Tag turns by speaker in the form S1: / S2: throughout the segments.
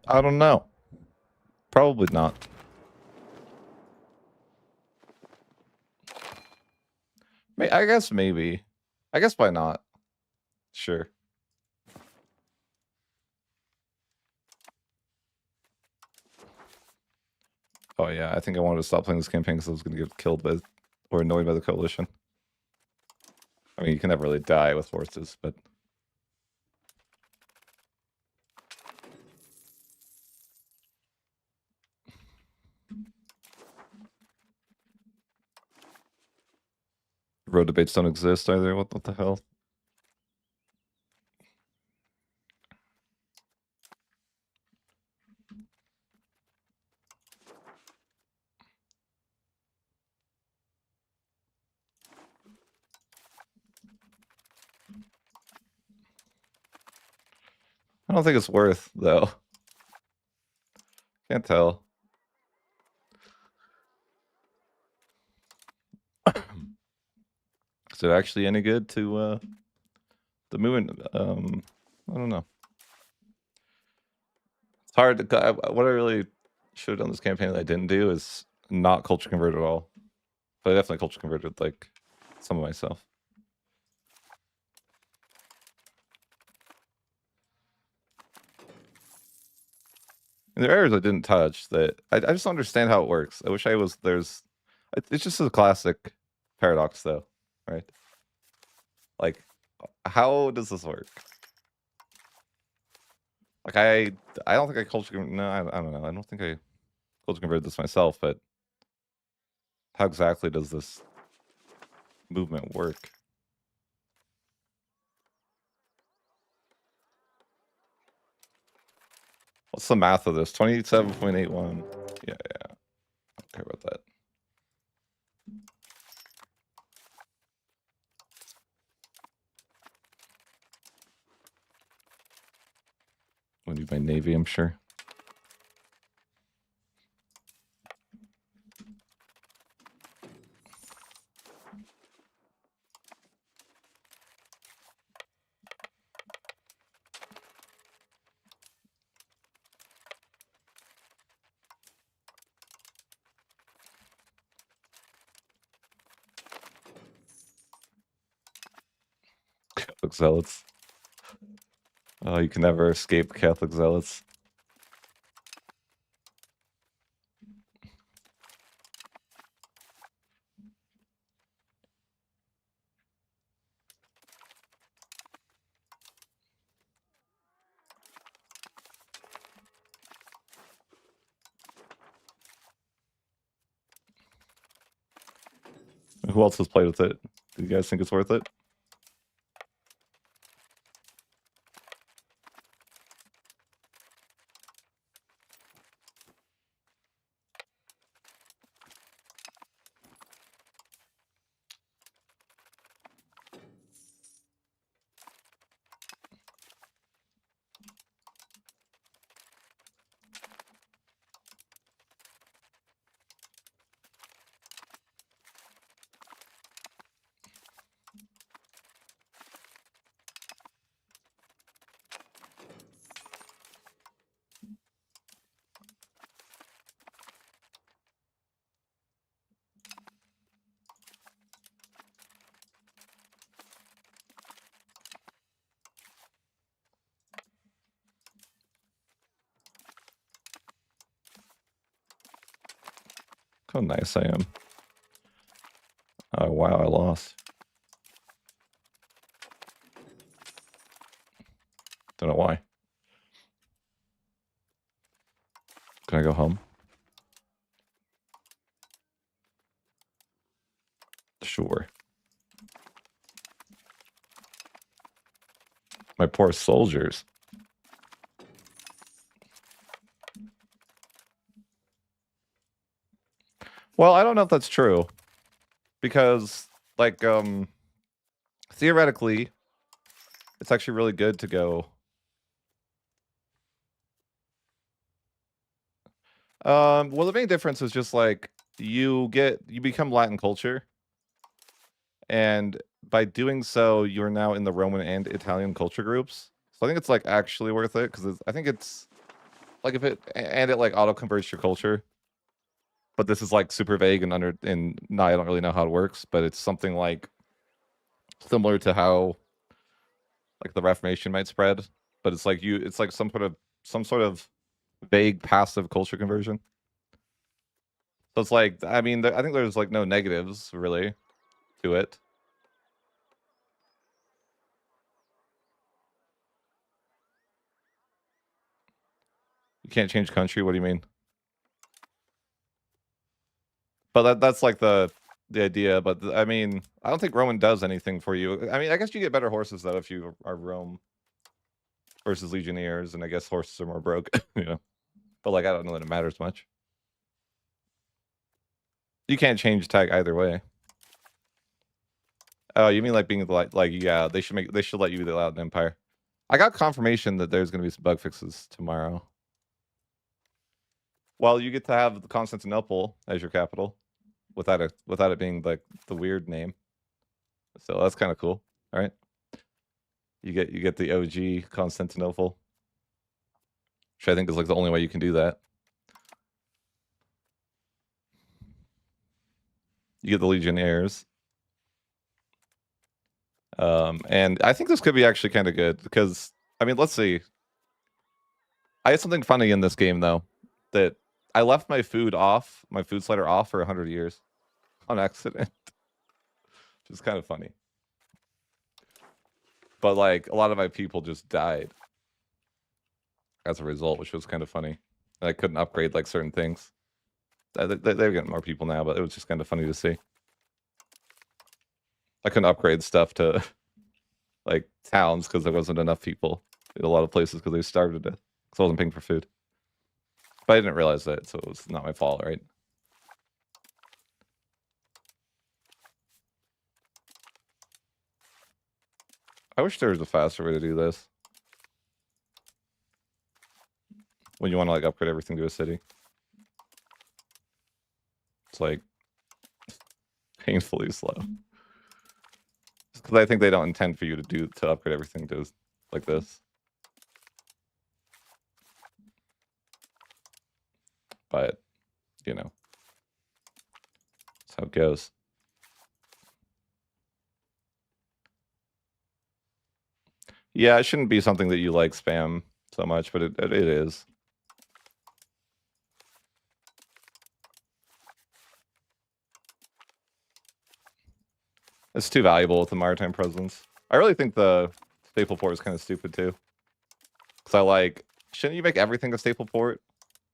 S1: I don't know. Probably not. I guess maybe. I guess why not? Sure. Oh yeah, I think I wanted to stop playing this campaign because I was going to get killed by or annoyed by the coalition. I mean, you can never really die with horses, but road debates don't exist either. What the hell? I don't think it's worth though. Can't tell. Is it actually any good to the movement? I don't know. It's hard to. What I really should have done this campaign that I didn't do is not culture convert at all. But I definitely culture converted like some of myself. And there are errors I didn't touch that I just don't understand how it works. I wish I was it's just a classic paradox though, right? Like how does this work? Like I don't think I I don't know. I don't think I culture converted this myself, but how exactly does this movement work? What's the math of this? 27.81. Yeah, I don't care about that. I'm gonna do my navy, I'm sure. Catholic zealots. Oh, you can never escape Catholic zealots. Who else has played with it? Do you guys think it's worth it? How nice I am. Oh wow, I lost. Don't know why. Can I go home? Sure. My poor soldiers. Well, I don't know if that's true. Because, like, theoretically, it's actually really good to go. Well, the main difference is just like you become Latin culture, and by doing so, you're now in the Roman and Italian culture groups. So I think it's like actually worth it because I think it's like if it and it like auto converts your culture, but this is like super vague and no, I don't really know how it works, but it's something like similar to how like the Reformation might spread, but it's like it's like some sort of vague passive culture conversion. So it's like, I mean, I think there's like no negatives really to it. You can't change country. What do you mean? But that's like the idea. But I mean, I don't think Roman does anything for you. I mean, I guess you get better horses though if you are Rome versus legionnaires, and I guess horses are more broke, you know. But like, I don't know that it matters much. You can't change tag either way. Oh, you mean like being like yeah, they should let you be the Latin Empire. I got confirmation that there's gonna be some bug fixes tomorrow. Well, you get to have Constantinople as your capital without it being like the weird name. So that's kind of cool. All right. You get the OG Constantinople, which I think is like the only way you can do that. You get the Legionnaires. And I think this could be actually kind of good because I mean, let's see. I had something funny in this game though, that I left my food slider off for 100 years on accident, which is kind of funny. But like a lot of my people just died as a result, which was kind of funny. And I couldn't upgrade like certain things. They're getting more people now, but it was just kind of funny to see. I couldn't upgrade stuff to like towns because there wasn't enough people in a lot of places because they starved to death because I wasn't paying for food. But I didn't realize that, so it was not my fault, right? I wish there was a faster way to do this. When you want to like upgrade everything to a city. It's like painfully slow. Because I think they don't intend for you to upgrade everything to like this. But you know, that's how it goes. Yeah, it shouldn't be something that you like spam so much, but it is. It's too valuable with the maritime presence. I really think the staple port is kind of stupid too. Because I like, shouldn't you make everything a staple port?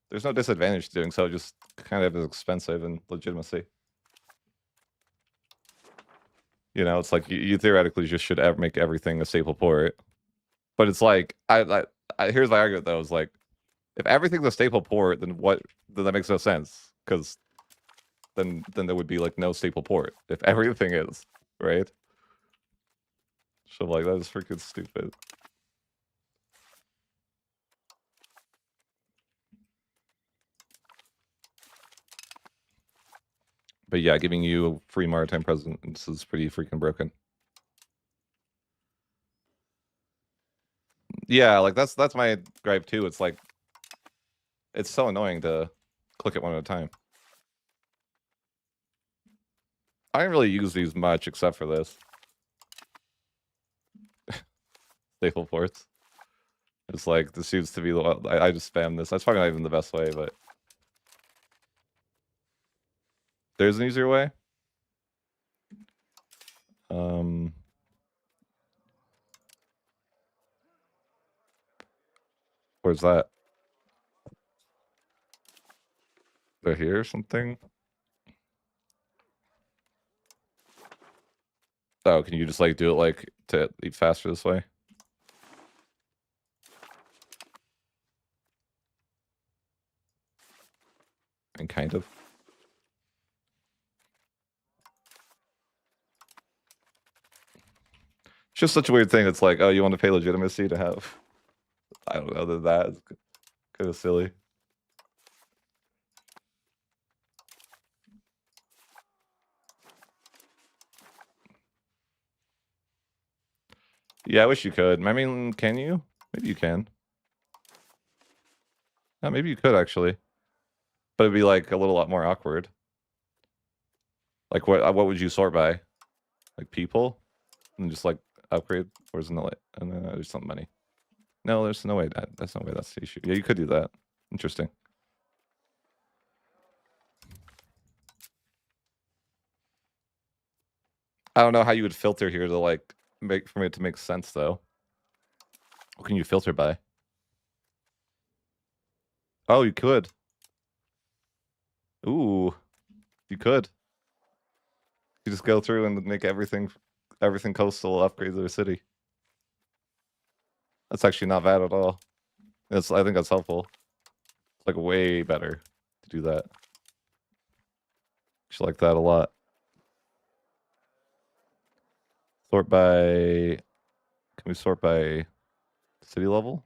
S1: There's no disadvantage to doing so, just kind of is expensive and legitimacy. You know, it's like you theoretically just should make everything a staple port. But it's like, here's my argument though, is like, if everything's a staple port, then that makes no sense. Because then there would be like no staple port if everything is, right? So like, that is freaking stupid. But yeah, giving you free maritime presence is pretty freaking broken. Yeah, like that's my gripe too. It's like, it's so annoying to click it one at a time. I didn't really use these much except for this. Staple ports. It's like, this seems to be the I just spam this. That's probably not even the best way, but there's an easier way. Where's that? They're here or something? Oh, can you just like do it like to eat faster this way? And kind of. It's just such a weird thing. It's like, oh, you want to pay legitimacy to have, I don't know, that's kind of silly. Yeah, I wish you could. I mean, can you? Maybe you can. Maybe you could actually, but it'd be like a little lot more awkward. Like what would you sort by? Like people, and just like upgrade, or is no way? And then there's some money. No, there's no way. That's no way. That's the issue. Yeah, you could do that. Interesting. I don't know how you would filter here to like for it to make sense though. What can you filter by? Oh, you could. Ooh, you could. You just go through and make everything coastal upgrade their city. That's actually not bad at all. I think that's helpful. It's like way better to do that. Actually like that a lot. Sort by. Can we sort by city level?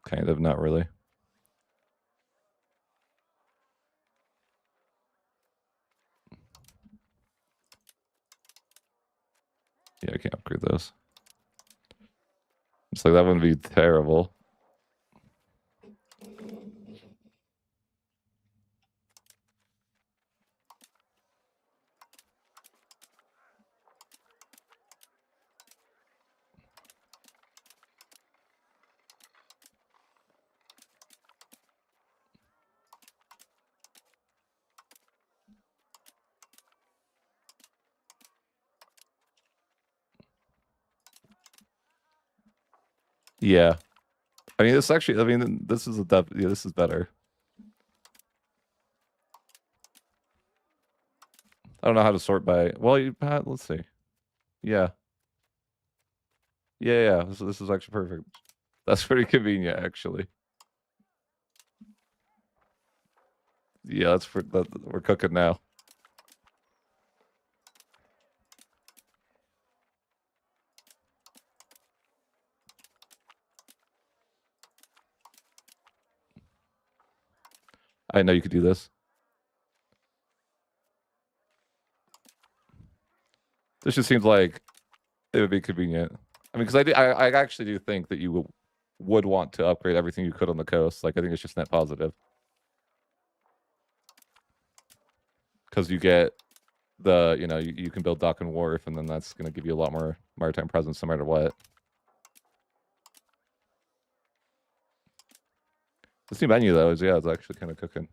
S1: Kind of, not really. Yeah, I can't upgrade those. It's like that wouldn't be terrible. Yeah. I mean, this actually, I mean, this is this is better. I don't know how to sort by, well, let's see. Yeah. Yeah. This is actually perfect. That's pretty convenient, actually. Yeah, we're cooking now. I know you could do this. This just seems like it would be convenient. I mean, because I actually do think that you would want to upgrade everything you could on the coast. Like, I think it's just net positive. Because you get you can build dock and wharf, and then that's going to give you a lot more maritime presence no matter what. This new menu, though, it's actually kind of cooking.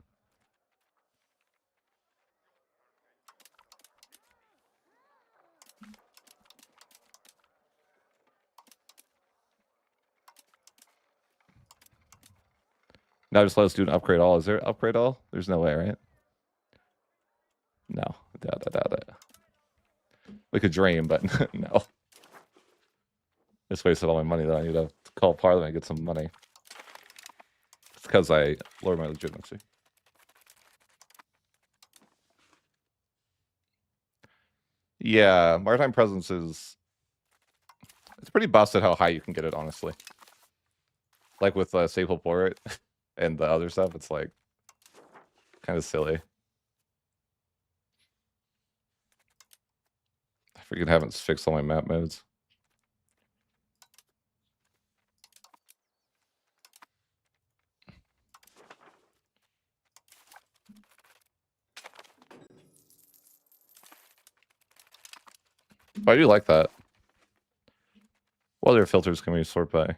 S1: Now just let us do an upgrade all. Is there an upgrade all? There's no way, right? No, I doubt it. We could dream, but no. Just wasted all my money that I need to call Parliament and get some money. It's because I lowered my legitimacy. Yeah, maritime presence is... It's pretty busted how high you can get it, honestly. Like with Staple Port and the other stuff, it's like kind of silly. I freaking haven't fixed all my map modes. But I do like that. What other filters can we sort by?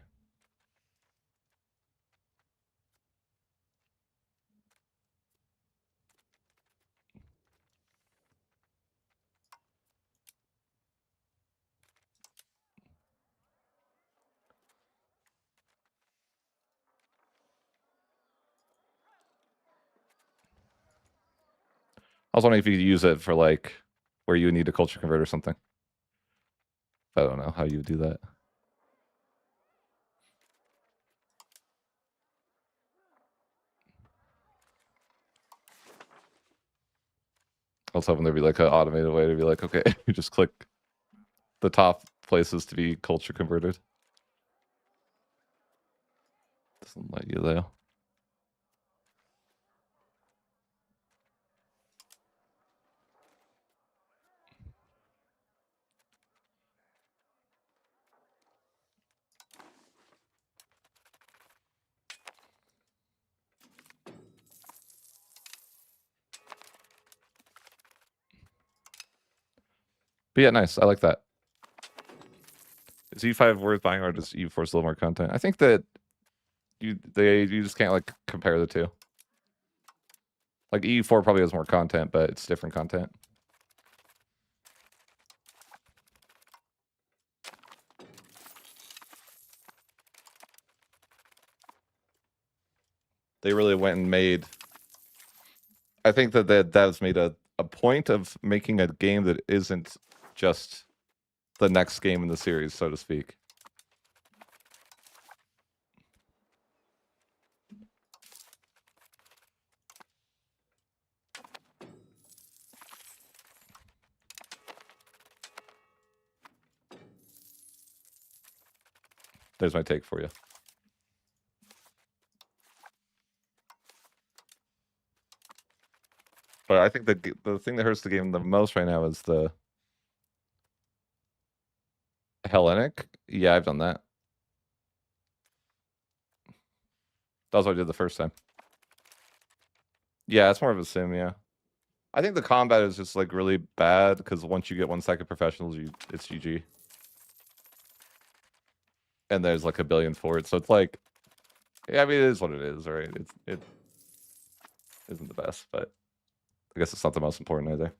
S1: I was wondering if you could use it for like where you need a culture convert or something. I don't know how you would do that. I was hoping there'd be like an automated way to be like, okay, you just click the top places to be culture converted. Doesn't let you though. But yeah, nice. I like that. Is E5 worth buying, or does E4 still have more content? I think that you just can't like compare the two. Like E4 probably has more content, but it's different content. They really went and made. I think that the devs made a point of making a game that isn't just the next game in the series, so to speak. There's my take for you. But I think the thing that hurts the game the most right now is the Hellenic. Yeah, I've done that. That was what I did the first time. Yeah, it's more of a sim, yeah. I think the combat is just like really bad because once you get 1 second professionals, it's GG. And there's like a billion for it, so it's like, yeah, I mean, it is what it is, right? It isn't the best, but I guess it's not the most important either.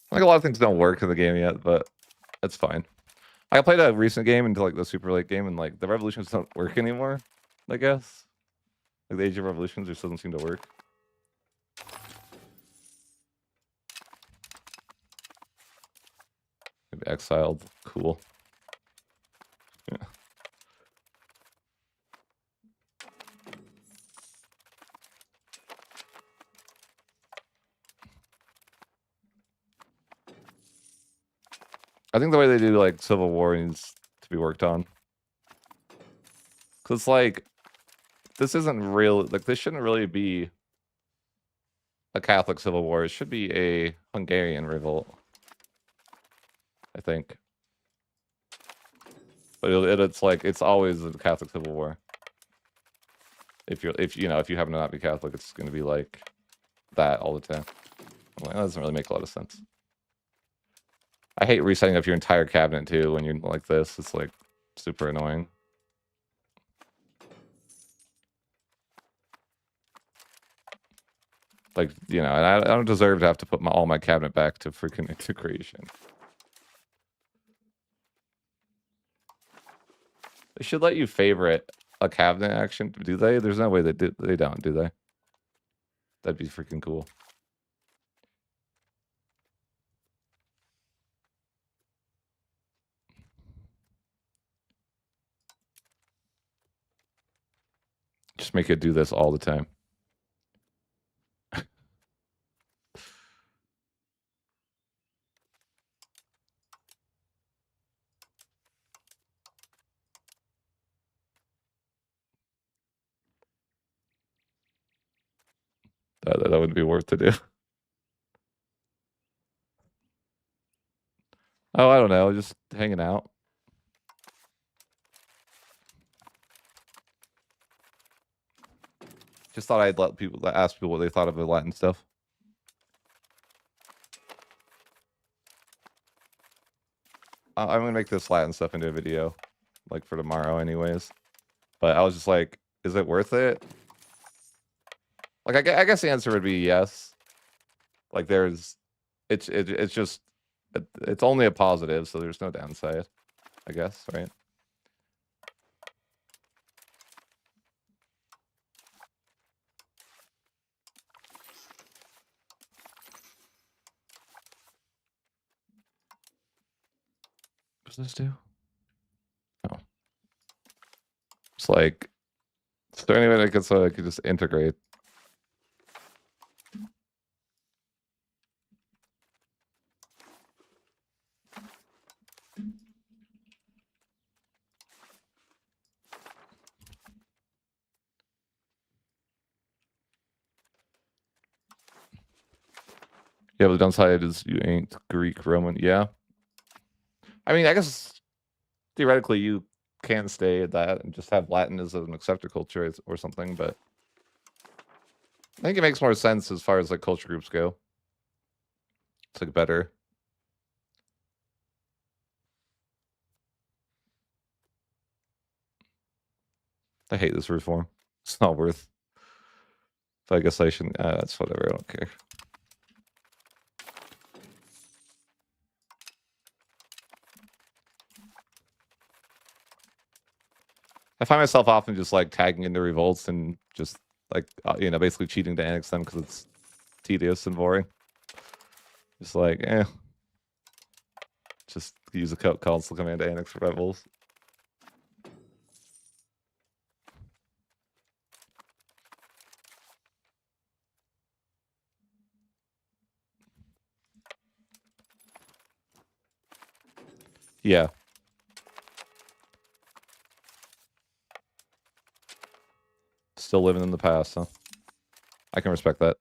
S1: I think a lot of things don't work in the game yet, but it's fine. I played a recent game into like the super late game, and like the revolutions don't work anymore. I guess like the Age of Revolutions just doesn't seem to work. Maybe exiled, cool. Yeah. I think the way they do like Civil War needs to be worked on. Cause like this isn't real. Like this shouldn't really be a Catholic Civil War. It should be a Hungarian revolt, I think. But it's like it's always a Catholic Civil War. If you happen to not be Catholic, it's going to be like that all the time. Well, that doesn't really make a lot of sense. I hate resetting up your entire cabinet too when you're like this. It's like super annoying. Like, and I don't deserve to have to put all my cabinet back to freaking integration. They should let you favorite a cabinet action. Do they? There's no way they don't, do they? That'd be freaking cool. Just make it do this all the time. That would be worth to do. Oh, I don't know. Just hanging out. Just thought I'd ask people what they thought of the Latin stuff. I'm gonna make this Latin stuff into a video, like for tomorrow, anyways. But I was just like, is it worth it? Like, I guess the answer would be yes. Like, it's just, it's only a positive, so there's no downside, I guess, right? does this do? Oh. It's like, is there any way I could just integrate? Yeah, but the downside is you ain't Greek, Roman. Yeah. I mean, I guess theoretically you can stay at that and just have Latin as an accepted culture or something, but I think it makes more sense as far as like culture groups go. It's like better. I hate this reform. It's not worth. So I guess I shouldn't. That's whatever. I don't care. I find myself often just like tagging into revolts and just like basically cheating to annex them because it's tedious and boring. Just like just use a console command to annex rebels. Yeah. Still living in the past, huh? I can respect that.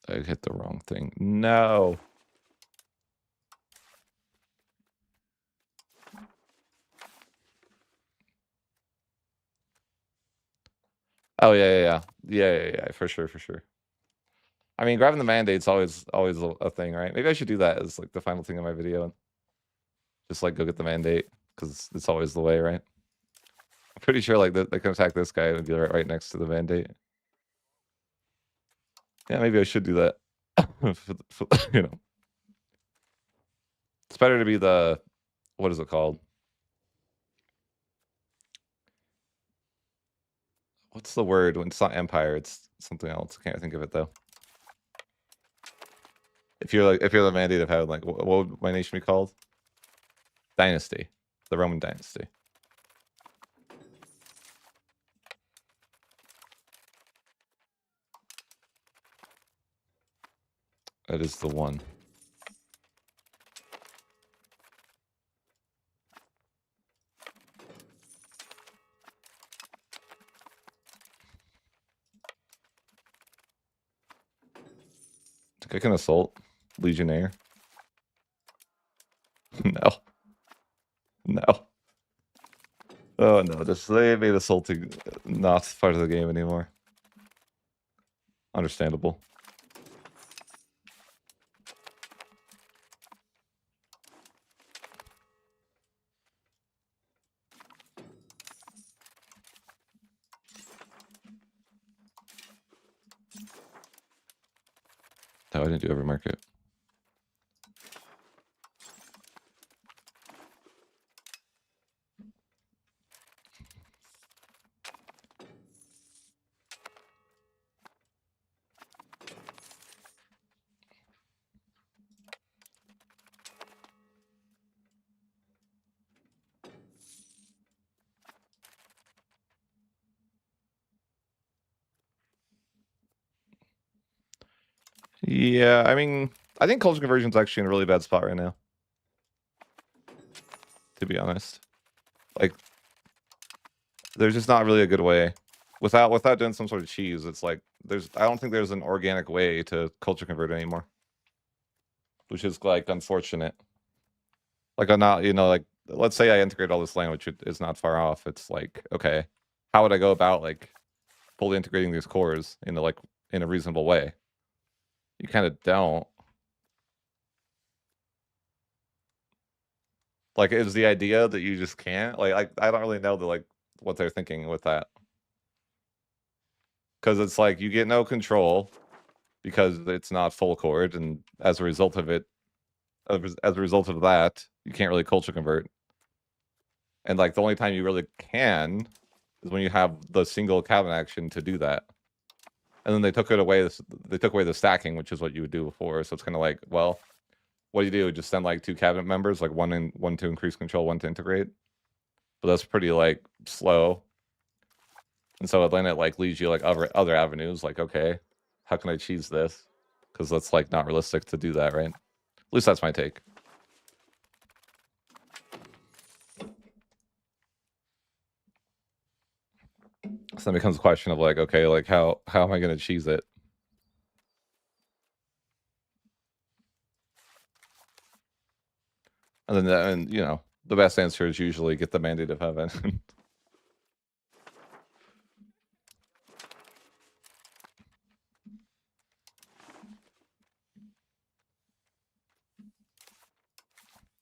S1: I hit the wrong thing. No. Oh yeah, for sure. I mean, grabbing the mandate's always a thing, right? Maybe I should do that as like the final thing in my video, and just like go get the mandate because it's always the way, right? I'm pretty sure like they can attack this guy and be right next to the mandate. Yeah, maybe I should do that. It's better to be the what is it called? What's the word when it's not empire? It's something else. I can't think of it though. If you're the mandate of having like what would my nation be called? Dynasty, the Roman dynasty. That is the one. I can assault legionnaire. No. Oh no, they made assaulting not part of the game anymore. Understandable. No, I didn't do every market. Yeah, I mean, I think culture conversion is actually in a really bad spot right now. To be honest, like, there's just not really a good way. Without doing some sort of cheese, it's like I don't think there's an organic way to culture convert anymore, which is like unfortunate. Like I'm not, like let's say I integrate all this language, it's not far off. It's like, okay, how would I go about like fully integrating these cores in a reasonable way? You kind of don't. Like, is the idea that you just can't? Like, I don't really know what they're thinking with that. Because it's like you get no control because it's not full chord, and as a result of that, You can't really culture convert. And like the only time you really can is when you have the single cabinet action to do that. And then they took it away. They took away the stacking, which is what you would do before. So it's kind of like, well, what do? Just send like 2 cabinet members, like one to increase control, one to integrate. But that's pretty like slow. And so then it like leaves you like other avenues. Like, okay, how can I cheese this? Because that's like not realistic to do that, right? At least that's my take. So then becomes a question of like, okay, like how am I going to cheese it? And then you know, the best answer is usually get the mandate of heaven.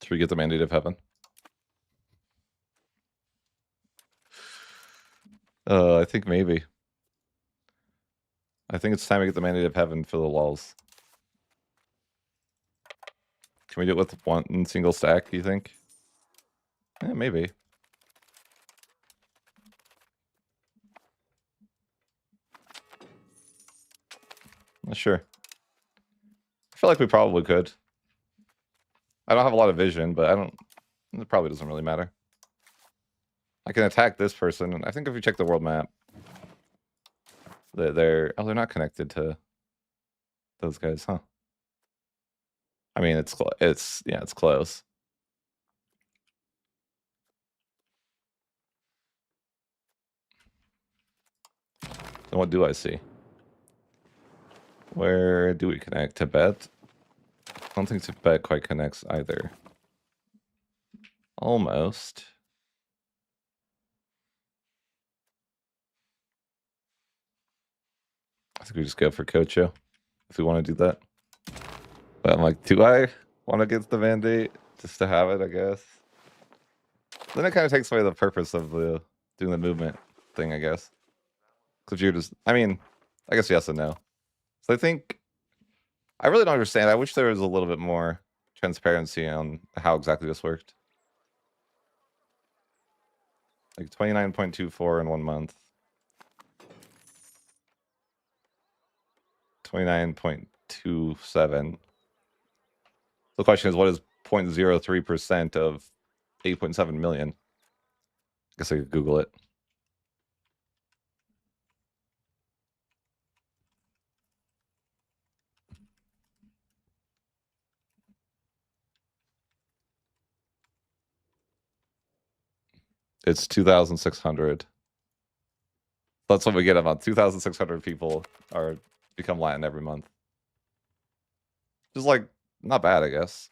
S1: Should we get the mandate of heaven? I think maybe. I think it's time to get the mandate of heaven for the walls. Can we do it with one single stack, do you think? Yeah, maybe. Not sure. I feel like we probably could. I don't have a lot of vision, but it probably doesn't really matter. I can attack this person, and I think if you check the world map, they're not connected to those guys, huh? I mean, it's close. Then what do I see? Where do we connect? Tibet? I don't think Tibet quite connects either. Almost. I think we just go for Kocho if we want to do that. But I'm like, do I want to get the mandate just to have it, I guess? Then it kind of takes away the purpose of doing the movement thing, I guess. Because you're just, I mean, I guess yes and no. So I think, I really don't understand. I wish there was a little bit more transparency on how exactly this worked. Like 29.24 in 1 month. 29.27. The question is, what is 0.03% of 8.7 million? I guess I could Google it. It's 2,600. That's what we get about 2,600 people are become Latin every month. Just like, not bad, I guess.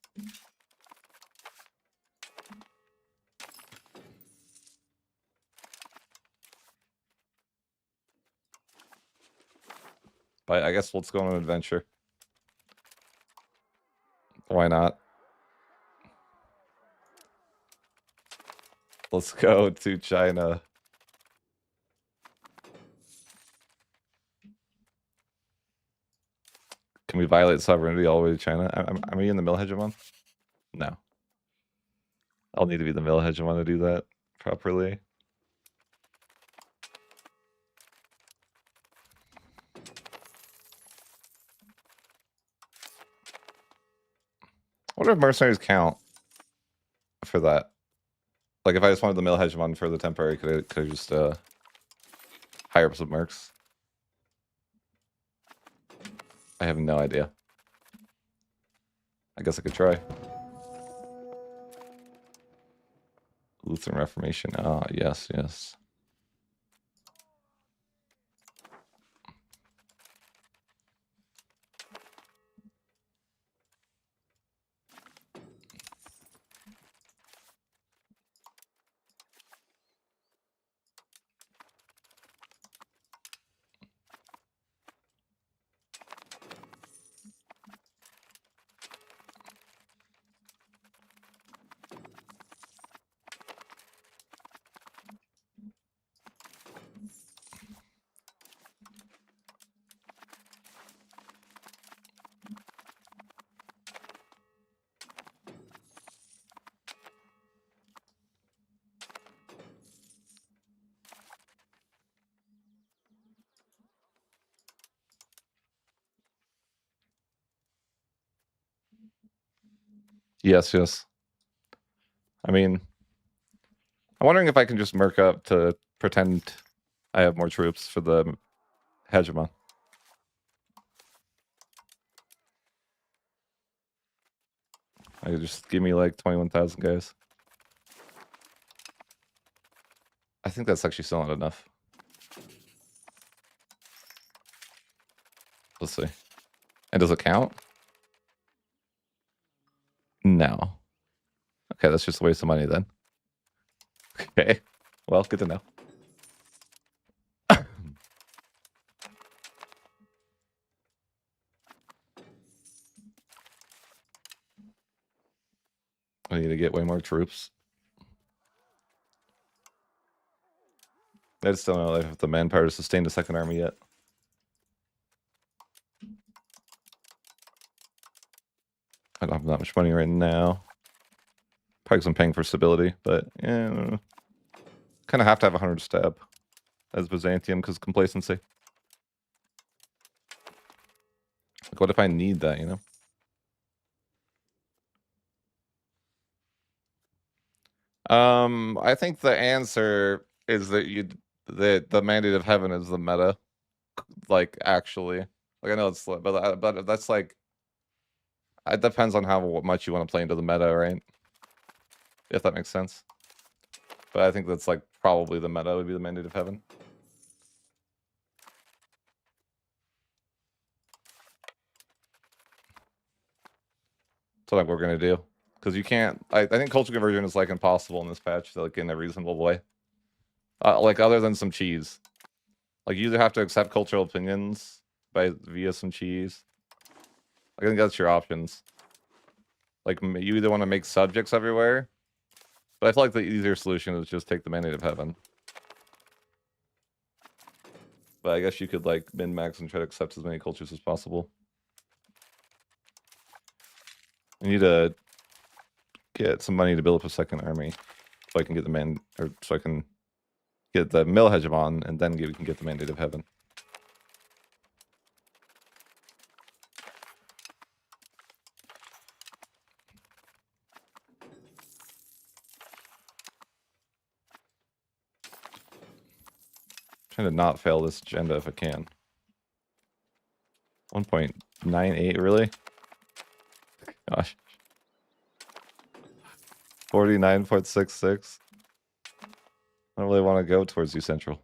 S1: But I guess let's go on an adventure. Why not? Let's go to China. Can we violate sovereignty all the way to China? Am I in the mill hegemon? No. I'll need to be the mill hegemon to do that properly. I wonder if mercenaries count for that. Like if I just wanted the mill hegemon for the temporary, could I just hire up some mercs? I have no idea. I guess I could try. Lutheran Reformation. Ah, yes, yes. Yes, yes. I mean, I'm wondering if I can just merc up to pretend I have more troops for the hegemon. I just give me like 21,000 guys. I think that's actually still not enough. Let's see. And does it count? No. Okay, that's just a waste of money then. Okay. Well, good to know. I need to get way more troops. I just don't know if the manpower to sustain the second army yet. I don't have that much money right now. Probably because I'm paying for stability, but yeah, kind of have to have 100 stab as Byzantium because complacency. Like, what if I need that, you know? I think the answer is that the mandate of heaven is the meta. Like, actually, like I know it's, but that's like, it depends on how much you want to play into the meta, right? If that makes sense. But I think that's like probably the meta would be the mandate of heaven. So like we're gonna do, because you can't. I think culture conversion is like impossible in this patch, like in a reasonable way. Like other than some cheese, like you either have to accept cultural opinions via some cheese. I think that's your options. Like you either want to make subjects everywhere, but I feel like the easier solution is just take the mandate of heaven. But I guess you could like min max and try to accept as many cultures as possible. I need to get some money to build up a second army, so I can get so I can get the mill hegemon, and then we can get the mandate of heaven. Trying to not fail this agenda if I can. 1.98, really? Gosh. 49.66. I don't really want to go towards you central.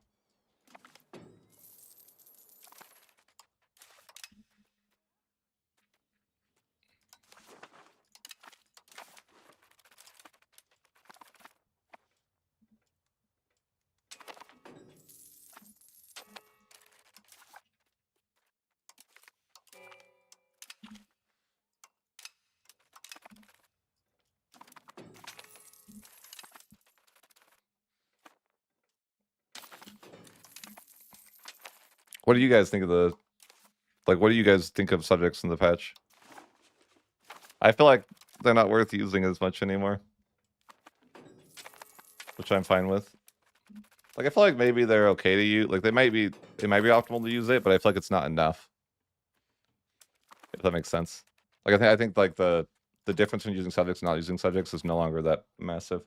S1: What do you guys think of what do you guys think of subjects in the patch? I feel like they're not worth using as much anymore, which I'm fine with. Like, I feel like maybe they're okay to use. Like, it might be optimal to use it, but I feel like it's not enough. If that makes sense. Like, I think like the difference in using subjects and not using subjects is no longer that massive.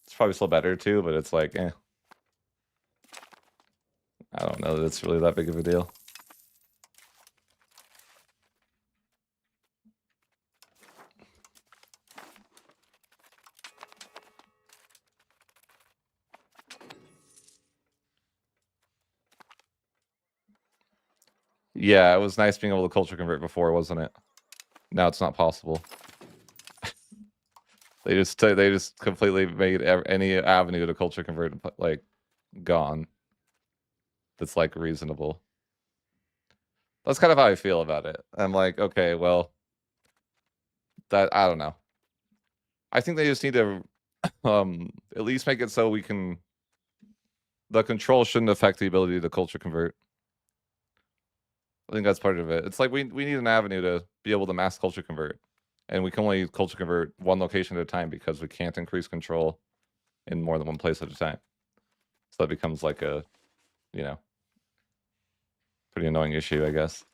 S1: It's probably still better too, but it's like, I don't know that it's really that big of a deal. Yeah, it was nice being able to culture convert before, wasn't it? Now it's not possible. They just completely made any avenue to culture convert like gone. That's like reasonable. That's kind of how I feel about it. I'm like, okay, well, that I don't know. I think they just need to at least make it so the control shouldn't affect the ability to culture convert. I think that's part of it. It's like we need an avenue to be able to mass culture convert. And we can only culture convert one location at a time because we can't increase control in more than one place at a time. So that becomes like a, pretty annoying issue, I guess.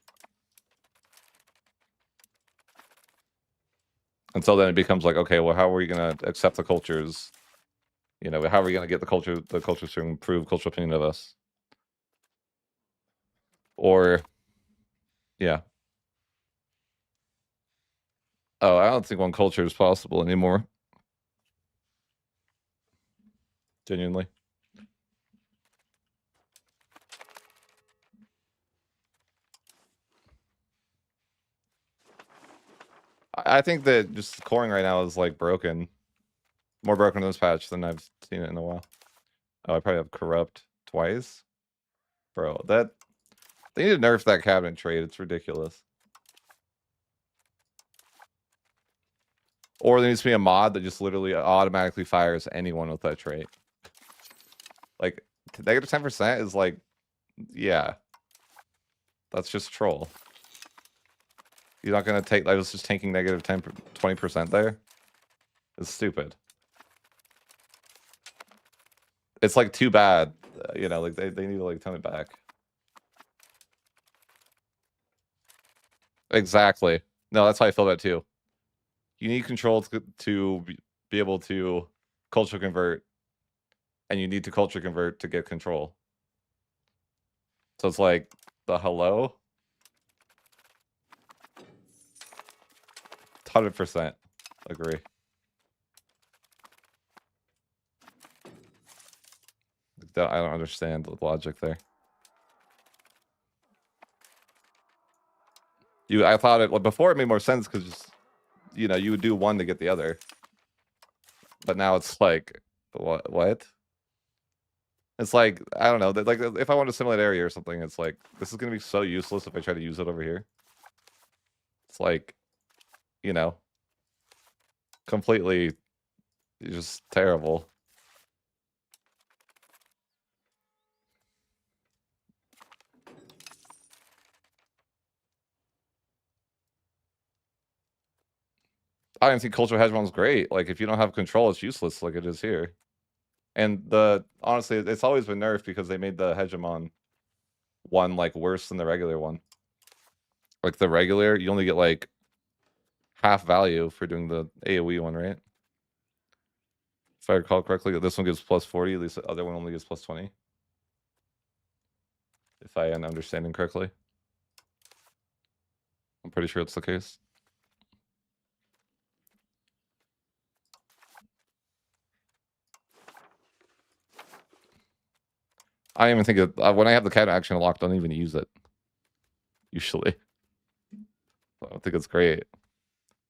S1: And so then it becomes like, okay, well, how are we going to accept the cultures? You know, how are we going to get the cultures to improve cultural opinion of us? Or, yeah. Oh, I don't think one culture is possible anymore. Genuinely. I think that just coring right now is like broken. More broken in this patch than I've seen it in a while. Oh, I probably have corrupt twice. Bro, they need to nerf that cabinet trade. It's ridiculous. Or there needs to be a mod that just literally automatically fires anyone with that trait. Like, negative 10% is like, yeah. That's just troll. You're not going to take, I was just taking negative 10, 20% there. It's stupid. It's like too bad. You know, like they need to like tone it back. Exactly. No, that's how I feel about it too. You need control to be able to culture convert, and you need to culture convert to get control. So it's like, the hello? 100% agree. I don't understand the logic there. I thought it before it made more sense because you know you would do one to get the other, but now it's like what? It's like I don't know. Like if I want to simulate area or something, it's like this is gonna be so useless if I try to use it over here. It's like, you know, completely just terrible. I don't think cultural hegemon's great. Like if you don't have control, it's useless like it is here. And honestly, it's always been nerfed because they made the hegemon one like worse than the regular one. Like the regular, you only get like half value for doing the AoE one, right? If I recall correctly, this one gives plus 40, at least the other one only gives plus 20. If I am understanding correctly. I'm pretty sure it's the case. I don't even think when I have the cat action locked, I don't even use it. Usually. I don't think it's great.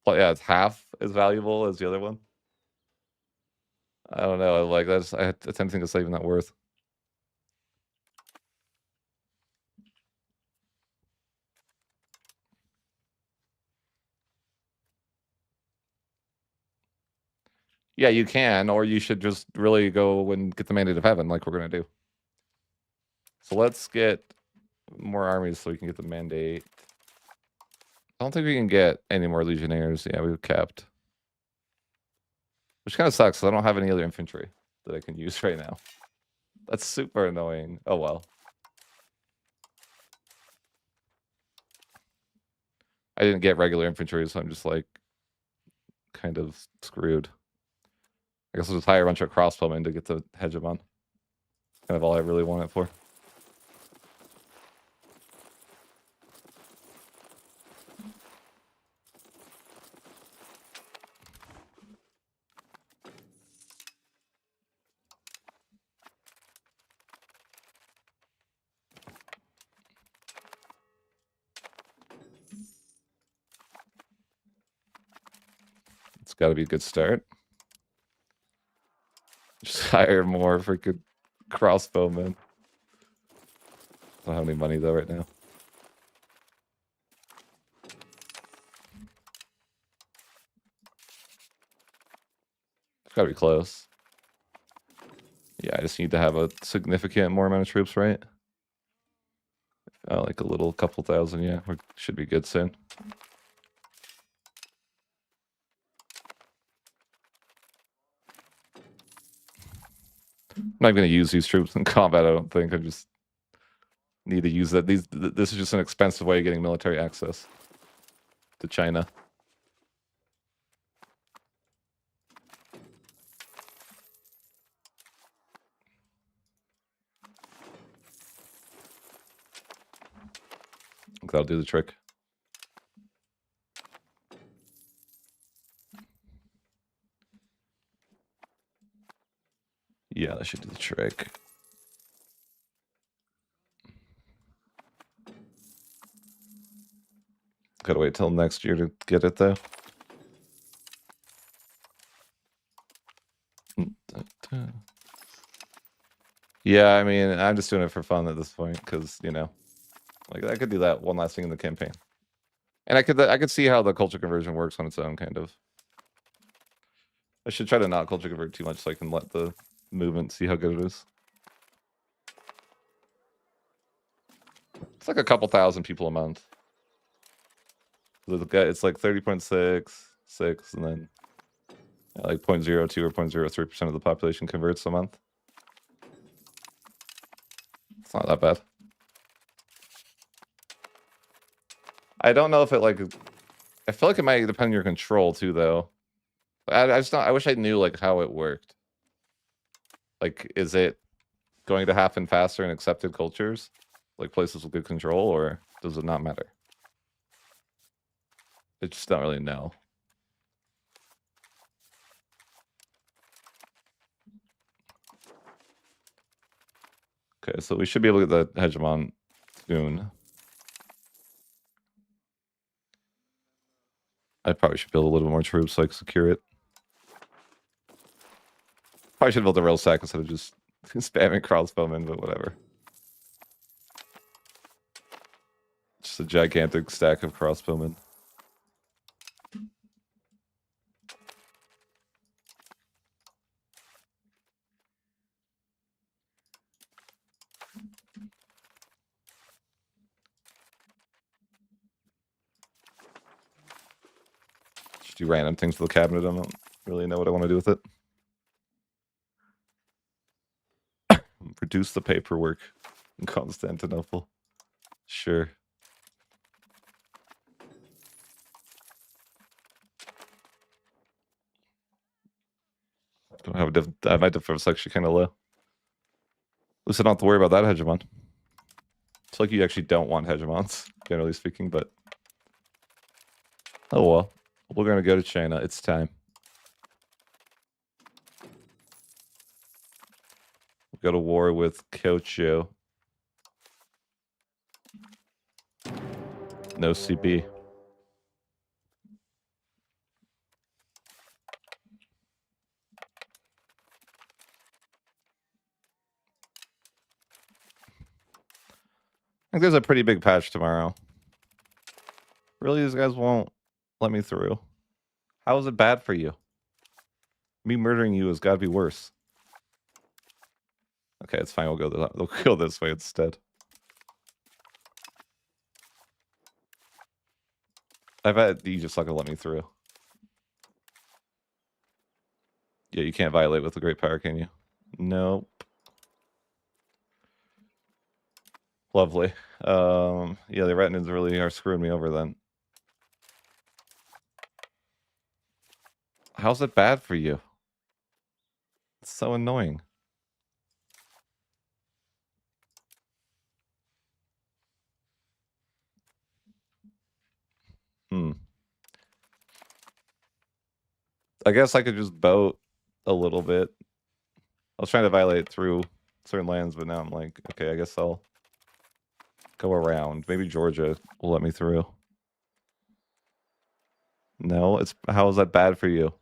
S1: But yeah, it's half as valuable as the other one. I don't know. Like I tend to think it's not even that worth. Yeah, you can, or you should just really go and get the Mandate of Heaven like we're gonna do. So let's get more armies so we can get the Mandate. I don't think we can get any more Legionnaires. Yeah, we've kept. Which kind of sucks, because I don't have any other infantry that I can use right now. That's super annoying. Oh well. I didn't get regular infantry, so I'm just like kind of screwed. I guess I'll just hire a bunch of crossbowmen to get the hegemon. Kind of all I really want it for. It's got to be a good start. Just hire more freaking crossbowmen. I don't have any money though right now. It's got to be close. Yeah, I just need to have a significant more amount of troops, right? Like a little couple thousand, yeah. We should be good soon. I'm not going to use these troops in combat, I don't think. I just need to use that. This is just an expensive way of getting military access to China. think that'll do the trick. Yeah, that should do the trick. Gotta wait till next year to get it, though. Yeah, I mean, I'm just doing it for fun at this point, because, you know, like, I could do that one last thing in the campaign. And I could see how the culture conversion works on its own, kind of. I should try to not culture convert too much so I can let the movement see how good it is. It's like a couple thousand people a month. It's like 30.66, and then like 0.02 or 0.03% of the population converts a month. It's not that bad. I don't know if it like... I feel like it might depend on your control too, though. I just don't... I wish I knew like how it worked. Like, is it going to happen faster in accepted cultures? Like places with good control, or does it not matter? I just don't really know. Okay, so we should be able to get the hegemon soon. I probably should build a little more troops so I can secure it. Probably should build a rail sack instead of just spamming crossbowmen, but whatever. Just a gigantic stack of crossbowmen. Just do random things for the cabinet. I don't really know what I want to do with it. Reduce the paperwork in Constantinople. Sure. Don't have my defense actually kind of low. At least I don't have to worry about that hegemon. It's like you actually don't want hegemons, generally speaking, but... Oh well. We're gonna go to China. It's time. We'll go to war with Kyocho. No CB. I think there's a pretty big patch tomorrow. Really, these guys won't let me through. How is it bad for you? Me murdering you has got to be worse. Okay, it's fine. We'll go this way instead. I bet you just not gonna let me through. Yeah, you can't violate with the Great Power, can you? Nope. Lovely. Yeah, the Retinids really are screwing me over then. How's it bad for you? It's so annoying. I guess I could just boat a little bit. I was trying to violate through certain lands, but now I'm like, okay, I guess I'll go around. Maybe Georgia will let me through. No, how is that bad for you?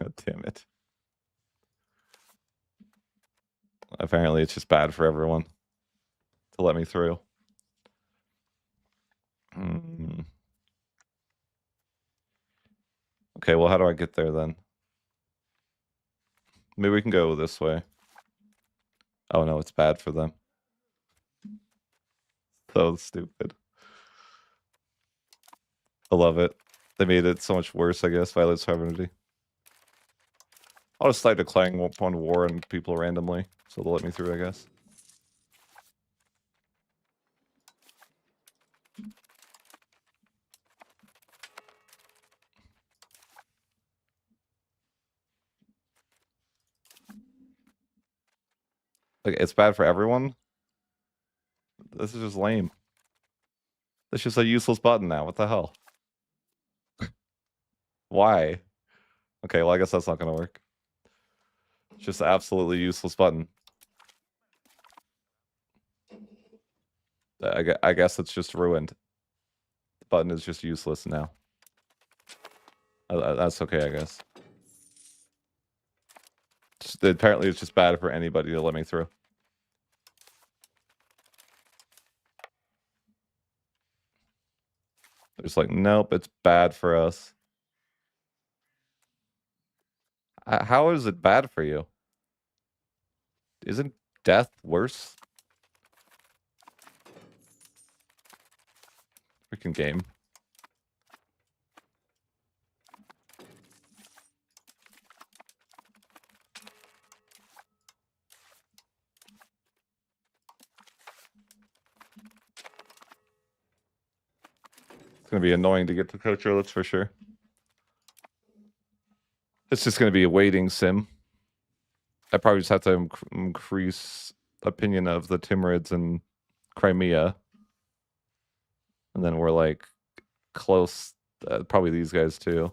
S1: God damn it. Apparently it's just bad for everyone to let me through. Okay, well, how do I get there then? Maybe we can go this way. Oh no, it's bad for them. So stupid. I love it. They made it so much worse, I guess. Violate sovereignty. I'll just start declaring upon war on people randomly, so they'll let me through, I guess. Like, it's bad for everyone? This is just lame. It's just a useless button now. What the hell? Why? Okay, well, I guess that's not gonna work. It's just an absolutely useless button. I guess it's just ruined. The button is just useless now. That's okay, I guess. Apparently, it's just bad for anybody to let me through. It's like, nope, it's bad for us. How is it bad for you? Isn't death worse? Freaking game. It's gonna be annoying to get to Coach that's for sure. It's just gonna be a waiting sim. I probably just have to increase opinion of the Timurids in Crimea. And then we're like close, probably these guys too.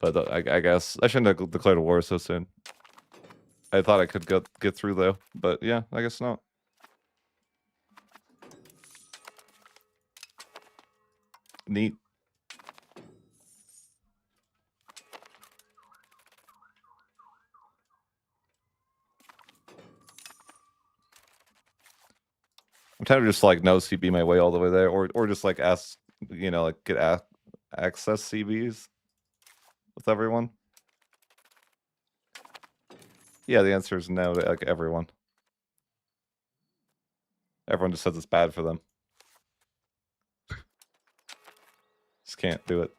S1: But I guess I shouldn't have declared a war so soon. I thought I could get through though, but yeah, I guess not. Neat. I'm trying to just like no CB my way all the way there, or just like ask, like get access CBs with everyone. Yeah, the answer is no to like everyone. Everyone just says it's bad for them. Just can't do it.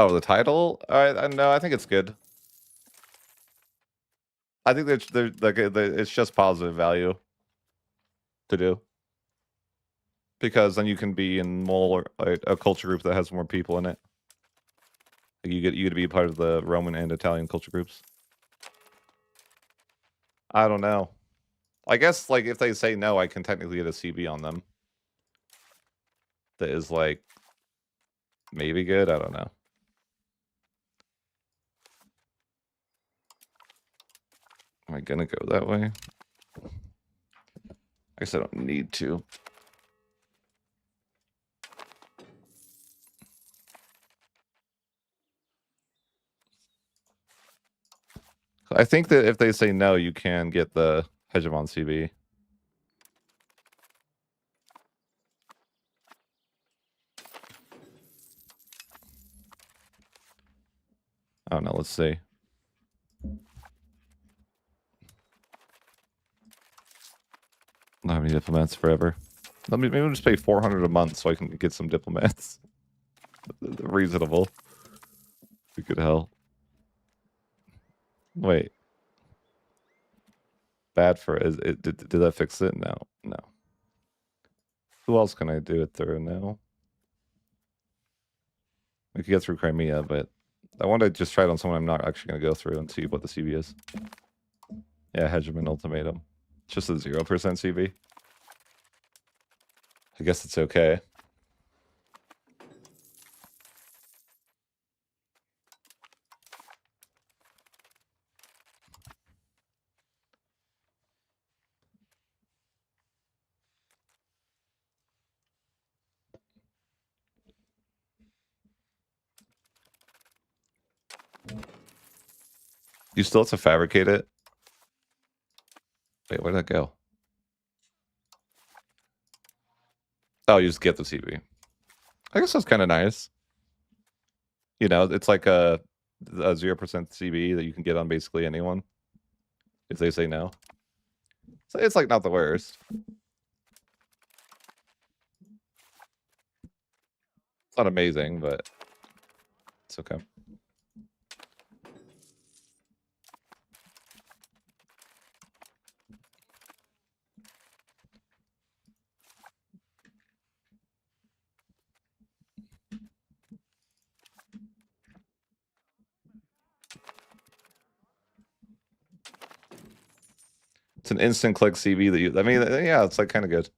S1: Oh, the title? No, I think it's good. I think they're like it's just positive value to do, because then you can be in more like a culture group that has more people in it. Like you get to be part of the Roman and Italian culture groups. I don't know. I guess like if they say no, I can technically get a CB on them. That is like maybe good. I don't know. Am I gonna go that way? I guess I don't need to. I think that if they say no, you can get the Hegemon CB. I don't know. Let's see. Not having diplomats forever. Maybe we'll just pay 400 a month so I can get some diplomats. Reasonable. We could help. Wait. Bad for it? Did that fix it? No. Who else can I do it through now? We could get through Crimea, but I want to just try it on someone I'm not actually going to go through and see what the CB is. Yeah, Hegemon Ultimatum. It's just a 0% CB. I guess it's okay. You still have to fabricate it? Wait, where'd that go? Oh, you just get the CB. I guess that's kind of nice. It's like a 0% CB that you can get on basically anyone if they say no. So it's like not the worst. It's not amazing, but it's okay. It's an instant click CB that you. I mean, yeah, it's like kind of good.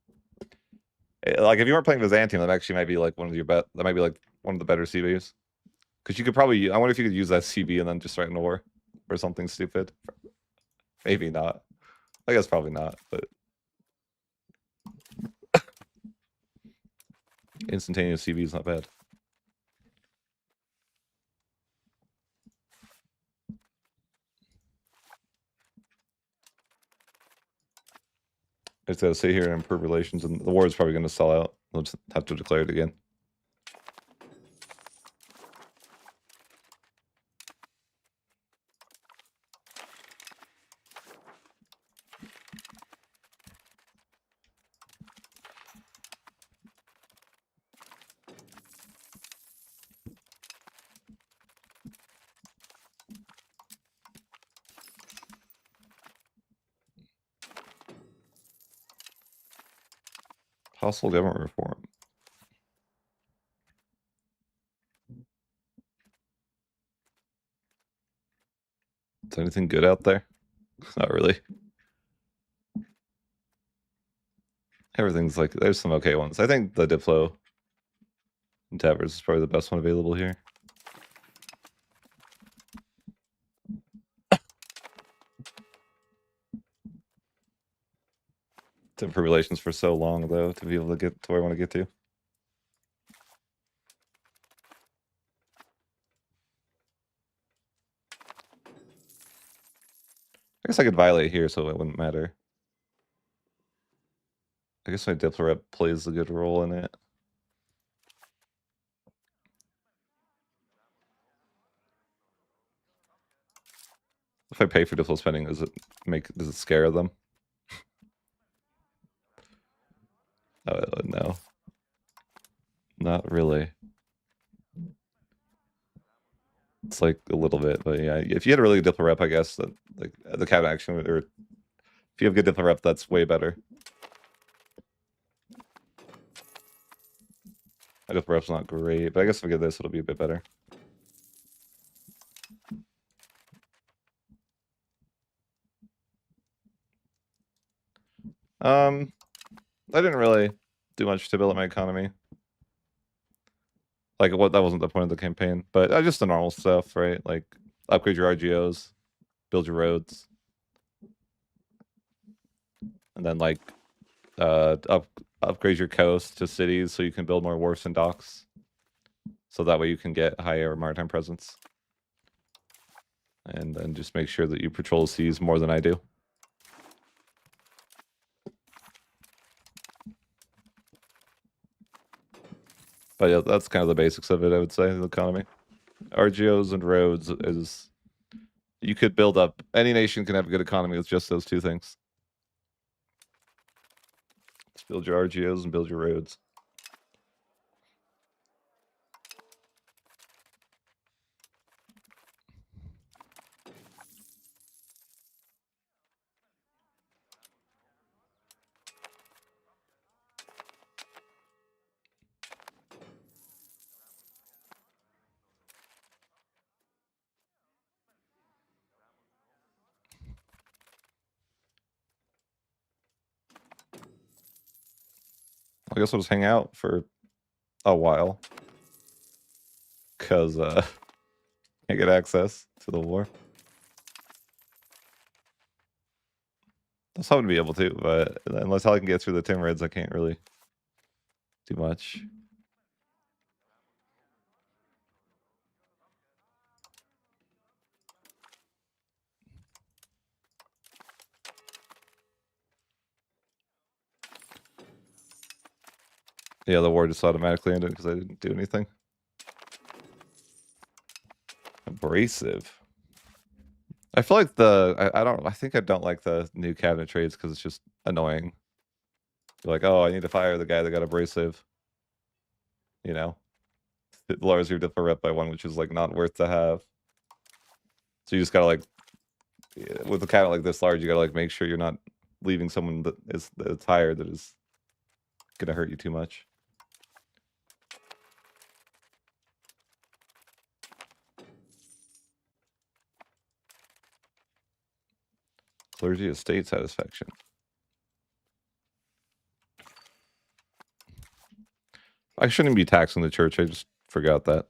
S1: Like if you weren't playing Byzantium, that actually might be like one of your bet. That might be like one of the better CBs. Because you could probably. I wonder if you could use that CB and then just start an war or something stupid. Maybe not. I guess probably not. But instantaneous CB is not bad. I just gotta sit here and improve relations, and the war is probably going to sell out. We'll just have to declare it again. Possible government reform. Is anything good out there? Not really. Everything's like, there's some okay ones. I think the Diplo Tavers is probably the best one available here. To improve relations for so long, though, to be able to get to where I want to get to. I guess I could violate here, so it wouldn't matter. I guess my Diplo rep plays a good role in it. If I pay for Diplo spending, does it scare them? No. Not really. It's like a little bit, but yeah, if you had a really good Diplo rep, I guess that like the cabinet action, or if you have good Diplo rep, that's way better. My Diplo rep's not great, but I guess if I get this, it'll be a bit better. I didn't really do much to build up my economy. Like that wasn't the point of the campaign, but just the normal stuff, right? Like upgrade your RGOs, build your roads, and then like upgrade your coast to cities so you can build more wharfs and docks. So that way you can get higher maritime presence. And then just make sure that you patrol the seas more than I do. But yeah, that's kind of the basics of it, I would say, the economy. RGOs and roads is... You could build up... Any nation can have a good economy with just those two things. Just build your RGOs and build your roads. I guess we'll just hang out for a while. Because I get access to the war. I was hoping to be able to, but unless I can get through the Timurids, I can't really do much. Yeah, the war just automatically ended because I didn't do anything. Abrasive. I feel like I think I don't like the new cabinet trades because it's just annoying. You're like, oh, I need to fire the guy that got abrasive. You know? It lowers your differ rep by 1, which is like not worth to have. So you just gotta like, with a cabinet like this large, you gotta like make sure you're not leaving someone that's higher that is gonna hurt you too much. Clergy estate satisfaction. I shouldn't be taxing the church. I just forgot that.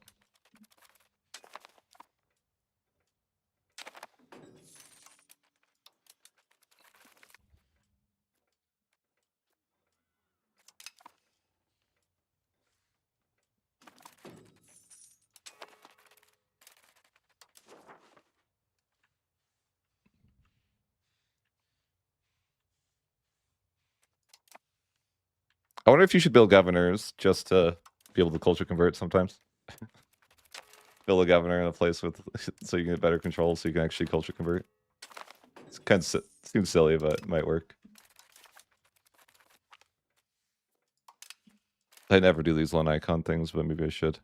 S1: I wonder if you should build governors just to be able to culture convert sometimes. Build a governor in a place with so you can get better control, so you can actually culture convert. It's kind of seems silly, but it might work. I never do these one icon things, but maybe I should.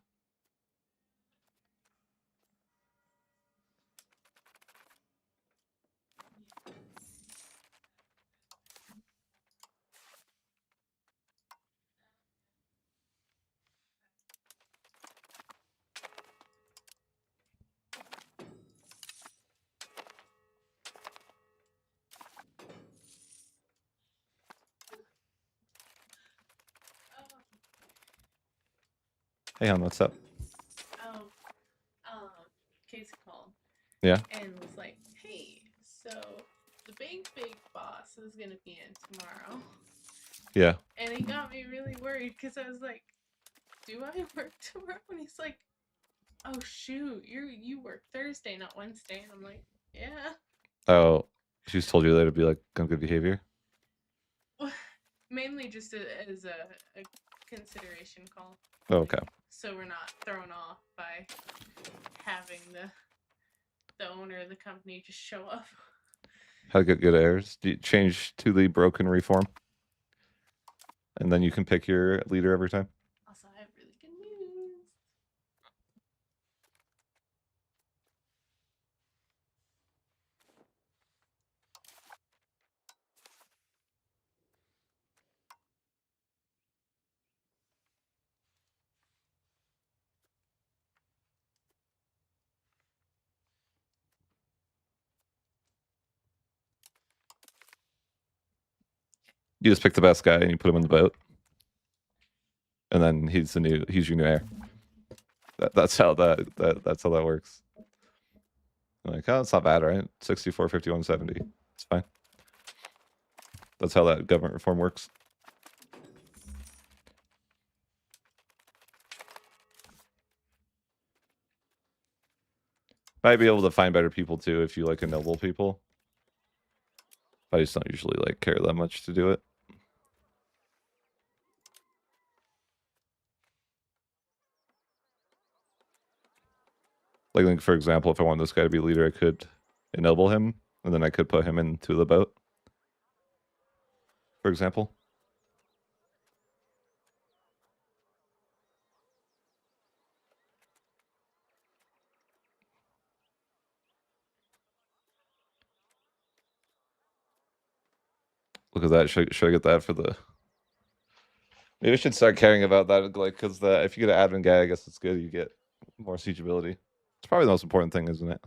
S1: Hey, hon, what's up?
S2: Casey called.
S1: Yeah.
S2: And was like, hey, so the big boss is going to be in tomorrow.
S1: Yeah.
S2: And he got me really worried because I was like, do I work tomorrow? And he's like, oh, shoot, you work Thursday, not Wednesday. And I'm like, yeah.
S1: Oh, she's told you that it'd be like good behavior?
S2: Well, mainly just as a consideration call.
S1: Oh, okay.
S2: So we're not thrown off by having the owner of the company just show up.
S1: How to get good heirs? Do you change to the broken reform? And then you can pick your leader every time?
S2: Also, I have really good news.
S1: You just pick the best guy and you put him in the boat. And then he's your new heir. That's how that works. I'm like, oh, it's not bad, right? 64, 51, 70. It's fine. That's how that government reform works. Might be able to find better people too if you like ennoble people. I just don't usually like care that much to do it. Like, for example, if I want this guy to be leader, I could ennoble him, and then I could put him into the boat. For example. Look at that. Should I get that for the... Maybe I should start caring about that, like, because if you get an admin guy, I guess it's good. You get more siegeability. It's probably the most important thing, isn't it?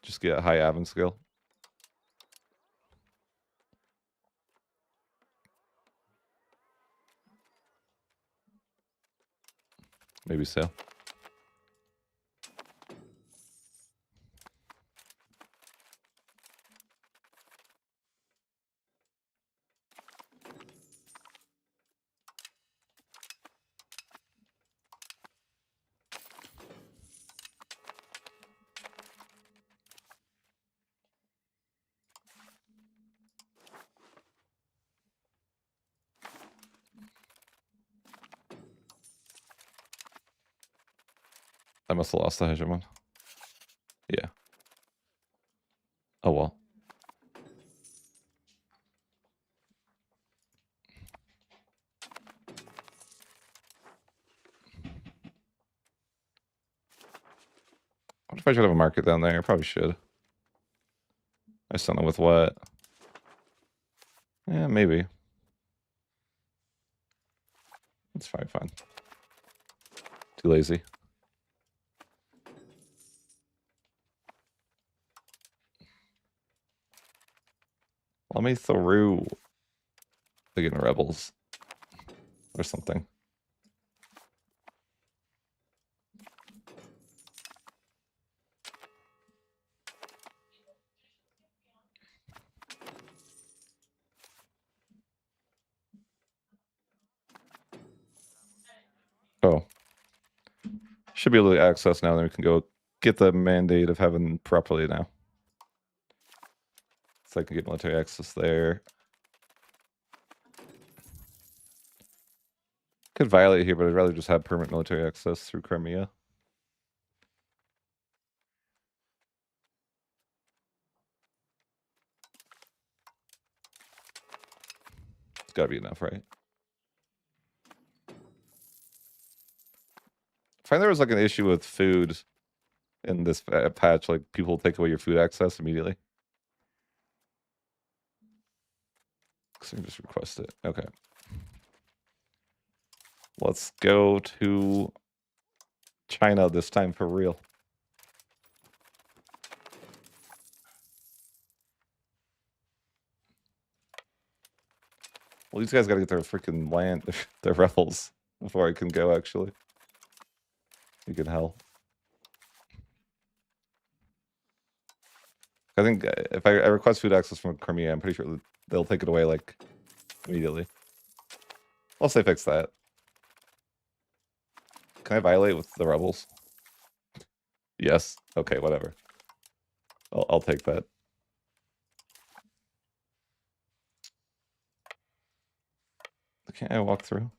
S1: Just get a high admin skill. Maybe so. I must have lost the hegemon. Yeah. Oh well. What if I should have a market down there? I probably should. I just don't know with what. Yeah, maybe. It's fine. Too lazy. Let me through again rebels or something. Oh. Should be able to access now, then we can go get the mandate of heaven properly now. So I can get military access there. Could violate here, but I'd rather just have permanent military access through Crimea. It's gotta be enough, right? I find there was like an issue with food in this patch, like people take away your food access immediately. So you just request it. Okay. Let's go to China this time for real. Well, these guys gotta get their freaking land, their rebels before I can go, actually. You can hell. I think if I request food access from Crimea, I'm pretty sure they'll take it away, like, immediately. Once they fix that. Can I violate with the rebels? Yes. Okay, whatever. I'll take that. Can't I walk through?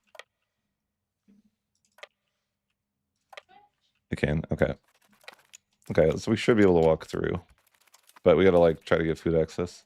S1: I can. Okay. Okay, so we should be able to walk through. But we gotta, like, try to get food access.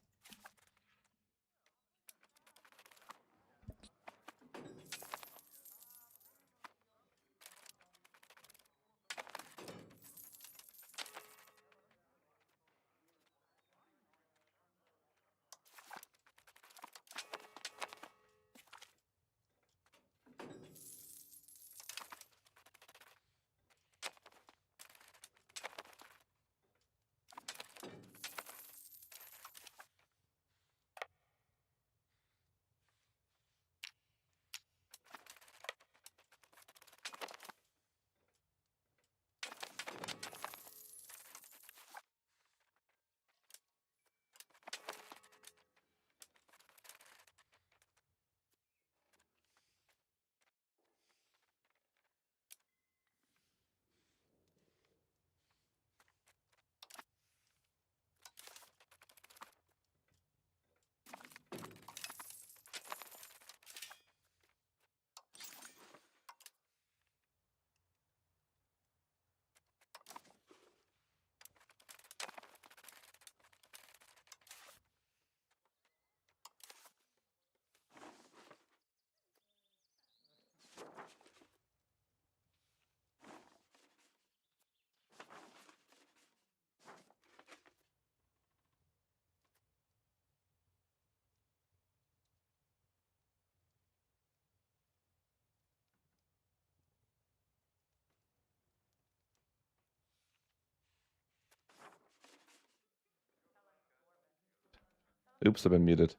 S1: Oops, I've been muted.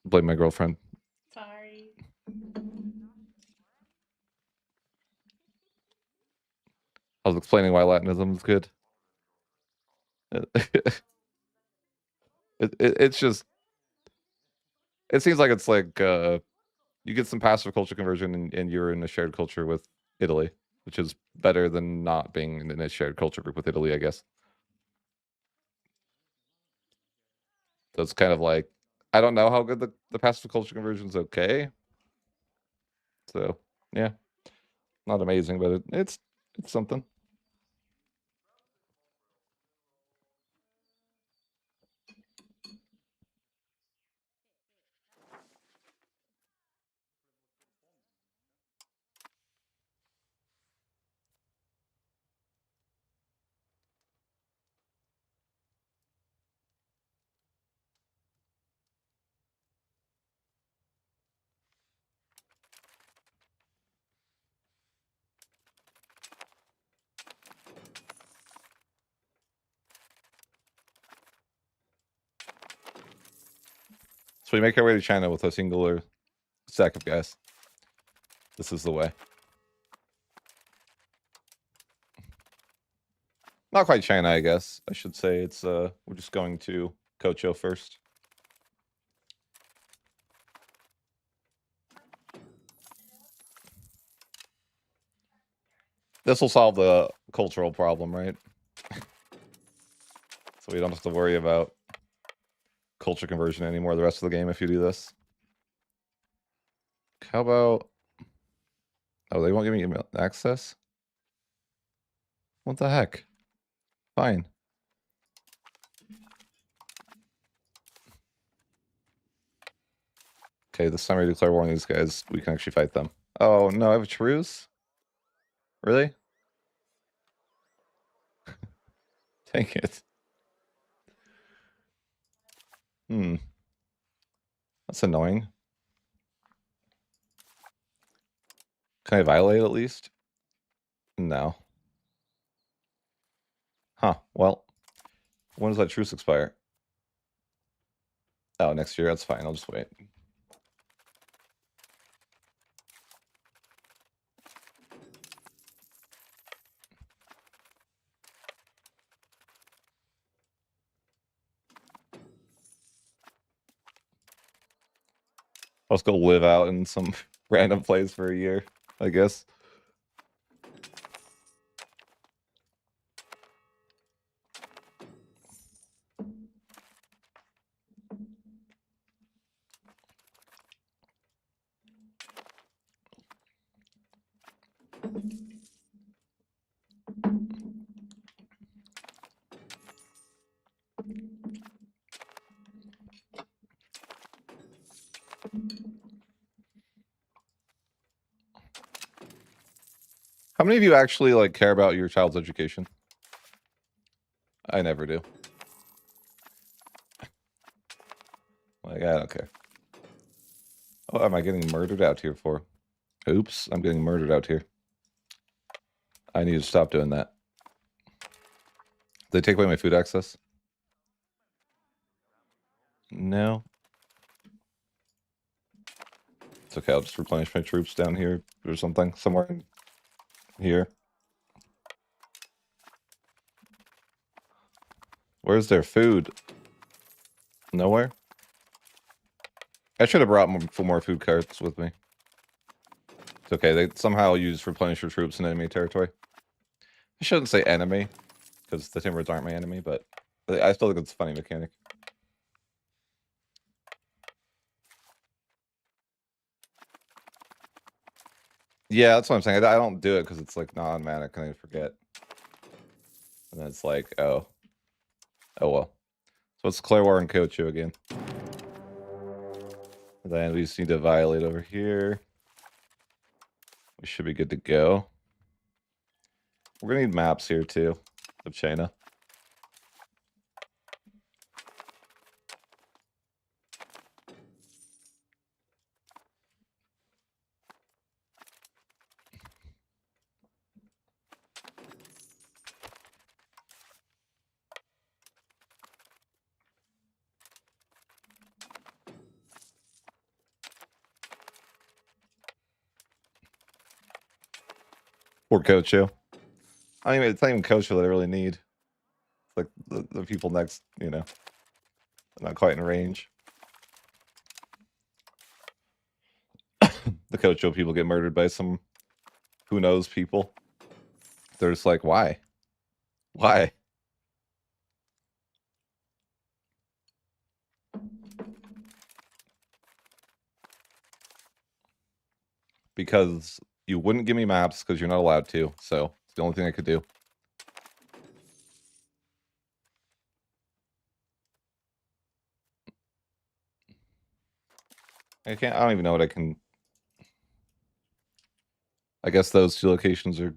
S1: Blame my girlfriend.
S2: Sorry.
S1: I was explaining why Latinism is good. It's just, it seems like it's like you get some passive culture conversion and you're in a shared culture with Italy, which is better than not being in a shared culture group with Italy, I guess. So it's kind of like, I don't know how good the passive culture conversion is. Okay. So yeah, not amazing, but it's something. So we make our way to China with a singular stack of guys. This is the way. Not quite China, I guess. I should say it's we're just going to Kocho first. This will solve the cultural problem, right? So we don't have to worry about culture conversion anymore the rest of the game if you do this. How about... Oh, they won't give me email access? What the heck? Fine. Okay, this time I declare war on these guys, we can actually fight them. Oh, no, I have a truce? Really? Dang it. That's annoying. Can I violate at least? No. Huh, well. When does that truce expire? Oh, next year, that's fine, I'll just wait. I'll just go live out in some random place for a year, I guess. How many of you actually like care about your child's education? I never do. Like, I don't care. What am I getting murdered out here for? Oops, I'm getting murdered out here. I need to stop doing that. Did they take away my food access? No. It's okay, I'll just replenish my troops down here or something. Somewhere in here. Where's their food? Nowhere? I should have brought more food carts with me. It's okay, they somehow use replenish your troops in enemy territory. I shouldn't say enemy, because the Timbers aren't my enemy, but I still think it's a funny mechanic. Yeah, that's what I'm saying. I don't do it because it's like not automatic and I forget. And then it's like, oh. Oh well. So it's Clairwar and Kochu again. And then we just need to violate over here. We should be good to go. We're gonna need maps here too of China. Or Kochu. I mean, it's not even Kochu that I really need. It's like the people next, you know, not quite in range. The Kochu people get murdered by some who knows people. They're just like, why? Why? Because you wouldn't give me maps because you're not allowed to. So it's the only thing I could do. I don't even know what I can. I guess those two locations are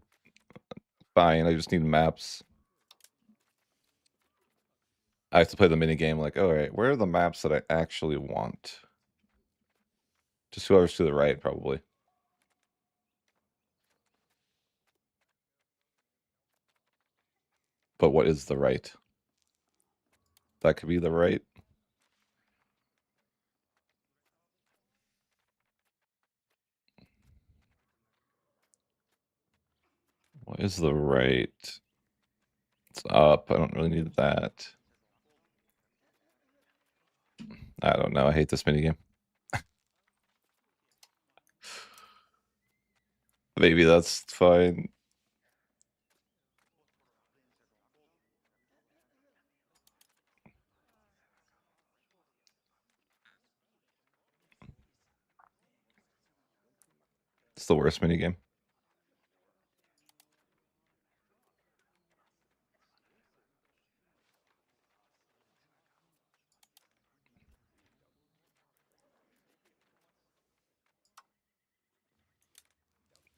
S1: fine. I just need maps. I have to play the mini game like, all right, where are the maps that I actually want? Just whoever's to the right, probably. But what is the right? That could be the right. is the right? It's up. I don't really need that. I don't know. I hate this minigame. Maybe that's fine. It's the worst minigame.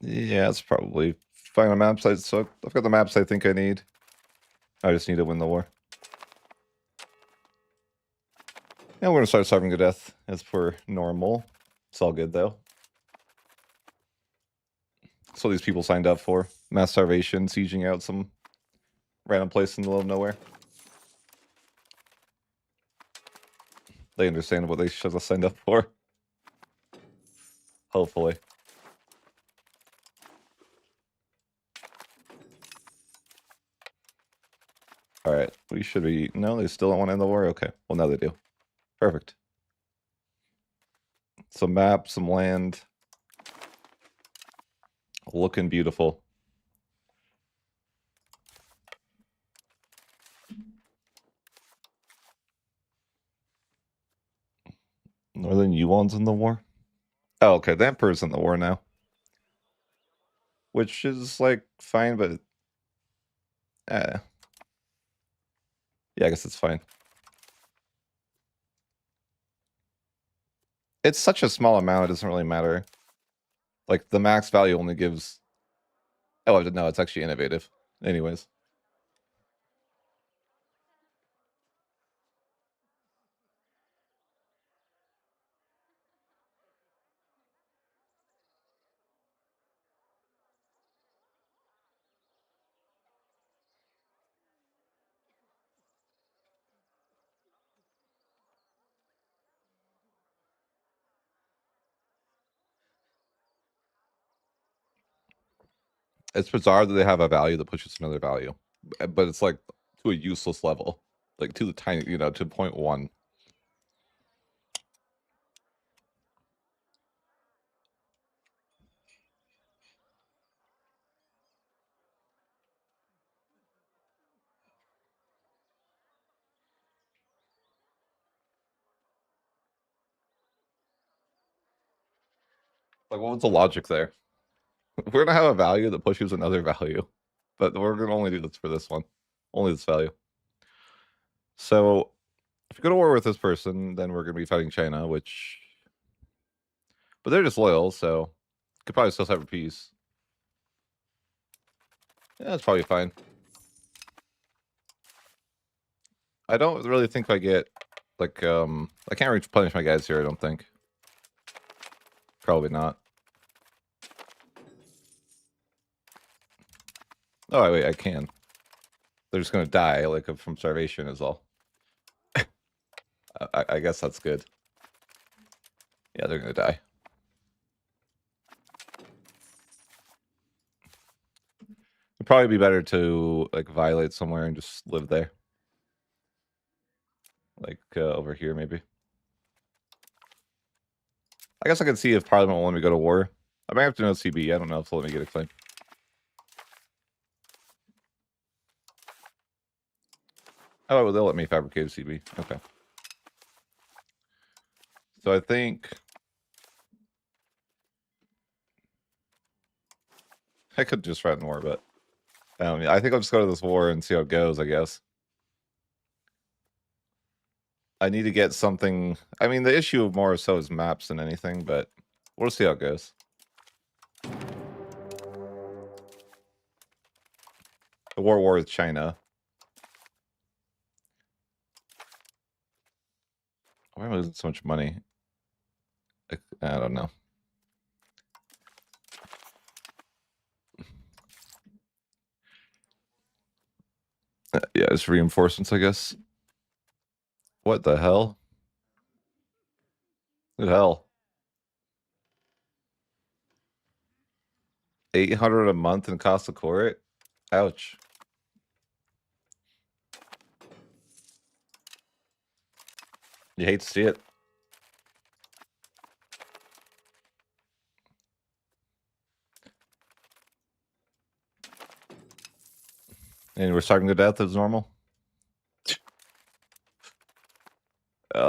S1: Yeah, it's probably fine on maps. So I've got the maps I think I need. I just need to win the war. And we're gonna start starving to death as per normal. It's all good though. That's what these people signed up for. Mass starvation, sieging out some random place in the middle of nowhere. They understand what they should have signed up for. Hopefully. Alright, we should be... No, they still don't want to end the war? Okay, well now they do. Perfect. Some map, some land. Looking beautiful. Northern Yuan's in the war? Oh, okay, the Emperor's in the war now. Which is, like, fine, but... Yeah, I guess it's fine. It's such a small amount, it doesn't really matter. Like, the max value only gives... Oh, no, it's actually innovative. Anyways. It's bizarre that they have a value that pushes another value. But it's, like, to a useless level. Like, to the tiny, to 0.1. Like, what was the logic there? We're gonna have a value that pushes another value, but we're gonna only do this for this one, only this value. So, if you go to war with this person, then we're gonna be fighting China, but they're just loyal, so could probably still have a peace. Yeah, that's probably fine. I don't really think I get like I can't replenish my guys here. I don't think. Probably not. Oh wait, I can. They're just gonna die like from starvation is all. I guess that's good. Yeah, they're gonna die. It'd probably be better to like violate somewhere and just live there. Like over here maybe. I guess I can see if Parliament will let me go to war. I might have to know CB. I don't know if they'll let me get a claim. Oh, they'll let me fabricate a CB. Okay. So I think I could just threaten war, but I think I'll just go to this war and see how it goes, I guess. I need to get something. I mean, the issue more so is maps than anything, but we'll see how it goes. The war with China. Why am I losing so much money? I don't know. Yeah, it's reinforcements, I guess. What the hell? What the hell? 800 a month in cost of court? Ouch. You hate to see it. And we're starving to death as normal.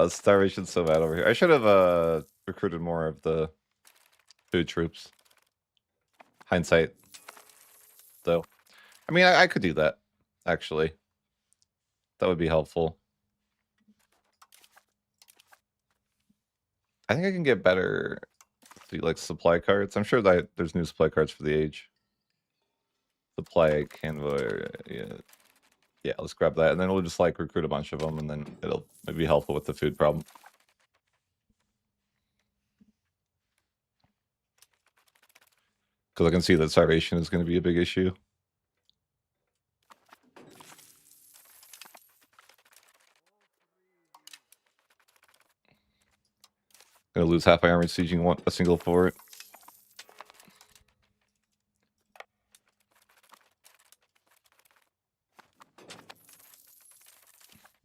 S1: Starvation's so bad over here. I should have recruited more of the food troops. Hindsight, though. I mean, I could do that, actually. That would be helpful. I think I can get better, like, supply cards. I'm sure that there's new supply cards for the age. Supply Canva, yeah. Yeah, let's grab that, and then we'll just, like, recruit a bunch of them, and then it'll maybe be helpful with the food problem. Because I can see that starvation is going to be a big issue. Gonna lose half my army sieging a single fort.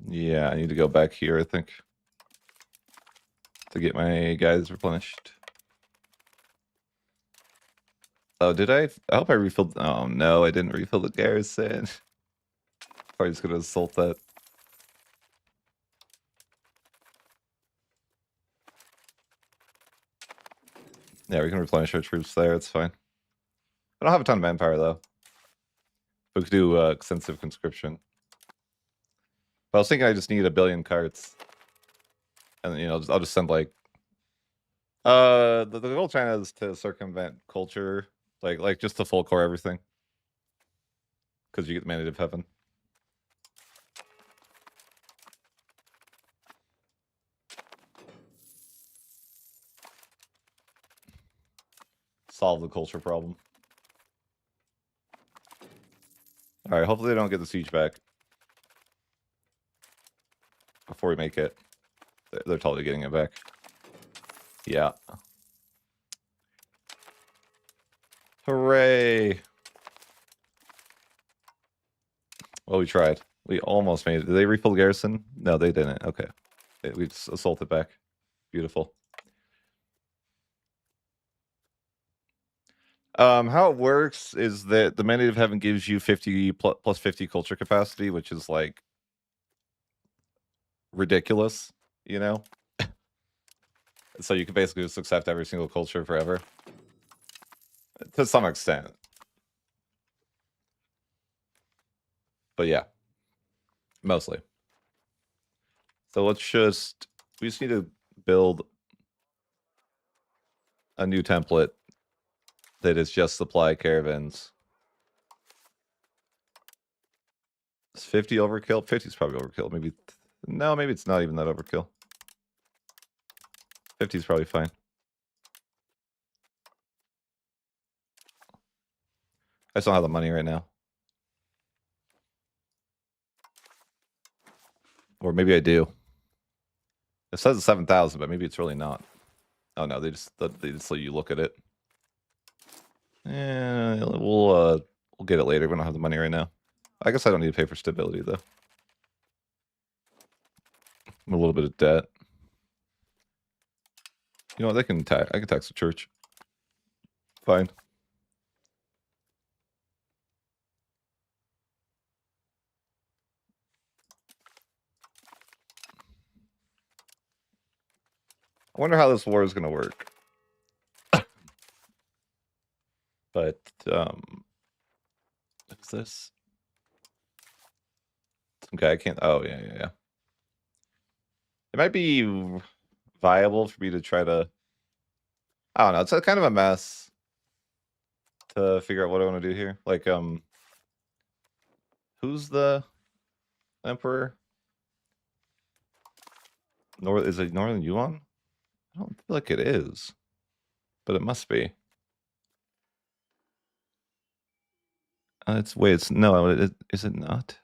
S1: Yeah, I need to go back here, I think, to get my guys replenished. Oh, did I? I hope I refilled. Oh, no, I didn't refill the garrison. Probably just gonna assault that. Yeah, we can replenish our troops there. It's fine. I don't have a ton of manpower, though. We could do extensive conscription. But I was thinking I just need 1 billion carts. And, you know, I'll just send, like... the goal of China is to circumvent culture. Like just to full core everything. Because you get the Mandate of Heaven. Solve the culture problem. Alright, hopefully they don't get the siege back. Before we make it. They're totally getting it back. Yeah. Hooray! Well, we tried. We almost made it. Did they refill the garrison? No, they didn't. Okay. We just assaulted back. Beautiful. How it works is that the Mandate of Heaven gives you 50 plus 50 culture capacity, which is like ridiculous, you know? So you can basically just accept every single culture forever. To some extent. But yeah. Mostly. So we just need to build a new template that is just supply caravans. Is 50 overkill? 50 is probably overkill. Maybe, no, maybe it's not even that overkill. 50 is probably fine. I just don't have the money right now. Or maybe I do. It says it's 7,000, but maybe it's really not. Oh no, they just let you look at it. Yeah, we'll get it later. We don't have the money right now. I guess I don't need to pay for stability though. A little bit of debt. You know what? I can tax the church. Fine. I wonder how this war is going to work. But, what's this? Some guy can't... Oh, yeah. It might be viable for me to try to... I don't know. It's kind of a mess to figure out what I want to do here. Like, who's the emperor? Is it Northern Yuan? I don't feel like it is, but it must be. Is it not?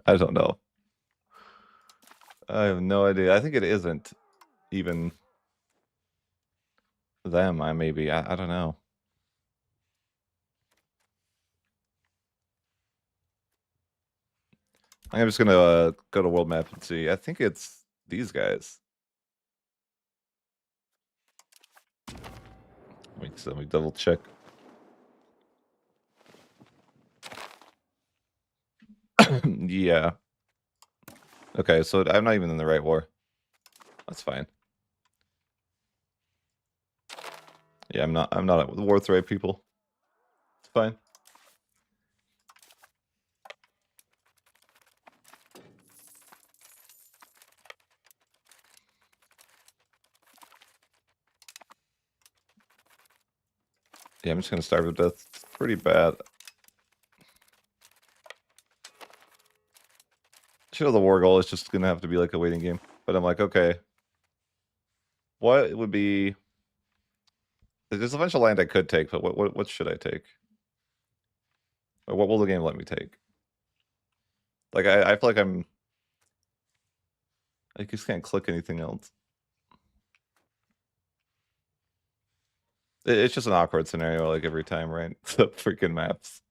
S1: I don't know. I have no idea. I think it isn't even them. I don't know. I'm just gonna go to world map and see. I think it's these guys. Let me double check. Yeah. Okay, so I'm not even in the right war. That's fine. Yeah, I'm not at war with the right people. It's fine. Yeah, I'm just gonna starve to death. It's pretty bad. Sure, the war goal is just gonna have to be like a waiting game. But I'm like, okay. What would be... There's a bunch of land I could take, but what should I take? Or what will the game let me take? Like, I feel like I just can't click anything else. It's just an awkward scenario, like, every time, right? The freaking maps.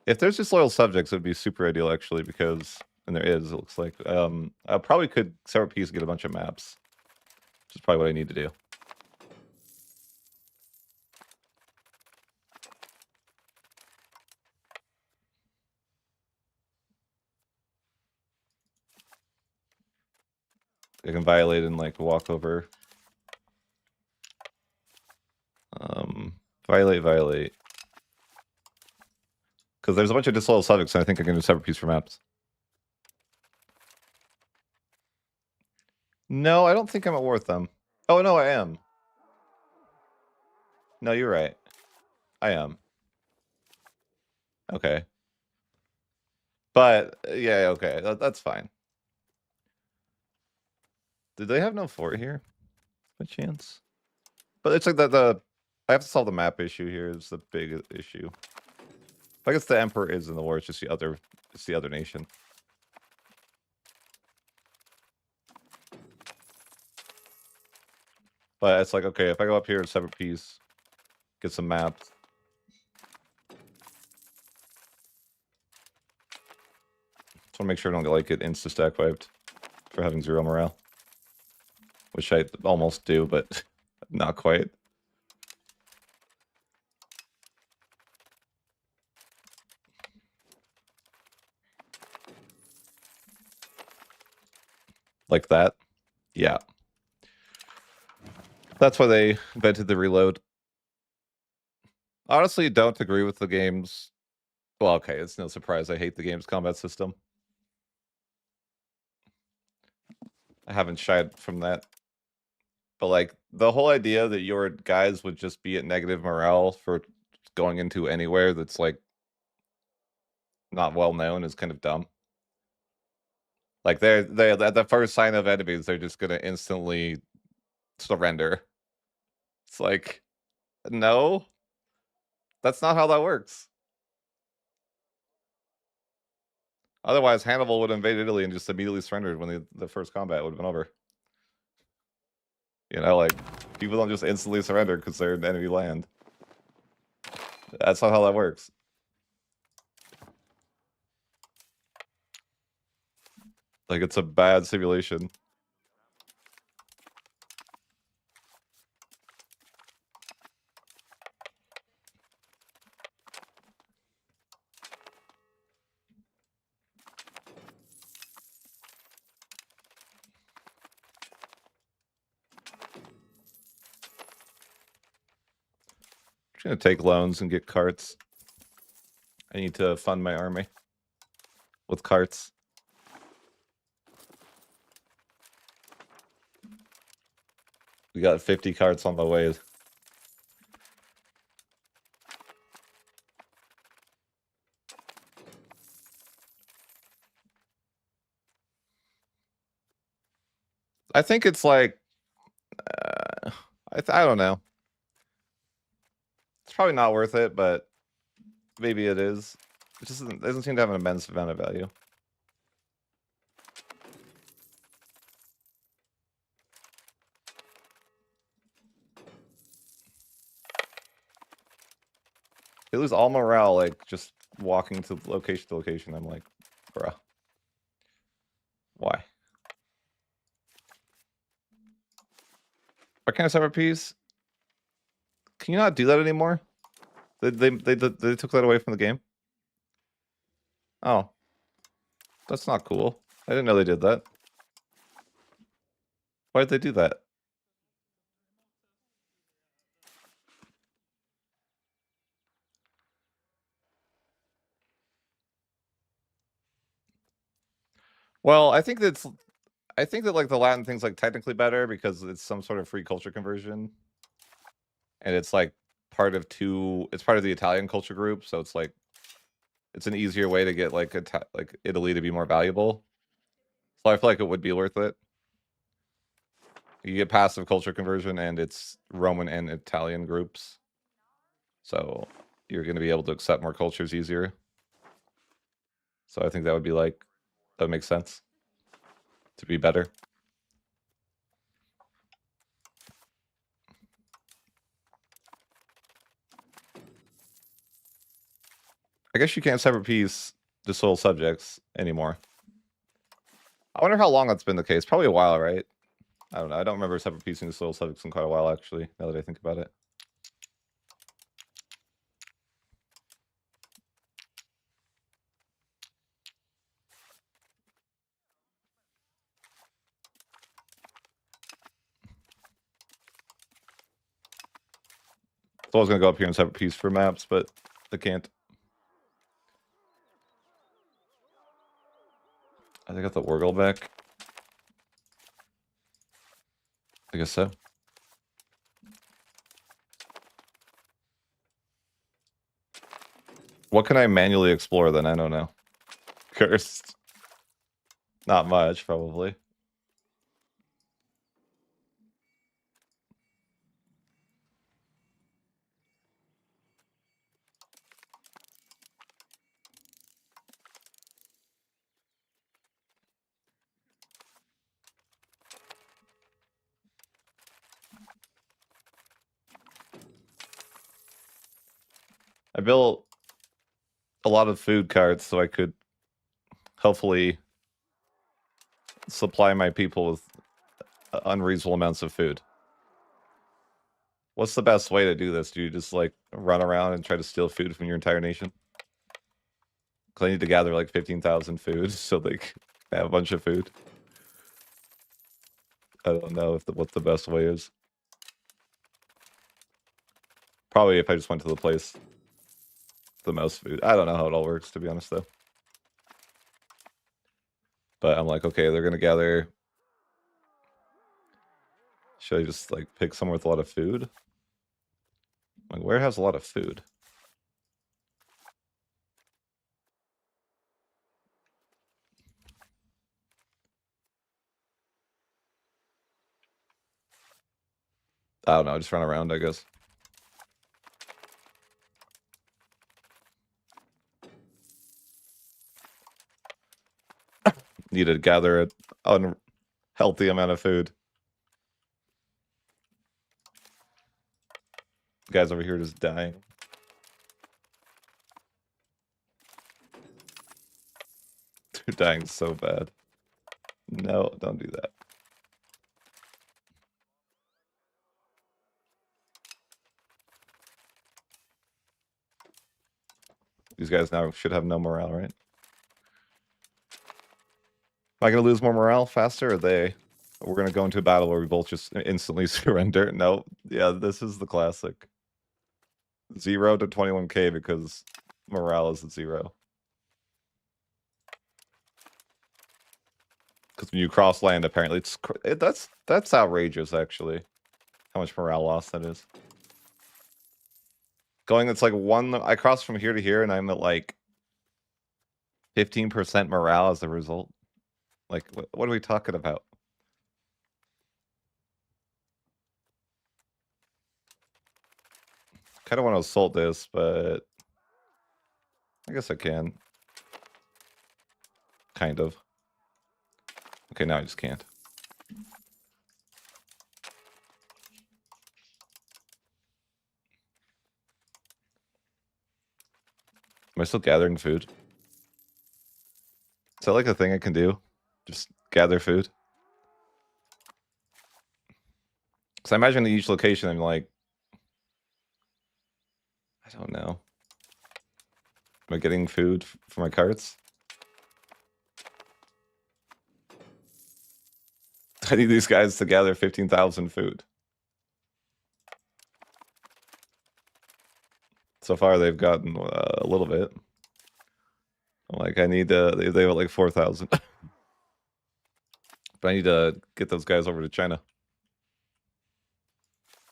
S1: If there's just loyal subjects, it would be super ideal, actually, because... And there is, it looks like. I probably could separate piece and get a bunch of maps. Which is probably what I need to do. I can violate and, like, walk over. Violate. Because there's a bunch of disloyal subjects, and I think I can do separate piece for maps. No, I don't think I'm at war with them. Oh, no, I am. No, you're right. I am. Okay. But, yeah, okay. That's fine. Did they have no fort here? By chance? But it's like I have to solve the map issue here is the big issue. I guess the Emperor is in the war, it's just the other nation. But it's like, okay, if I go up here, separate piece, get some maps. Just want to make sure I don't get insta-stack wiped for having 0 morale. Which I almost do, but not quite. Like that. Yeah. That's why they invented the reload. Honestly, don't agree with the game's... Well, okay, it's no surprise I hate the game's combat system. I haven't shied from that. But, like, the whole idea that your guys would just be at negative morale for going into anywhere that's, like, not well known is kind of dumb. Like, they're at the first sign of enemies, they're just gonna instantly surrender. It's like, no, that's not how that works. Otherwise, Hannibal would invade Italy and just immediately surrendered when the first combat would have been over. You know, like, people don't just instantly surrender because they're in enemy land. That's not how that works. Like, it's a bad simulation. I'm just gonna take loans and get carts. I need to fund my army with carts. We got 50 carts on the way. I think it's like, I don't know. It's probably not worth it, but maybe it is. It just doesn't seem to have an immense amount of value. They lose all morale, like, just walking to location to location. I'm like, Bruh. Why? Why can't I separate peas? Can you not do that anymore? They took that away from the game? Oh. That's not cool. I didn't know they did that. Why did they do that? Well, I think that like the Latin thing's like technically better because it's some sort of free culture conversion. And it's like it's part of the Italian culture group, so it's like it's an easier way to get like Italy to be more valuable. So I feel like it would be worth it. You get passive culture conversion and it's Roman and Italian groups. So you're going to be able to accept more cultures easier. So I think that would be like, that makes sense to be better. I guess you can't separate peace to soil subjects anymore. I wonder how long that's been the case. Probably a while, right? I don't know. I don't remember separate piecing to soil subjects in quite a while, actually, now that I think about it. So I was going to go up here and separate piece for maps, but I can't. I got the Wargle back. I guess so. What can I manually explore then? I don't know. Cursed. Not much, probably. I built a lot of food carts so I could hopefully supply my people with unreasonable amounts of food. What's the best way to do this? Do you just like run around and try to steal food from your entire nation? Because I need to gather like 15,000 food so they can have a bunch of food. I don't know if what the best way is. Probably if I just went to the place the most food. I don't know how it all works, to be honest, though. But I'm like, okay, they're gonna gather. Should I just like pick somewhere with a lot of food? Like, where has a lot of food? I don't know. Just run around, I guess. Need to gather an unhealthy amount of food. Guys over here just dying. They're dying so bad. No, don't do that. These guys now should have no morale, right? Am I going to lose more morale faster, or they? We're going to go into a battle where we both just instantly surrender. No, yeah, this is the classic. 0 to 21k because morale is at 0. Because when you cross land, apparently that's outrageous, actually. How much morale loss that is. It's like I crossed from here to here, and I'm at like 15% morale as a result. Like, what are we talking about? Kind of want to assault this, but I guess I can. Kind of. Okay, now I just can't. Am I still gathering food? that like a thing I can do? Just gather food? Because I imagine at each location I'm like, I don't know. Am I getting food for my carts? I need these guys to gather 15,000 food. So far, they've gotten a little bit. I'm like, I need they have like 4,000. But I need to get those guys over to China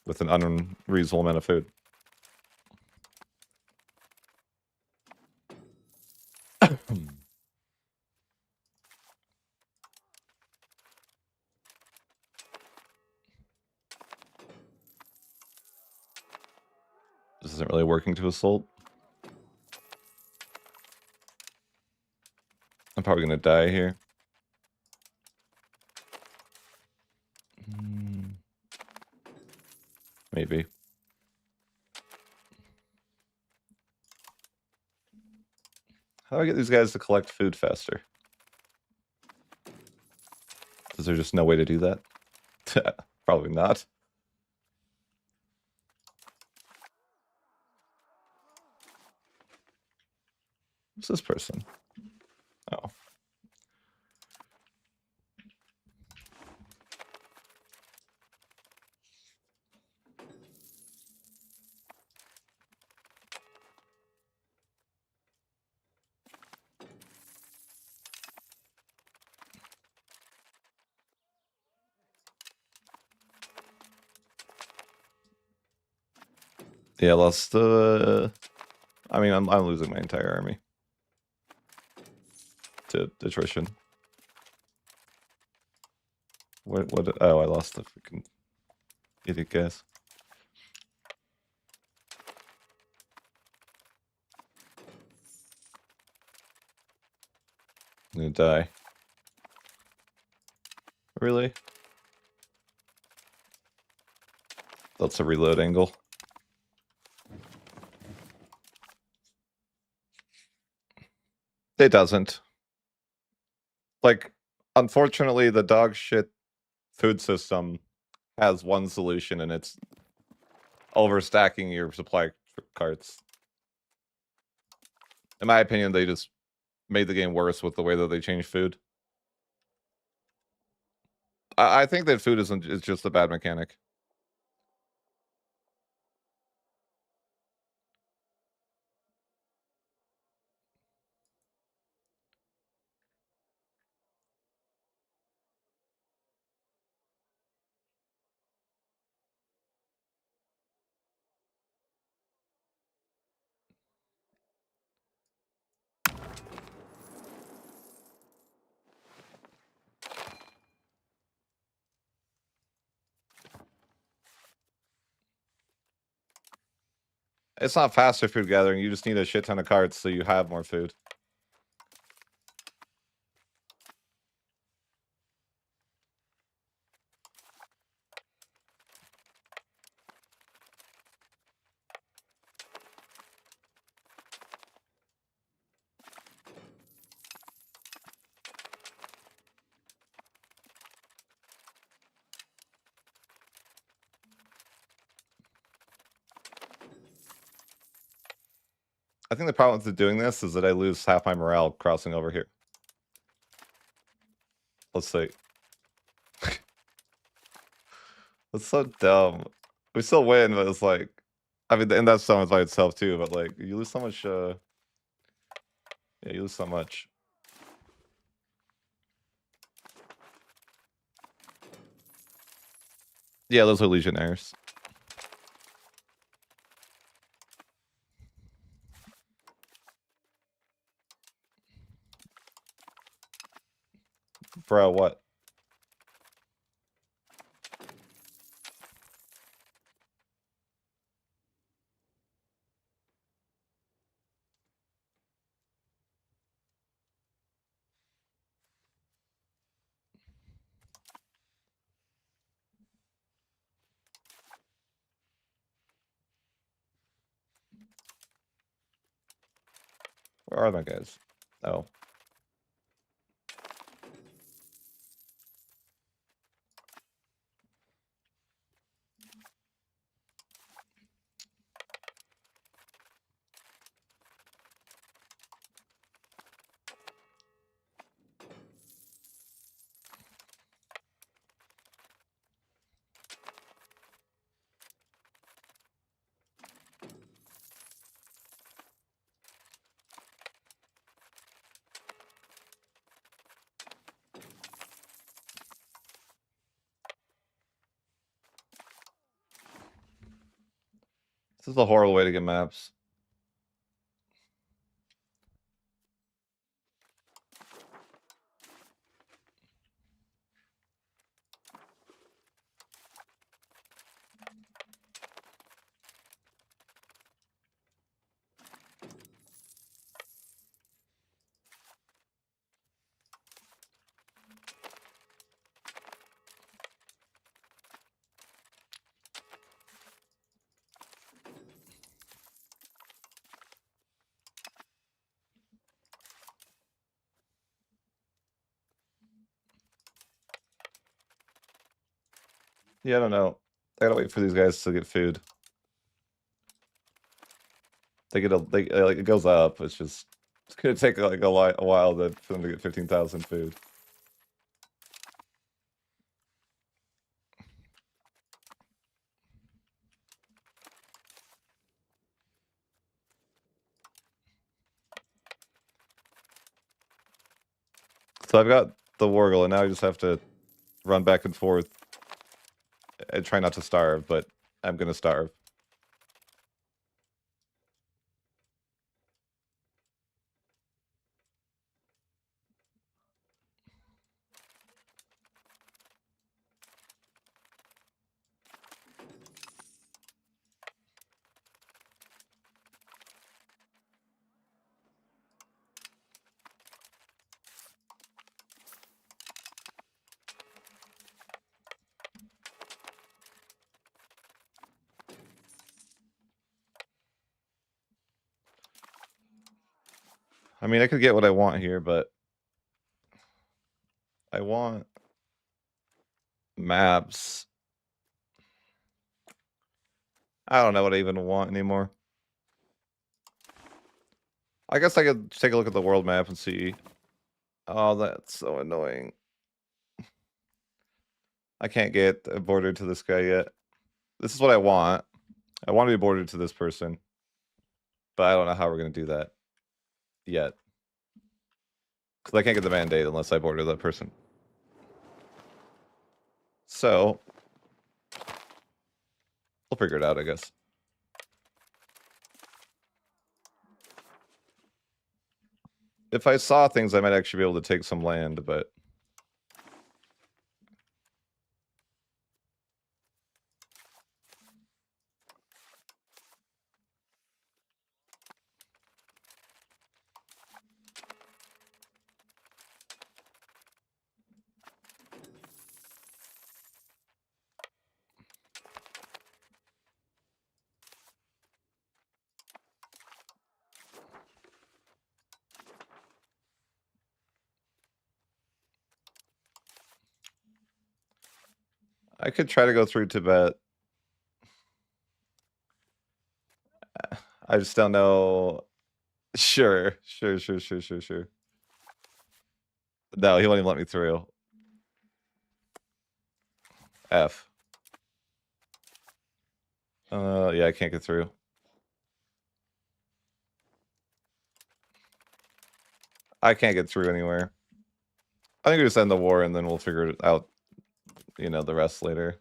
S1: with an unreasonable amount of food. This isn't really working to assault. I'm probably gonna die here. Maybe. How do I get these guys to collect food faster? Is there just no way to do that? Probably not. Who's this person? Oh. Yeah, I lost I mean, I'm losing my entire army to attrition. What oh, I lost the freaking idiot guys. I'm gonna die. Really? That's a reload angle. It doesn't. Like, unfortunately, the dog shit food system has one solution, and it's overstacking your supply carts. In my opinion, they just made the game worse with the way that they changed food. I think that food is just a bad mechanic. It's not faster food gathering. You just need a shit ton of carts so you have more food. I think the problem with doing this is that I lose half my morale crossing over here. Let's see. That's so dumb. We still win, but it's like, I mean, and that's dumb by itself too. But like, you lose so much. Yeah, you lose so much. Yeah, those are legionnaires. Bro, what? Where are my guys? Oh. This is a horrible way to get maps. Yeah, I don't know. I gotta wait for these guys to get food. They get like it goes up. It's just it's gonna take like a while for them to get 15,000 food. So I've got the Wargle, and now I just have to run back and forth and try not to starve, but I'm gonna starve. I mean, I could get what I want here, but I want maps. I don't know what I even want anymore. I guess I could take a look at the world map and see. Oh, that's so annoying. I can't get a border to this guy yet. This is what I want. I want to be bordered to this person. But I don't know how we're going to do that yet. Because I can't get the mandate unless I border that person. So, we'll figure it out, I guess. If I saw things, I might actually be able to take some land, but... I could try to go through Tibet. I just don't know. Sure. No, he won't even let me through. F. Yeah, I can't get through. I can't get through anywhere. I think we just end the war and then we'll figure it out, you know, the rest later.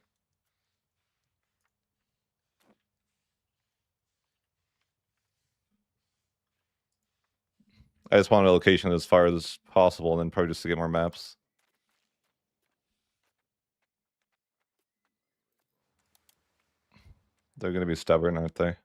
S1: I just want a location as far as possible and then probably just to get more maps. They're going to be stubborn, aren't they?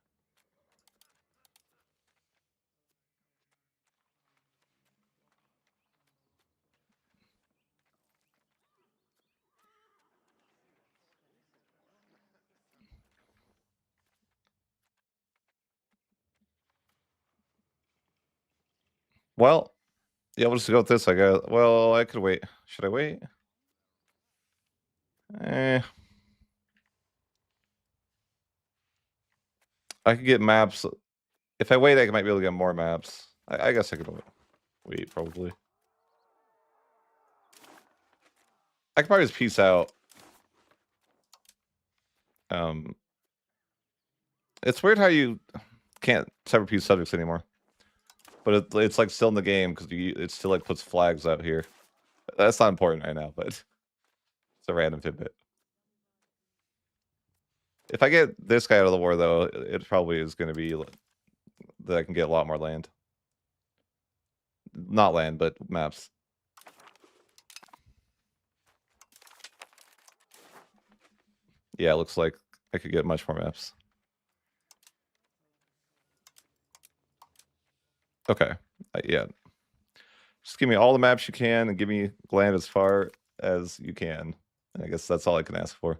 S1: Well, yeah, we'll just go with this, I guess. Well, I could wait. Should I wait? I could get maps. If I wait, I might be able to get more maps. I guess I could wait, probably. I could probably just peace out. It's weird how you can't sever peace subjects anymore. But it's like still in the game because it still like puts flags out here. That's not important right now, but it's a random tidbit. If I get this guy out of the war, though, it probably is going to be that I can get a lot more land. Not land, but maps. Yeah, it looks like I could get much more maps. Okay. Yeah. Just give me all the maps you can and give me land as far as you can. And I guess that's all I can ask for.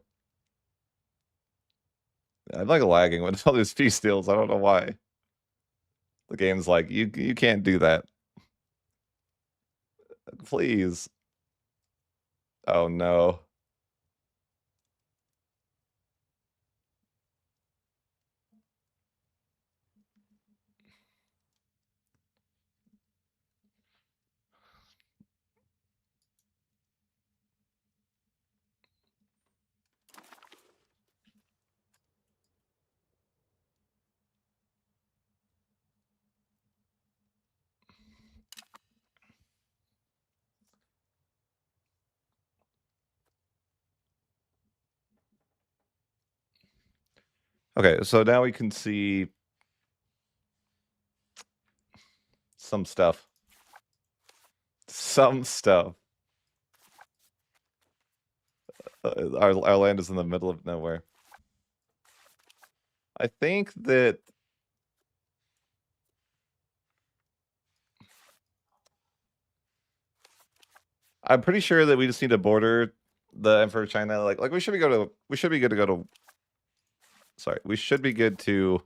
S1: I'm like lagging with all these peace deals. I don't know why. The game's like, you can't do that. Please. Oh no. Okay, so now we can see some stuff. Some stuff. Our land is in the middle of nowhere. I think that I'm pretty sure that we just need to border the Emperor of China. Like we should be good to go to. Sorry, we should be good to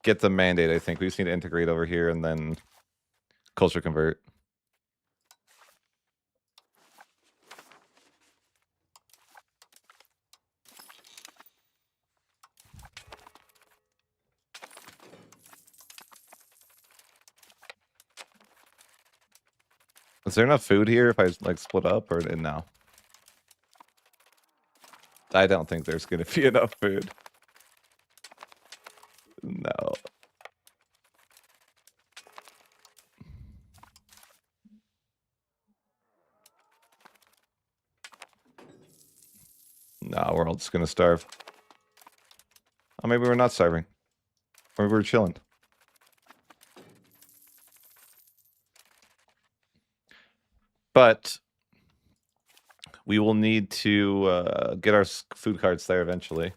S1: get the mandate. I think we just need to integrate over here and then culture convert. Is there enough food here if I like split up or no? I don't think there's gonna be enough food. No. No, we're all just gonna starve. Oh, maybe we're not starving. Maybe we're chilling. But we will need to get our food carts there eventually.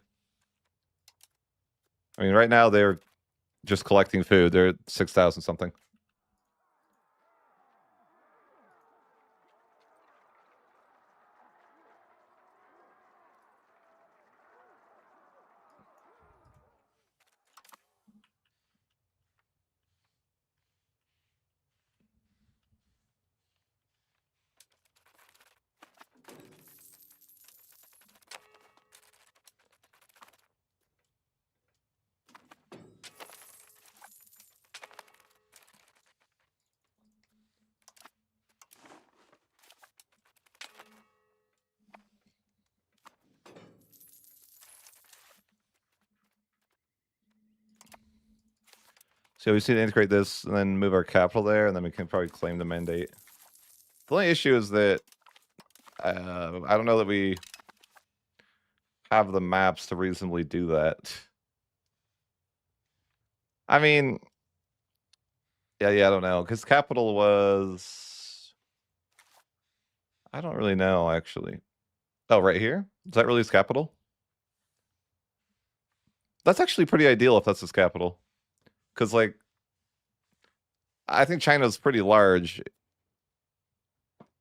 S1: I mean, right now they're just collecting food. They're at 6,000 something. So we just need to integrate this and then move our capital there, and then we can probably claim the mandate. The only issue is that I don't know that we have the maps to reasonably do that. I mean, yeah, I don't know, because capital was... I don't really know, actually. Oh, right here? Is that really his capital? That's actually pretty ideal if that's his capital. Because, like, I think China's pretty large.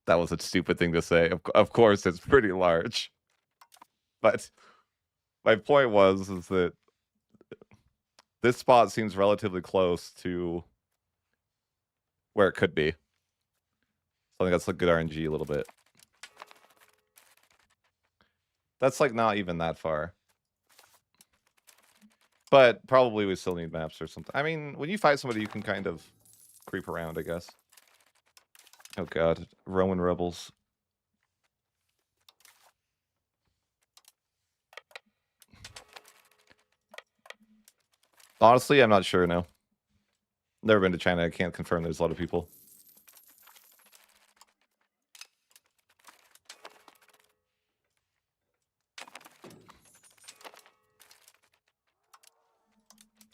S1: That was a stupid thing to say. Of course, it's pretty large. But my point is that this spot seems relatively close to where it could be. So I think that's like good RNG a little bit. That's like not even that far. But probably we still need maps or something. I mean, when you fight somebody, you can kind of creep around, I guess. Oh god, Roman rebels. Honestly, I'm not sure, no. Never been to China, I can't confirm there's a lot of people.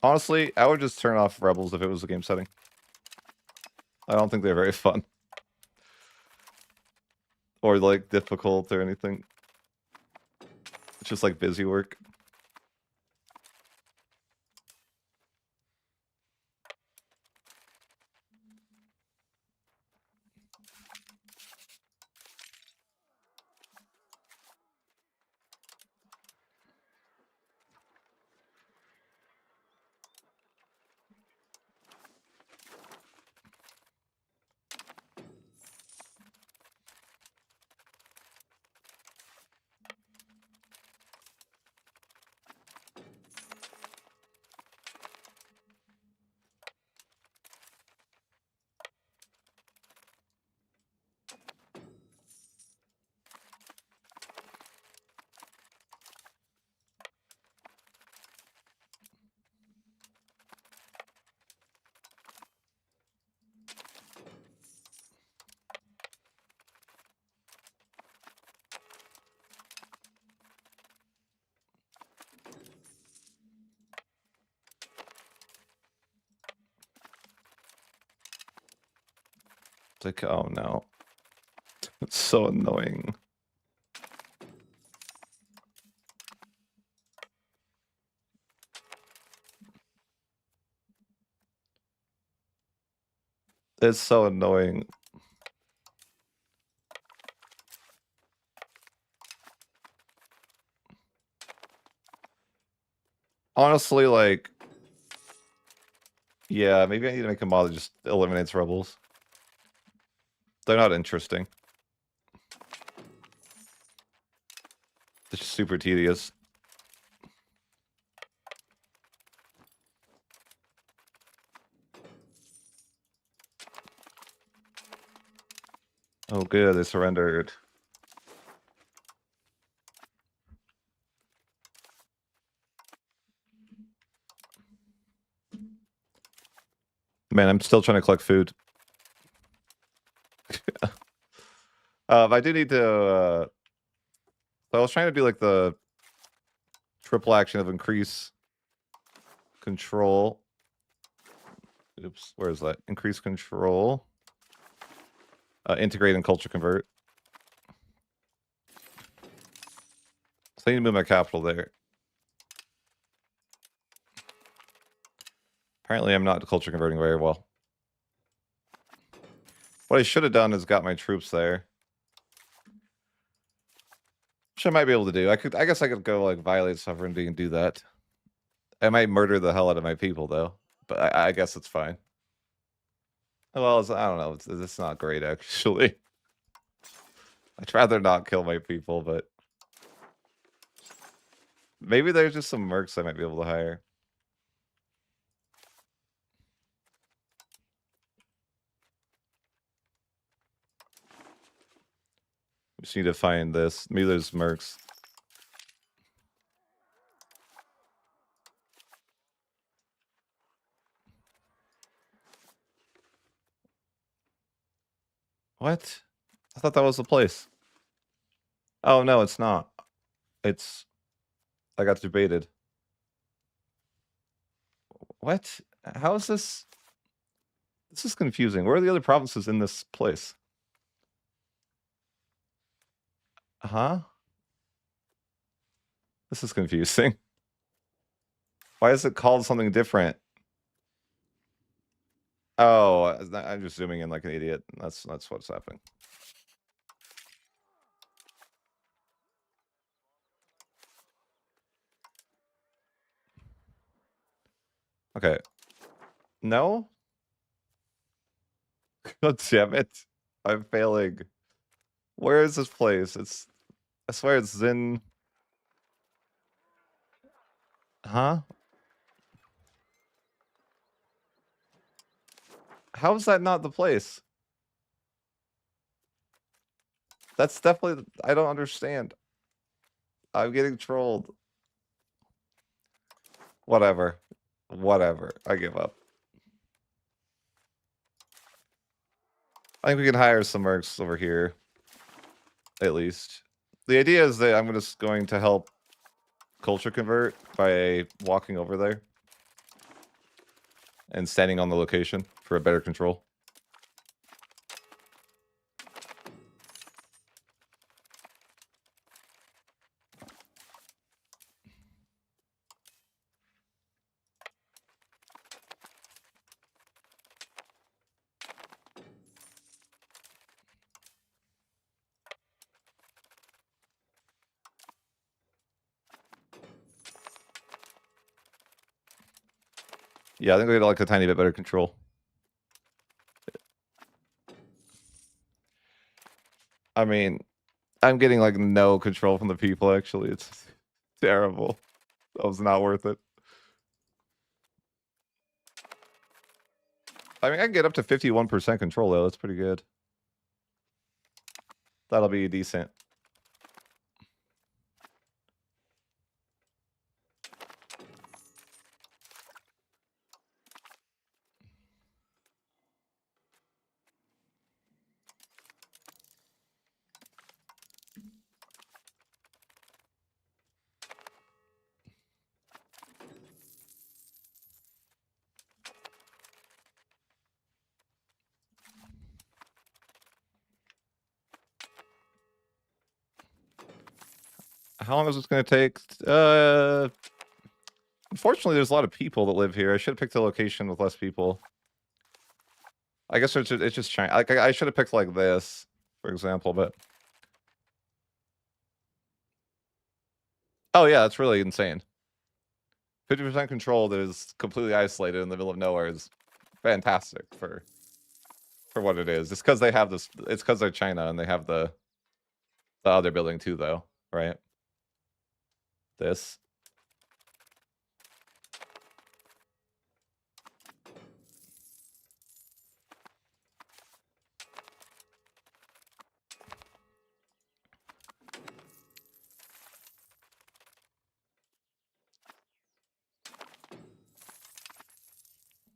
S1: Honestly, I would just turn off rebels if it was a game setting. I don't think they're very fun. Or like difficult or anything. It's just like busy work. It's like, oh no. It's so annoying. It's so annoying. Honestly, like, yeah, maybe I need to make a mod that just eliminates rebels. They're not interesting. It's just super tedious. Oh good, they surrendered. Man, I'm still trying to collect food. I do need to, so I was trying to do like the triple action of increase control. Oops, where is that? Increase control. Integrate and culture convert. So I need to move my capital there. Apparently I'm not culture converting very well. What I should have done is got my troops there. Which I might be able to do. I guess I could go like violate sovereignty and do that. I might murder the hell out of my people though. But I guess it's fine. Well, I don't know. It's not great actually. I'd rather not kill my people, but maybe there's just some mercs I might be able to hire. We just need to find this. Maybe there's mercs. What? I thought that was the place. Oh no, it's not. It's I got debated. What? How is this? This is confusing. Where are the other provinces in this place? Huh? This is confusing. Why is it called something different? Oh, I'm just zooming in like an idiot. That's what's happening. Okay. No? God damn it. I'm failing. Where is this place? I swear it's Zin. Huh? How is that not the place? That's definitely, I don't understand. I'm getting trolled. Whatever. Whatever. I give up. I think we can hire some mercs over here. At least. The idea is that I'm just going to help culture convert by walking over there. and standing on the location for a better control. Yeah, I think we had like a tiny bit better control. I mean, I'm getting like no control from the people, actually. It's terrible. That was not worth it. I mean, I can get up to 51% control, though. That's pretty good. That'll be decent. How long is this going to take? Unfortunately, there's a lot of people that live here. I should have picked a location with less people. I guess it's just China. Like, I should have picked like this, for example, but... Oh, yeah, that's really insane. 50% control that is completely isolated in the middle of nowhere is fantastic for what it is. It's because they have this... It's because they're China and they have the other building too, though, right? This.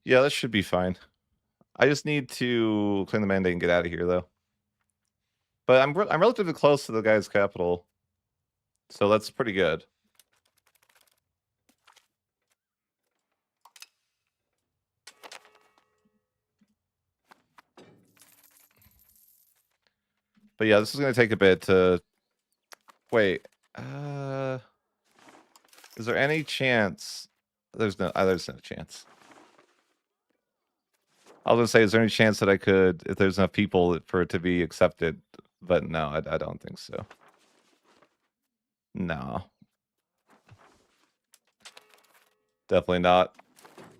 S1: Yeah, that should be fine. I just need to claim the mandate and get out of here, though. But I'm relatively close to the guy's capital, so that's pretty good. But yeah, this is going to take a bit to... Wait. Is there any chance... There's no chance. I was going to say, is there any chance that I could, if there's enough people for it to be accepted? But no, I don't think so. No. Definitely not.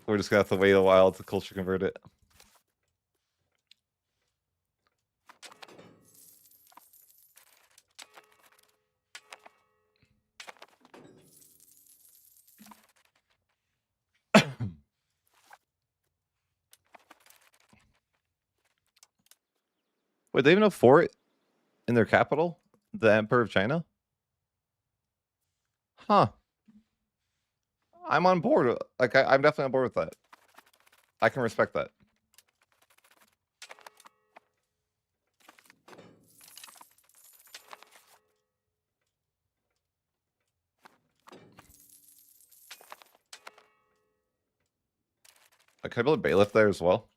S1: We're just going to have to wait a while to culture convert it. Wait, they even have fort in their capital? The Emperor of China? Huh. I'm on board. Like, I'm definitely on board with that. I can respect that. Like, can I build a bailiff there as well?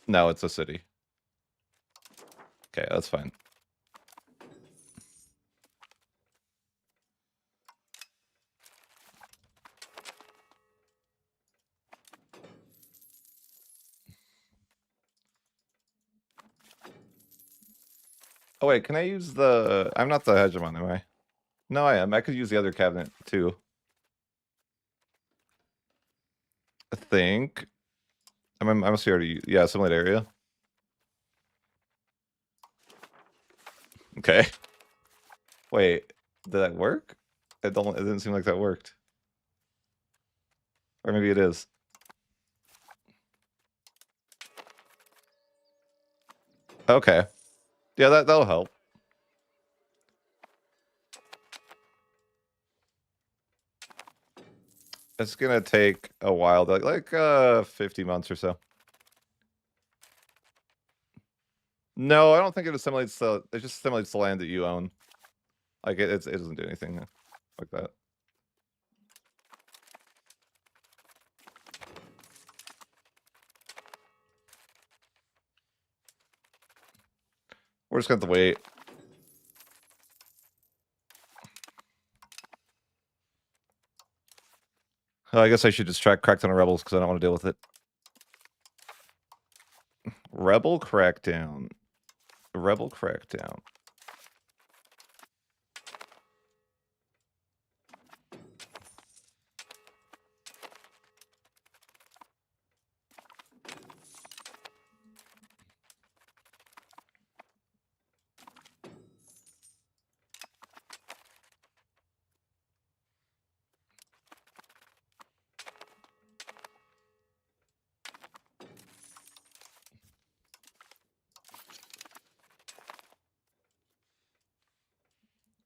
S1: No, it's a city. Okay, that's fine. Oh wait, can I use the... I'm not the hegemon, am I? No, I am. I could use the other cabinet too. I think. I must be already... Yeah, assimilate area. Okay. Wait, did that work? It didn't seem like that worked. Or maybe it is. Okay. Yeah, that'll help. It's gonna take a while, like 50 months or so. No, I don't think it assimilates the... It just assimilates the land that you own. Like, it doesn't do anything like that. We're just gonna have to wait. I guess I should just track Crackdown on Rebels because I don't want to deal with it. Rebel Crackdown. Rebel Crackdown.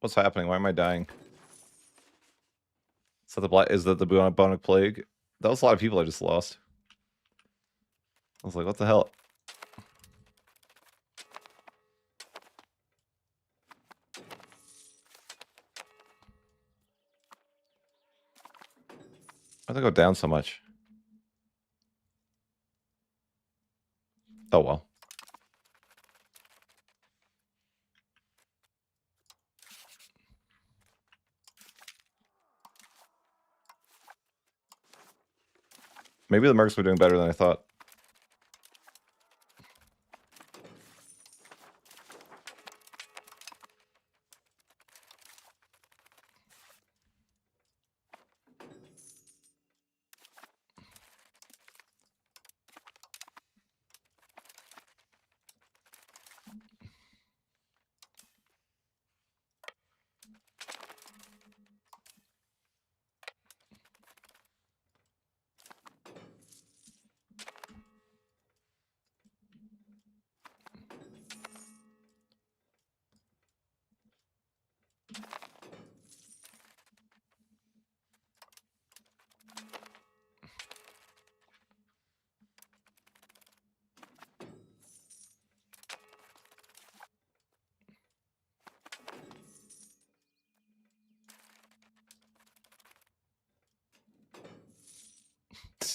S1: What's happening? Why am I dying? Is that the bubonic plague? That was a lot of people I just lost. I was like, what the hell? Why'd they go down so much? Oh well. Maybe the mercs were doing better than I thought.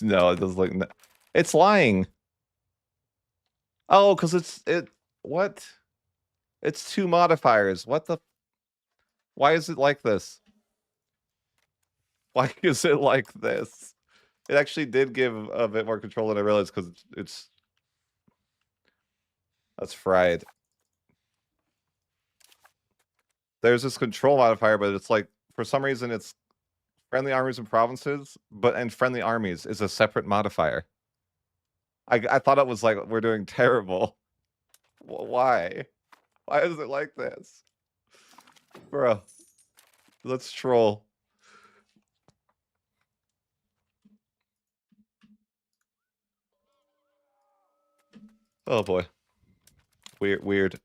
S1: No, it doesn't look. It's lying. Oh, because what? It's two modifiers. What the? Why is it like this? Why is it like this? It actually did give a bit more control than I realized because it's that's fried. There's this control modifier, but it's like for some reason it's friendly armies and provinces, and friendly armies is a separate modifier. I thought it was like we're doing terrible. Why? Why is it like this? Bro. Let's troll. Oh boy. Weird.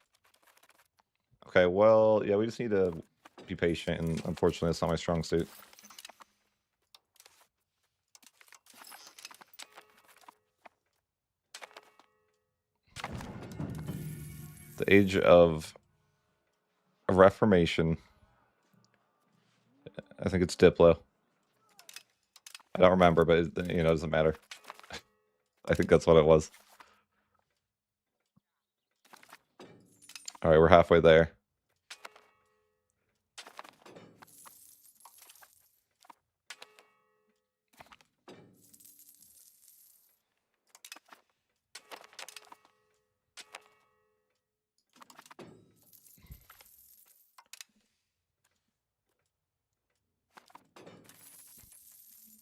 S1: Okay, well, yeah, we just need to be patient, and unfortunately that's not my strong suit. The age of Reformation. I think it's Diplo. I don't remember, but it doesn't matter. I think that's what it was. All right, we're halfway there.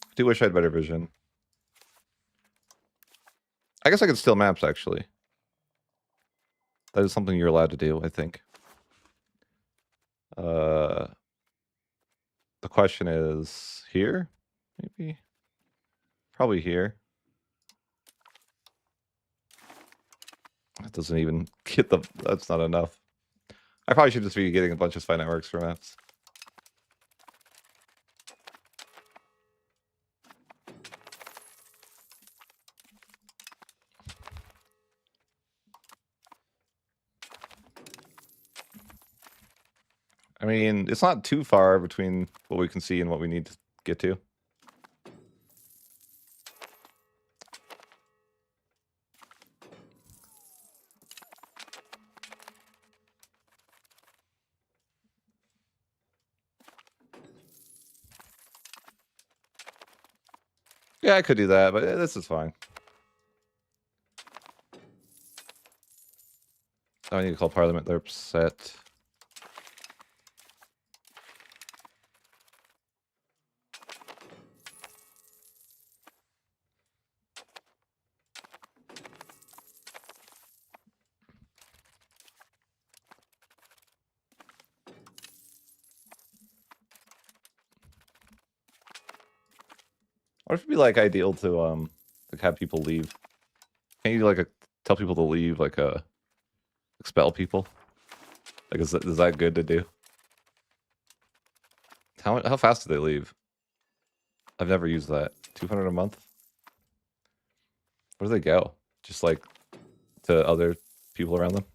S1: I do wish I had better vision. I guess I could steal maps, actually. That is something you're allowed to do, I think. The question is here? Maybe? Probably here. That doesn't even get the... That's not enough. I probably should just be getting a bunch of spy networks for maps. I mean, it's not too far between what we can see and what we need to get to. Yeah, I could do that, but this is fine. I need to call Parliament. They're upset. What if it'd be like ideal to like have people leave? Can't you like tell people to leave, like expel people? Like is that good to do? How fast do they leave? I've never used that. 200 a month? Where do they go? Just like to other people around them?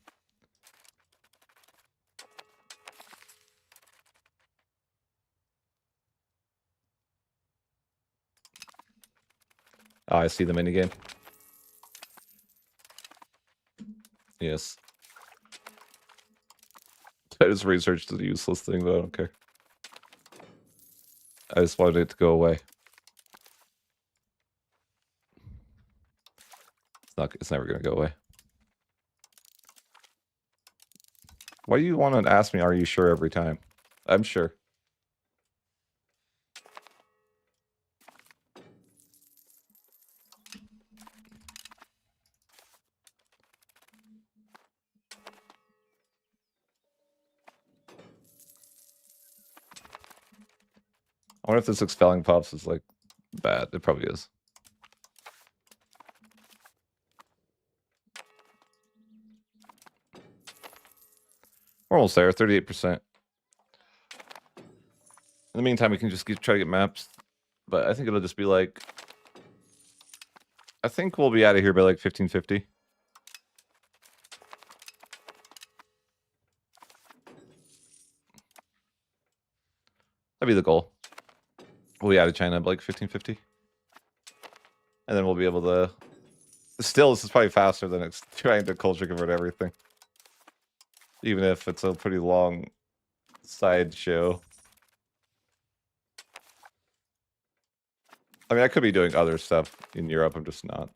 S1: Oh, I see the minigame. Yes. I just researched the useless thing, but I don't care. I just wanted it to go away. It's never gonna go away. Why do you want to ask me, are you sure every time? I'm sure. I wonder if this expelling pops is like bad. It probably is. We're almost there, 38%. In the meantime, we can just try to get maps. But I think it'll just be like... I think we'll be out of here by like 1550. That'd be the goal. We'll be out of China by like 1550. And then we'll be able to... Still, this is probably faster than it's trying to culture convert everything. Even if it's a pretty long sideshow. I mean, I could be doing other stuff in Europe. I'm just not.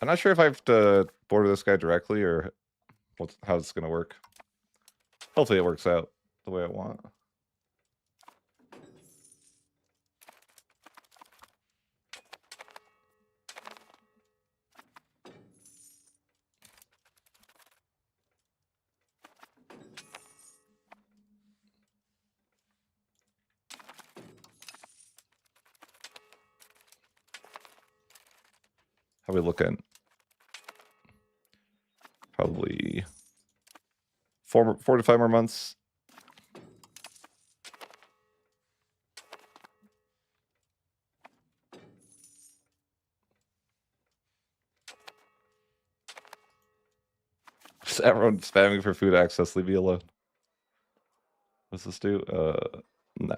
S1: I'm not sure if I have to border this guy directly or how it's going to work. Hopefully it works out the way I want. How we looking? Probably 4 to 5 more months. Just everyone spamming for food access. Leave me alone. What's this do? No.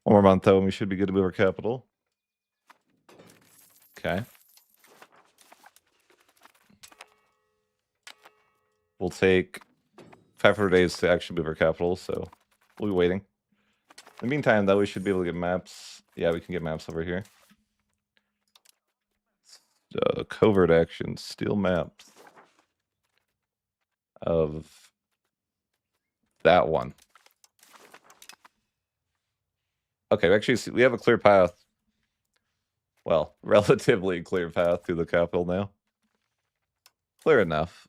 S1: One more month though, and we should be good to move our capital. Okay. We'll take 500 days to actually move our capital, so we'll be waiting. In the meantime, though, we should be able to get maps. Yeah, we can get maps over here. Covert action, steal maps of that one. Okay, actually, we have a clear path. Well, relatively clear path to the capital now. Clear enough.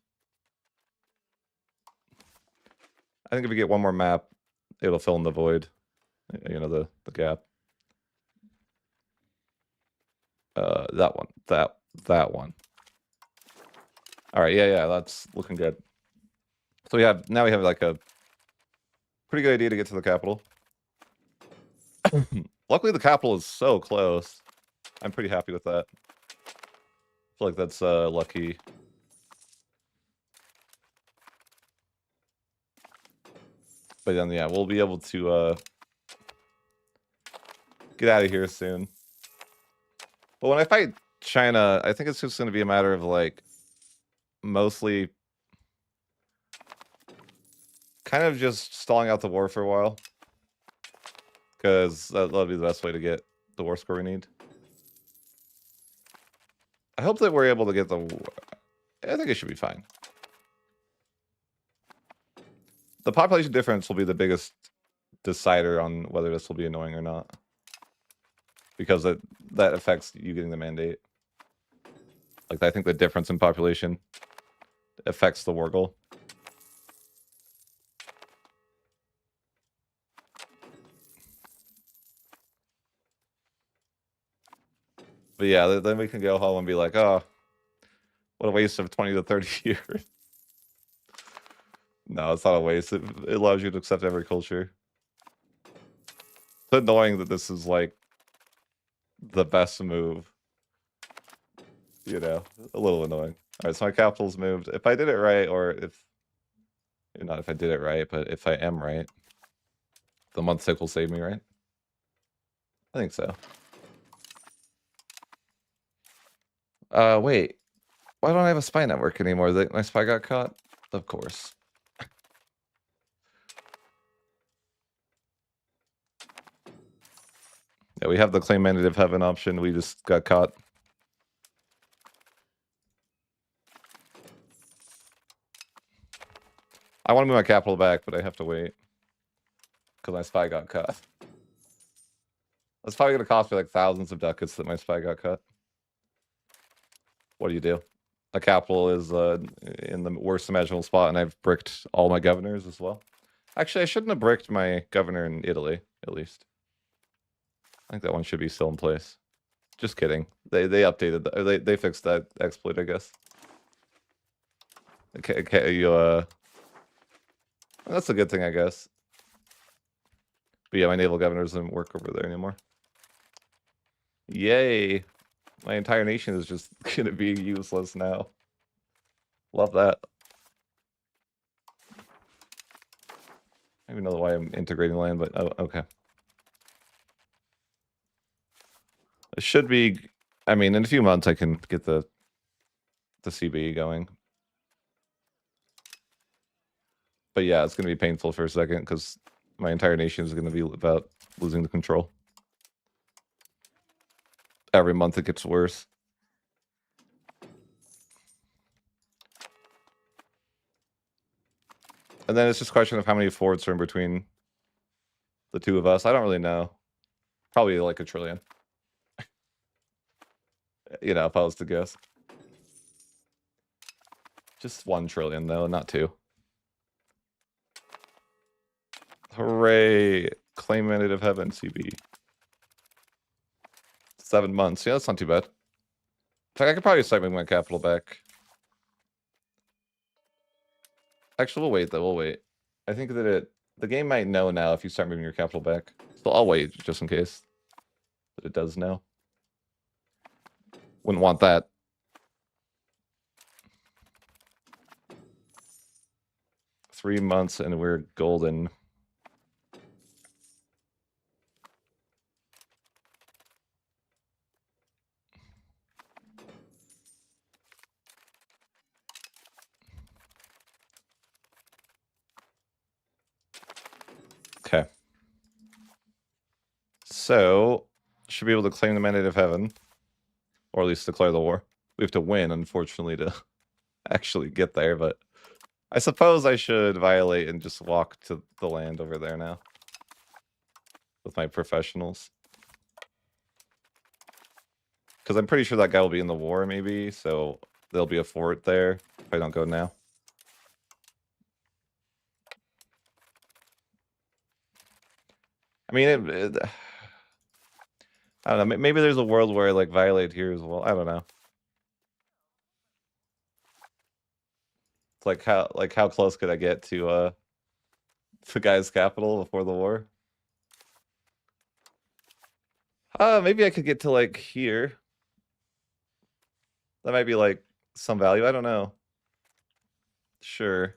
S1: I think if we get one more map, it'll fill in the void. You know, the gap. That one. That one. All right, yeah, that's looking good. So we have like a pretty good idea to get to the capital. Luckily, the capital is so close. I'm pretty happy with that. I feel like that's lucky. But then yeah, we'll be able to get out of here soon. But when I fight China, I think it's just gonna be a matter of like mostly kind of just stalling out the war for a while. Because that'll be the best way to get the war score we need. I hope that we're able to get the... I think it should be fine. The population difference will be the biggest decider on whether this will be annoying or not. Because that affects you getting the mandate. Like, I think the difference in population affects the war goal. But yeah, then we can go home and be like, oh, what a waste of 20 to 30 years. No, it's not a waste. It allows you to accept every culture. It's annoying that this is like the best move. You know, a little annoying. All right, so my capital's moved. If I did it right, or if... Not if I did it right, but if I am right, the month tick will save me, right? I think so. Wait. Why don't I have a spy network anymore? My spy got caught? Of course. Yeah, we have the claim mandate of heaven option. We just got caught. I want to move my capital back, but I have to wait. Because my spy got caught. That's probably going to cost me like thousands of ducats that my spy got cut. What do you do? A capital is in the worst imaginable spot, and I've bricked all my governors as well. Actually, I shouldn't have bricked my governor in Italy, at least. I think that one should be still in place. Just kidding. They updated that. They fixed that exploit, I guess. Okay, that's a good thing, I guess. But yeah, my naval governor doesn't work over there anymore. Yay! My entire nation is just gonna be useless now. Love that. I don't even know why I'm integrating land, but oh, okay. It should be... I mean, in a few months I can get the CBE going. But yeah, it's gonna be painful for a second, because my entire nation is gonna be about losing the control. Every month it gets worse. And then it's just a question of how many forts are in between the two of us. I don't really know. Probably like 1 trillion. You know, if I was to guess. Just 1 trillion, though, not 2. Hooray! Claim mandate of heaven, CB. 7 months. Yeah, that's not too bad. In fact, I could probably start moving my capital back. Actually, we'll wait, though. We'll wait. I think that the game might know now if you start moving your capital back. So I'll wait, just in case. That it does know. Wouldn't want that. Three months and we're golden. Okay. So, should be able to claim the mandate of heaven. Or at least declare the war. We have to win, unfortunately, to actually get there, but... I suppose I should violate and just walk to the land over there now. With my professionals. Because I'm pretty sure that guy will be in the war, maybe, so there'll be a fort there if I don't go now. I mean, I don't know, maybe there's a world where I, like, violate here as well. I don't know. It's like how close could I get to the guy's capital before the war? Maybe I could get to, like, here. That might be, like, some value. I don't know. Sure.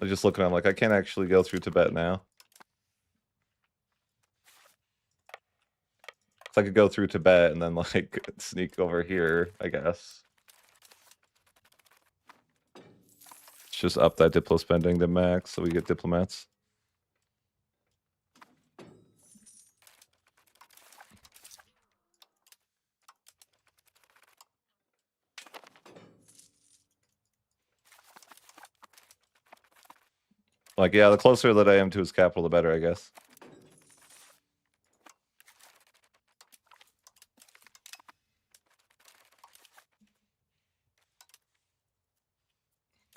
S1: I was just looking, I'm like, I can't actually go through Tibet now. So I could go through Tibet and then like sneak over here, I guess. Let's just up that diplo spending to max so we get diplomats. Like, yeah, the closer that I am to his capital, the better, I guess.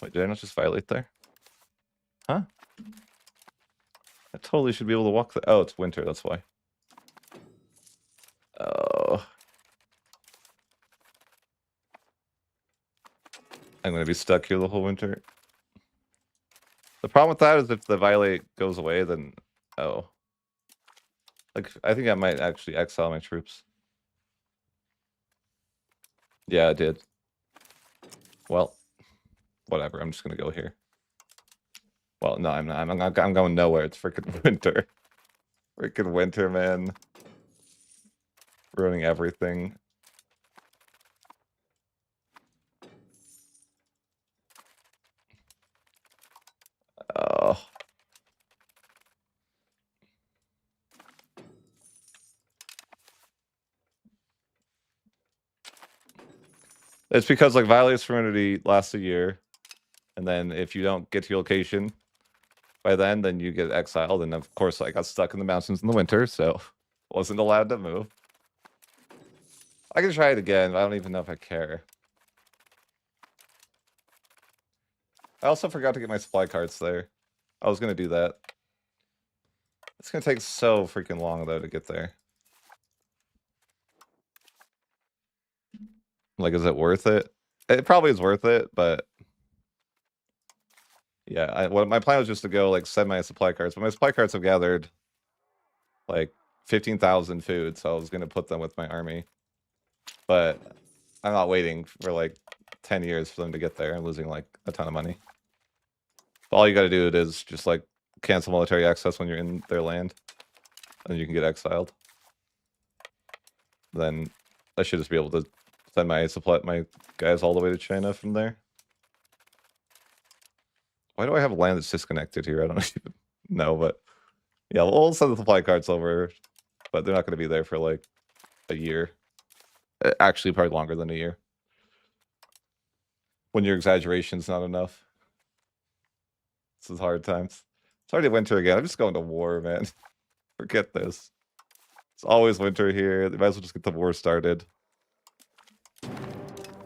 S1: Wait, did I not just violate there? Huh? I totally should be able to walk the... Oh, it's winter, that's why. Oh. I'm gonna be stuck here the whole winter. The problem with that is if the violate goes away, then... Oh. Like, I think I might actually exile my troops. Yeah, I did. Well, whatever, I'm just gonna go here. Well, no, I'm not. I'm going nowhere. It's freaking winter. Freaking winter, man. Ruining everything. Oh. It's because like Violate's Serenity lasts a year, and then if you don't get to your location by then you get exiled. And of course, I got stuck in the mountains in the winter, so wasn't allowed to move. I can try it again, but I don't even know if I care. I also forgot to get my supply carts there. I was gonna do that. It's gonna take so freaking long though to get there. Like, is it worth it? It probably is worth it, but yeah, my plan was just to go like send my supply carts, but my supply carts have gathered like 15,000 food, so I was gonna put them with my army. But I'm not waiting for like 10 years for them to get there. I'm losing like a ton of money. But all you gotta do is just like cancel military access when you're in their land, and you can get exiled. Then I should just be able to send my guys all the way to China from there. Why do I have land that's disconnected here? I don't even know, but yeah, we'll send the supply carts over, but they're not going to be there for like a year. Actually, probably longer than a year. When your exaggeration's not enough. This is hard times. It's already winter again. I'm just going to war, man. Forget this. It's always winter here. They might as well just get the war started.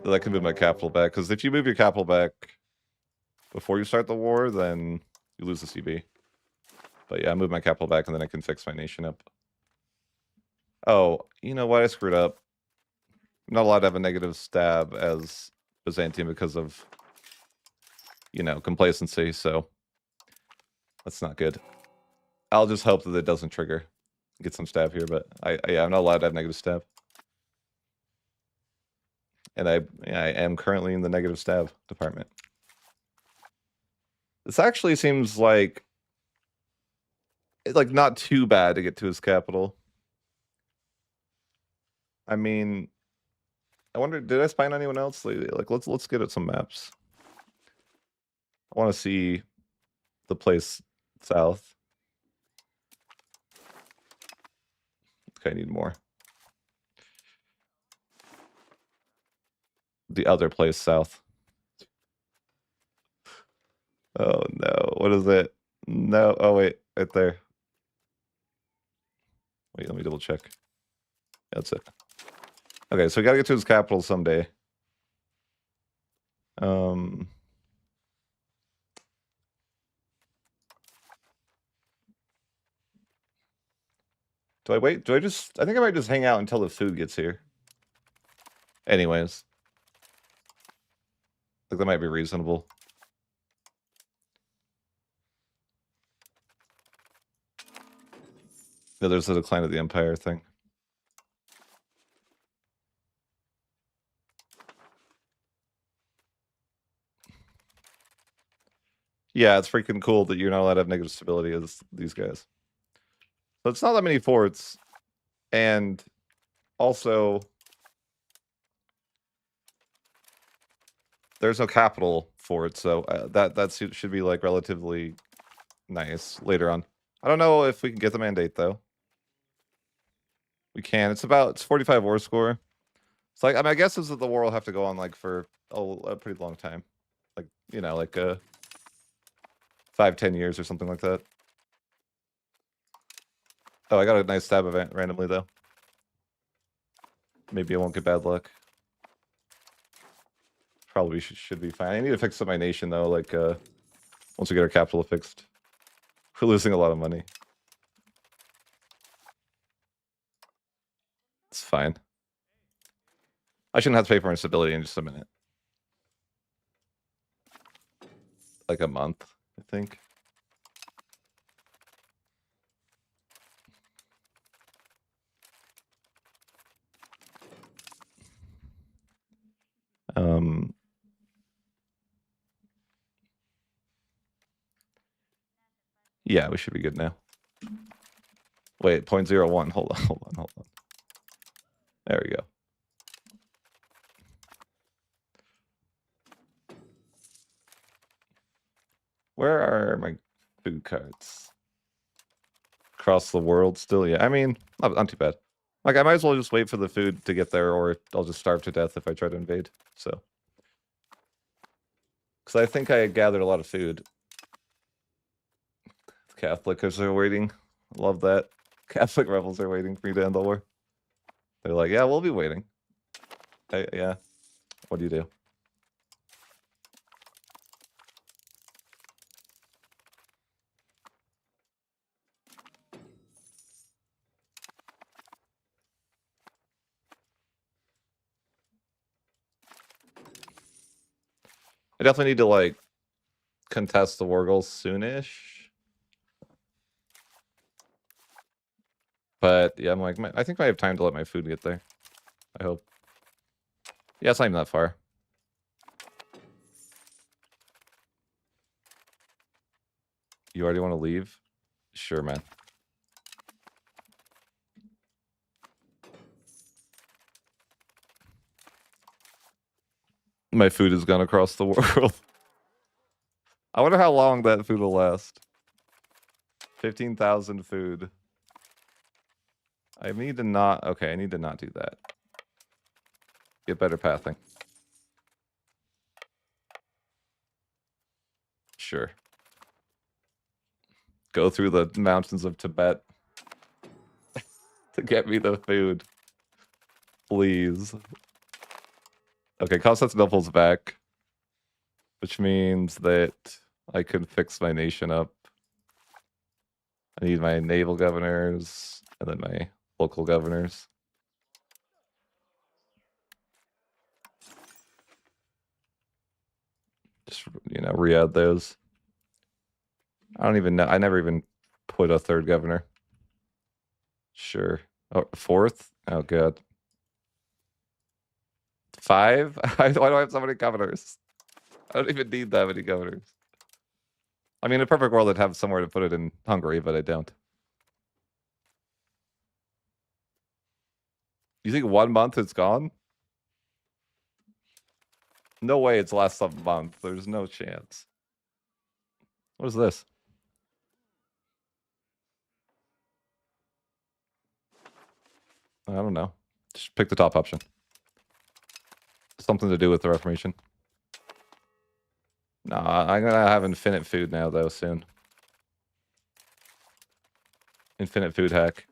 S1: Then I can move my capital back, because if you move your capital back before you start the war, then you lose the CB. But yeah, I move my capital back, and then I can fix my nation up. Oh, you know what? I screwed up. I'm not allowed to have a negative stab as Byzantium because of, you know, complacency, so that's not good. I'll just hope that it doesn't trigger. Get some stab here, but I'm not allowed to have negative stab. And I am currently in the negative stab department. This actually seems like not too bad to get to his capital. I mean, I wonder, did I spy on anyone else lately? Like, let's get at some maps. I want to see the place south. Okay, I need more. The other place south. Oh no, what is it? No, oh wait, right there. Wait, let me double check. That's it. Okay, so we gotta get to his capital someday. Do I wait? I think I might just hang out until the food gets here. Anyways. Like, that might be reasonable. Yeah, there's the decline of the empire thing. Yeah, it's freaking cool that you're not allowed to have negative stability as these guys. So it's not that many forts, and also there's no capital for it, so that should be like relatively nice later on. I don't know if we can get the mandate though. We can. It's 45 war score. It's like, I mean, I guess is that the war will have to go on like for a pretty long time, like, you know, like 5-10 years or something like that. Oh, I got a nice stab event randomly though. Maybe I won't get bad luck. Probably should be fine. I need to fix up my nation though. Like once we get our capital fixed, we're losing a lot of money. It's fine. I shouldn't have to pay for instability in just a minute. Like a month, I think. Yeah, we should be good now. Wait, 0.01. Hold on. There we go. Where are my food cards? Across the world still? Yeah, I mean, not too bad. Like, I might as well just wait for the food to get there, or I'll just starve to death if I try to invade. So. Because I think I gathered a lot of food. Catholics are waiting. Love that. Catholic rebels are waiting for me to end the war. They're like, yeah, we'll be waiting. Yeah. What do you do? I definitely need to, like, contest the war goals soonish. But, yeah, I'm like, I think I have time to let my food get there. I hope. Yeah, it's not even that far. You already want to leave? Sure, man. My food has gone across the world. I wonder how long that food will last. 15,000 food. I need to not... Okay, I need to not do that. Get better pathing. Sure. Go through the mountains of Tibet to get me the food. Please. Okay, Constantinople's back. Which means that I can fix my nation up. I need my naval governors and then my local governors. Just, you know, re-add those. I don't even know. I never even put a third governor. Sure. Oh, fourth? Oh, God. 5? Why do I have so many governors? I don't even need that many governors. I mean, in a perfect world, I'd have somewhere to put it in Hungary, but I don't. You think 1 month it's gone? No way it's last a month. There's no chance. What is this? I don't know. Just pick the top option. Something to do with the Reformation. Nah, I'm gonna have infinite food now, though, soon. Infinite food hack.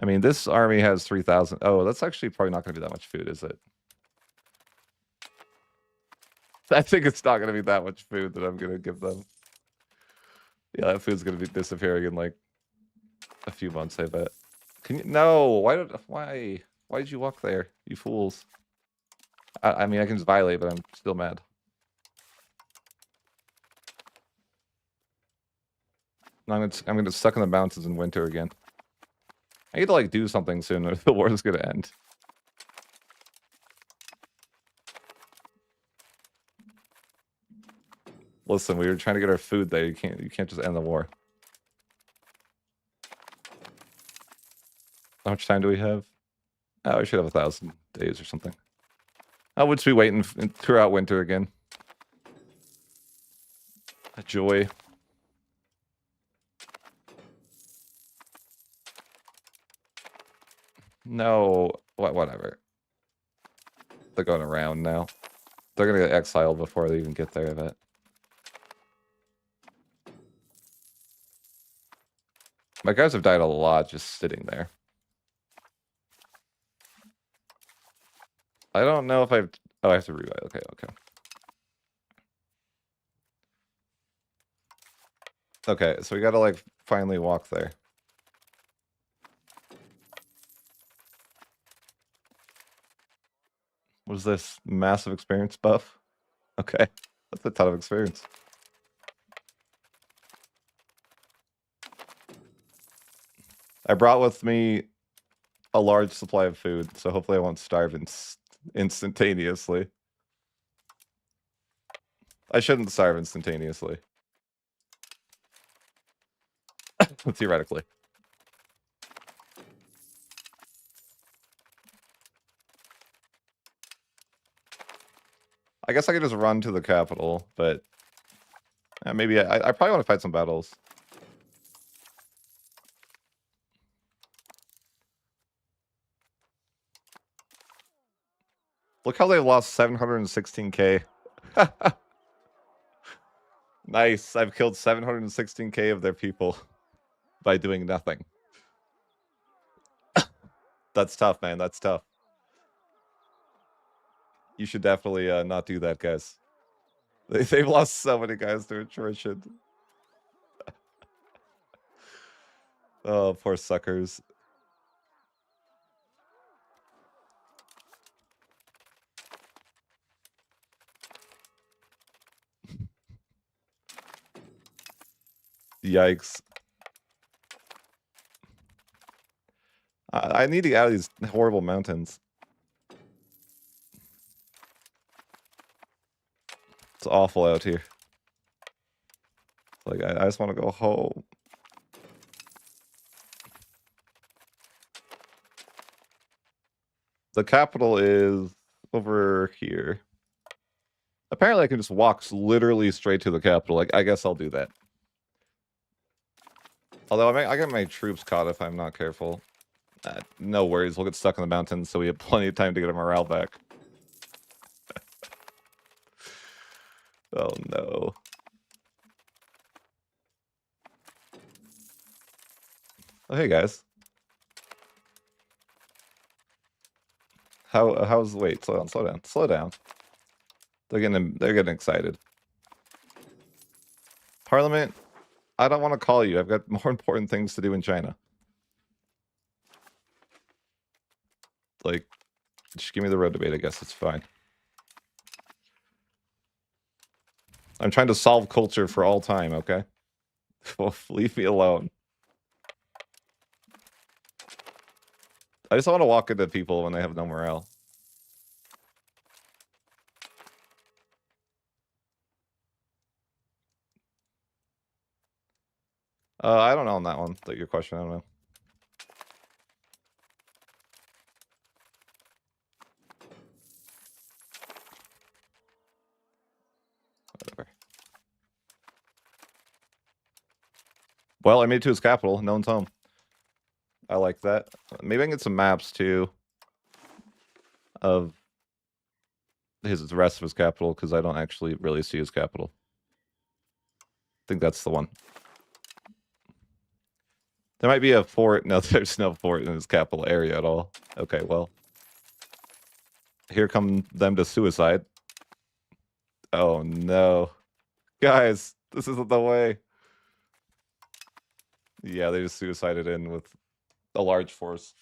S1: I mean, this army has 3,000. Oh, that's actually probably not gonna be that much food, is it? I think it's not gonna be that much food that I'm gonna give them. Yeah, that food's gonna be disappearing in like a few months, I bet. Can you? No. Why did you walk there, you fools? I mean, I can just violate, but I'm still mad. I'm gonna get stuck in the mountains in winter again. I need to like do something soon, or the war is gonna end. Listen, we were trying to get our food there. You can't just end the war. How much time do we have? Oh, we should have 1,000 days or something. I would be waiting throughout winter again. A joy. No, whatever. They're going around now. They're gonna get exiled before they even get there, I bet. My guys have died a lot just sitting there. I don't know if I've... Oh, I have to rebuy. Okay, okay. Okay, so we gotta, like, finally walk there. What is this? Massive experience buff? Okay, that's a ton of experience. I brought with me a large supply of food, so hopefully I won't starve instantaneously. I shouldn't starve instantaneously. Theoretically. I guess I could just run to the capital, but maybe I probably want to fight some battles. Look how they lost 716k. Nice. I've killed 716k of their people by doing nothing. That's tough, man. That's tough. You should definitely not do that, guys. They've lost so many guys to attrition. Oh, poor suckers. Yikes. I need to get out of these horrible mountains. It's awful out here. Like, I just want to go home. The capital is over here. Apparently I can just walk literally straight to the capital. Like, I guess I'll do that. Although I get my troops caught if I'm not careful. No worries, we'll get stuck in the mountains, so we have plenty of time to get our morale back. Oh no. Oh hey guys. How's wait, slow down. They're getting excited. Parliament, I don't want to call you. I've got more important things to do in China. Like, just give me the road debate, I guess it's fine. I'm trying to solve culture for all time, okay? Leave me alone. I just want to walk into people when they have no morale. I don't know on that one. Your question, I don't know. Whatever. Well, I made it to his capital. No one's home. I like that. Maybe I can get some maps too of the rest of his capital, because I don't actually really see his capital. I think that's the one. There might be a fort. No, there's no fort in his capital area at all. Okay, well. Here come them to suicide. Oh no. Guys, this isn't the way. Yeah, they just suicided in with a large force.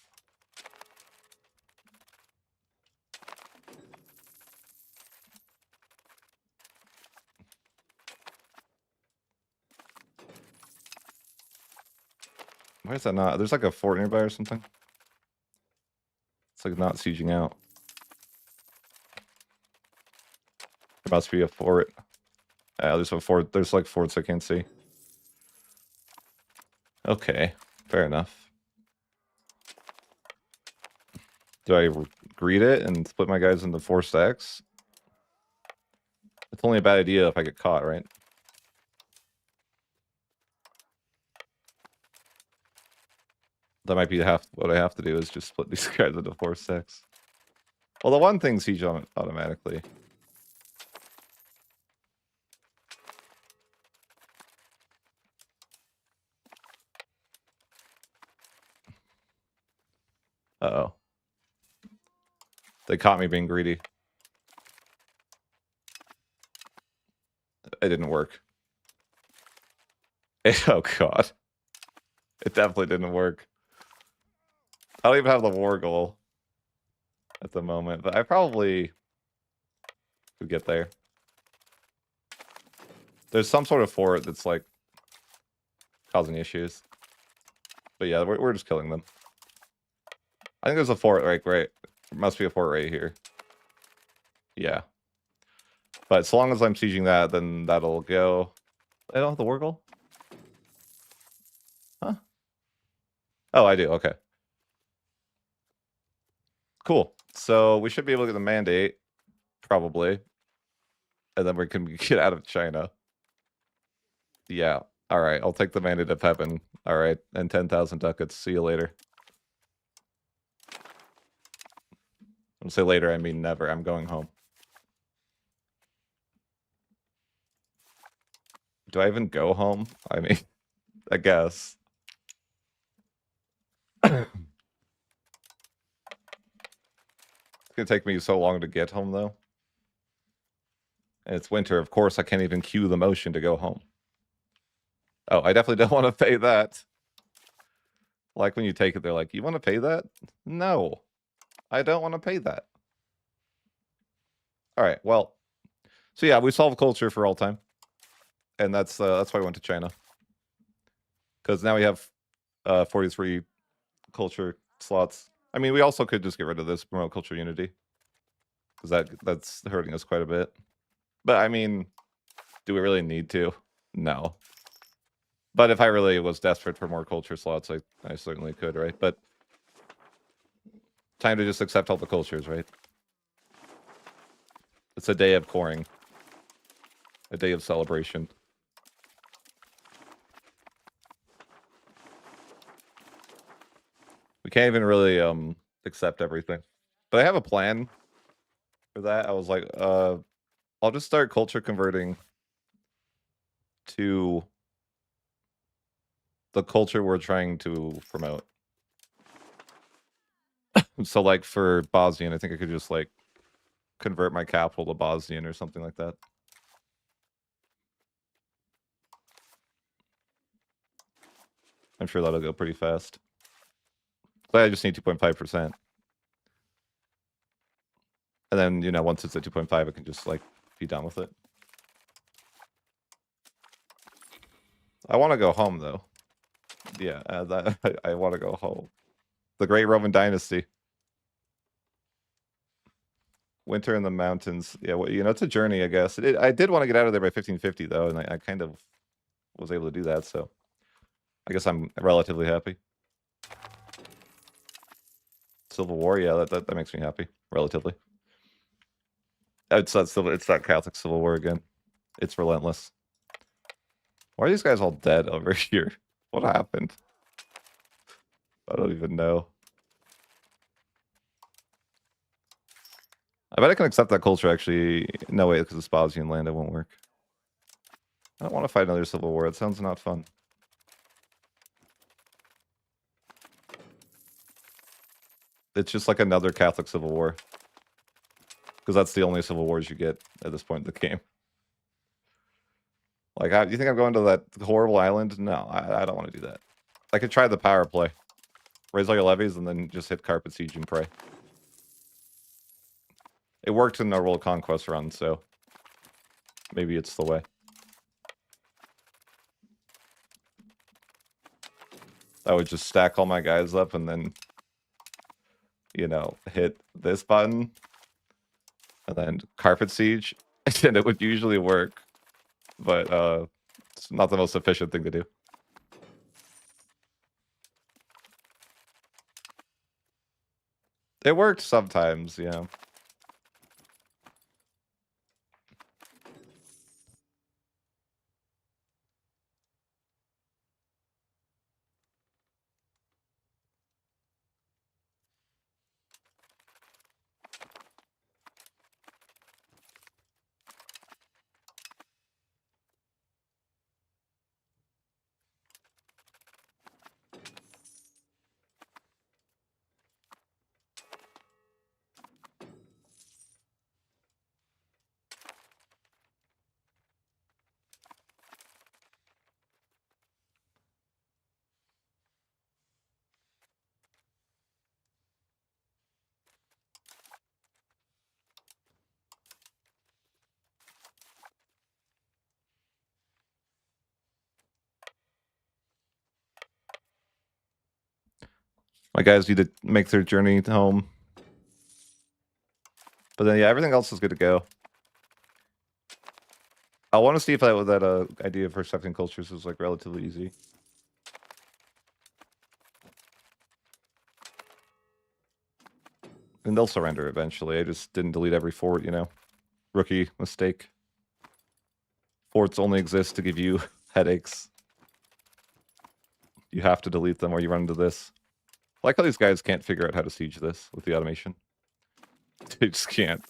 S1: Why is that not? There's like a fort nearby or something. It's like not sieging out. There must be a fort. There's a fort. There's like forts I can't see. Okay, fair enough. Do I greet it and split my guys into 4 stacks? It's only a bad idea if I get caught, right? That might be what I have to do is just split these guys into 4 stacks. Well, the one thing siege on automatically. Uh-oh. They caught me being greedy. It didn't work. Oh, God. It definitely didn't work. I don't even have the war goal at the moment, but I probably could get there. There's some sort of fort that's, like, causing issues. But yeah, we're just killing them. I think there's a fort, right? There must be a fort right here. Yeah. But so long as I'm sieging that, then that'll go. I don't have the war goal? Huh? Oh, I do. Okay. Cool. So we should be able to get the mandate, probably. And then we can get out of China. Yeah. All right. I'll take the mandate of heaven. All right. And 10,000 ducats. See you later. When I say later, I mean never. I'm going home. Do I even go home? I mean, I guess. It's gonna take me so long to get home, though. And it's winter. Of course, I can't even cue the motion to go home. Oh, I definitely don't want to pay that. Like when you take it, they're like, you want to pay that? No, I don't want to pay that. All right, well, so yeah, we solved culture for all time. And that's why I went to China. Because now we have 43 culture slots. I mean, we also could just get rid of this, promote culture unity. Because that's hurting us quite a bit. But I mean, do we really need to? No. But if I really was desperate for more culture slots, I certainly could, right? But time to just accept all the cultures, right? It's a day of coring. A day of celebration. We can't even really accept everything. But I have a plan for that. I was like, I'll just start culture converting to the culture we're trying to promote. So like for Bosnian, I think I could just like convert my capital to Bosnian or something like that. I'm sure that'll go pretty fast. But I just need 2.5%. And then, you know, once it's at 2.5, I can just like be done with it. I want to go home though. Yeah, I want to go home. The Great Roman Dynasty. Winter in the mountains. Yeah, well, you know, it's a journey, I guess. I did want to get out of there by 1550 though, and I kind of was able to do that, so I guess I'm relatively happy. Civil War, yeah, that makes me happy, relatively. It's that Catholic Civil War again. It's relentless. Why are these guys all dead over here? What happened? I don't even know. I bet I can accept that culture, actually. No, wait, because it's Bosnian land, it won't work. I don't want to fight another civil war. It sounds not fun. It's just like another Catholic civil war. Because that's the only civil wars you get at this point in the game. Like, you think I'm going to that horrible island? No, I don't want to do that. I could try the power play. Raise all your levies and then just hit Carpet Siege and pray. It worked in the World Conquest run, so maybe it's the way. I would just stack all my guys up and then, you know, hit this button and then Carpet Siege, and it would usually work. but it's not the most efficient thing to do. It worked sometimes, yeah. My guys need to make their journey home. But then, yeah, everything else is good to go. I want to see if that idea for accepting cultures is like relatively easy. And they'll surrender eventually. I just didn't delete every fort, you know. Rookie mistake. Forts only exist to give you headaches. You have to delete them or you run into this. I like how these guys can't figure out how to siege this with the automation. They just can't.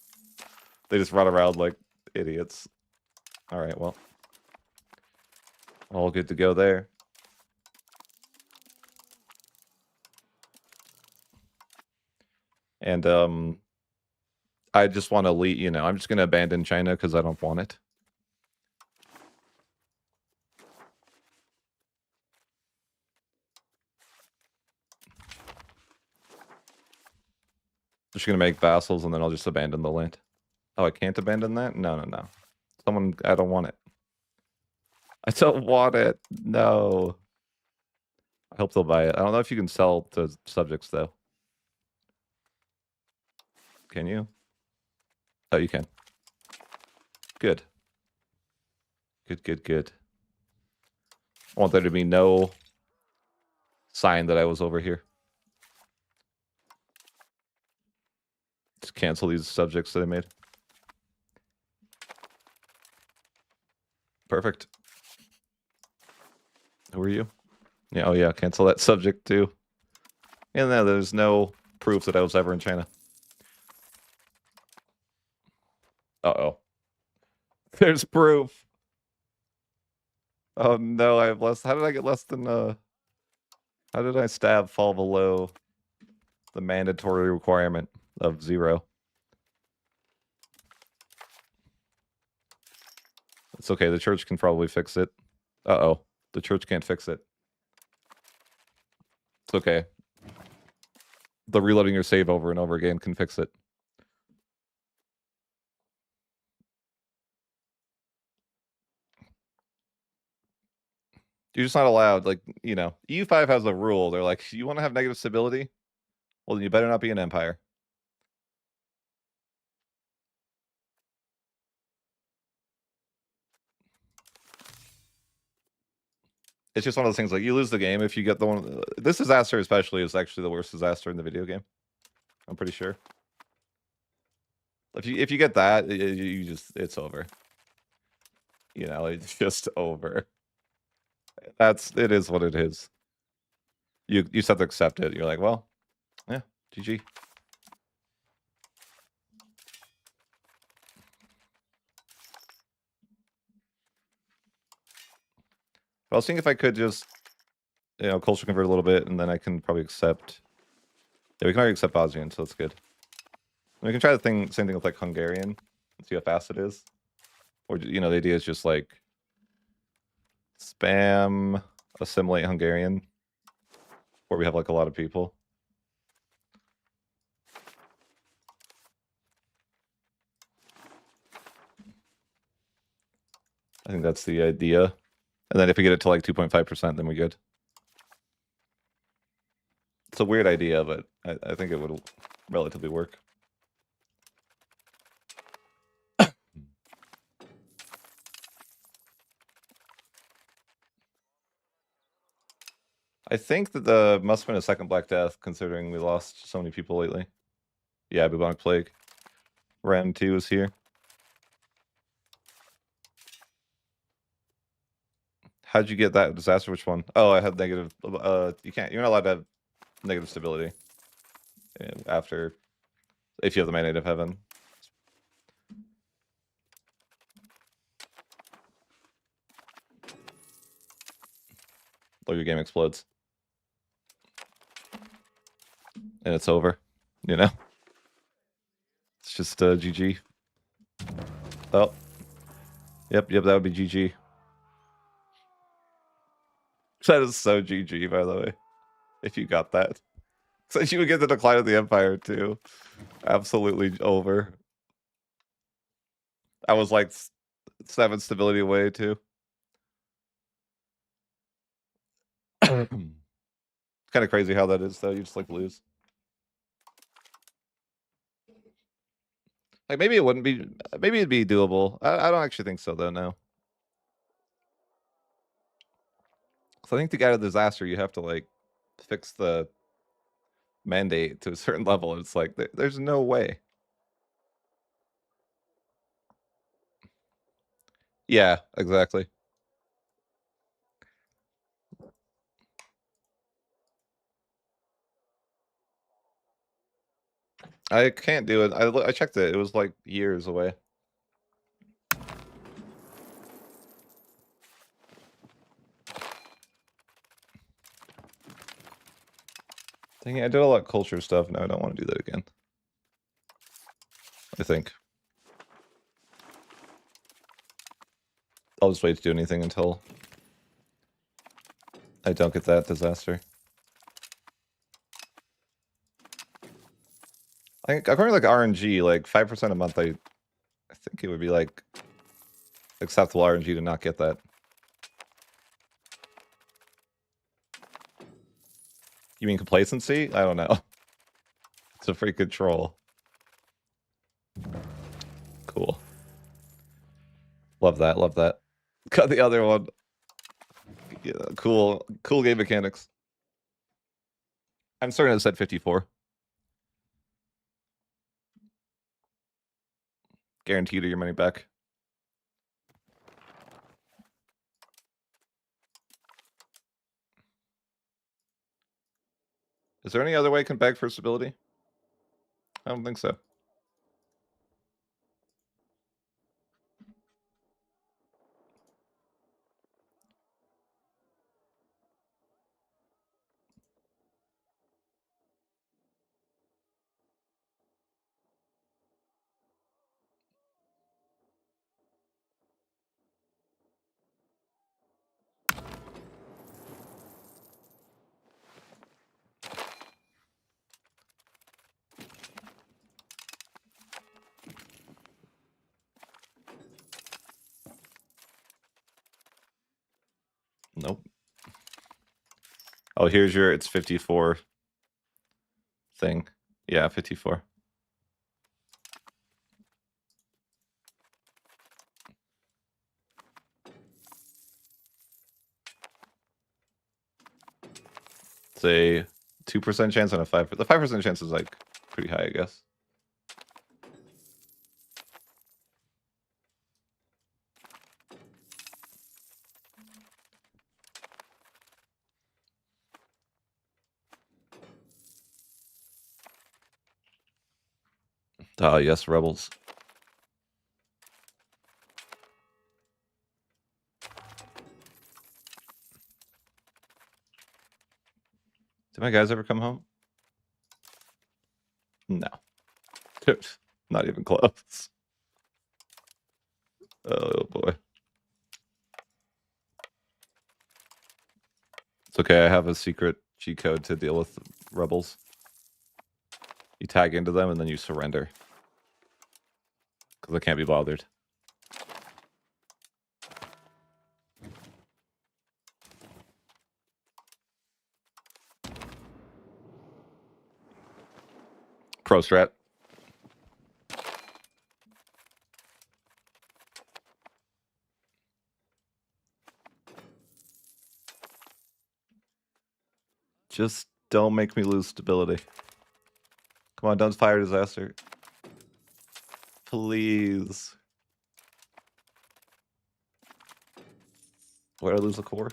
S1: They just run around like idiots. Alright, well. All good to go there. And I just want to leave, you know, I'm just gonna abandon China because I don't want it. Just gonna make vassals and then I'll just abandon the land. Oh, I can't abandon that? No, no, no. Someone, I don't want it. I don't want it. No. I hope they'll buy it. I don't know if you can sell to subjects though. Can you? Oh, you can. Good. Good, good, good. I want there to be no sign that I was over here. Just cancel these subjects that I made. Perfect. Who are you? Yeah, oh yeah, cancel that subject too. And then there's no proof that I was ever in China. Uh-oh. There's proof. Oh no, I have less. How did I get less than how did I stab fall below the mandatory requirement of 0? It's okay, the church can probably fix it. Uh-oh. The church can't fix it. It's okay. The reloading your save over and over again can fix it. You're just not allowed, like, you know, EU5 has a rule. They're like, you want to have negative stability? Well, then you better not be an empire. It's just one of those things, like, you lose the game if you get the one... This disaster especially is actually the worst disaster in the video game. I'm pretty sure. If you get that, you just... It's over. You know, it's just over. It is what it is. You just have to accept it. You're like, well, yeah, GG. I was seeing if I could just, you know, culture convert a little bit, and then I can probably accept... Yeah, we can already accept Bosnian, so that's good. And we can try the same thing with, like, Hungarian, and see how fast it is. Or, you know, the idea is just, like, spam, assimilate Hungarian, where we have, like, a lot of people. I think that's the idea. And then if we get it to, like, 2.5%, then we're good. It's a weird idea, but I think it would relatively work. I think that the must have been a second Black Death, considering we lost so many people lately. Yeah, bubonic plague. Ran 2 was here. How'd you get that disaster? Which one? Oh, I had negative. You can't. You're not allowed to have negative stability after if you have the mandate of heaven. Or your game explodes, and it's over. You know, it's just GG. Oh, yep, that would be GG. That is so GG, by the way. If you got that, so you would get the decline of the empire too. Absolutely over. I was like 7 stability away too. It's kind of crazy how that is, though. You just like lose. Like maybe it wouldn't be. Maybe it'd be doable. I don't actually think so, though. No. So I think to get out of disaster, you have to like fix the mandate to a certain level. It's like there's no way. Yeah, exactly. I can't do it. I checked it. It was like years away. Dang it, I did a lot of culture stuff. Now I don't want to do that again. I think. I'll just wait to do anything until I don't get that disaster. I think according to like RNG, like 5% a month, I think it would be like acceptable RNG to not get that. You mean complacency? I don't know. It's a free control. Cool. Love that. Love that. Got the other one. Yeah, cool game mechanics. I'm starting to set 54. Guaranteed your money back. Is there any other way I can beg for stability? I don't think so. Nope. Oh, here's your, it's 54 thing. Yeah, 54. It's a 2% chance and a 5%. The 5% chance is like pretty high, I guess. Ah, yes, rebels. Did my guys ever come home? No. Not even close. Oh boy. It's okay, I have a secret cheat code to deal with rebels. You tag into them and then you surrender. Because I can't be bothered. Pro strat. Just don't make me lose stability. Come on, don't fire disaster. Please. Where did I lose a core?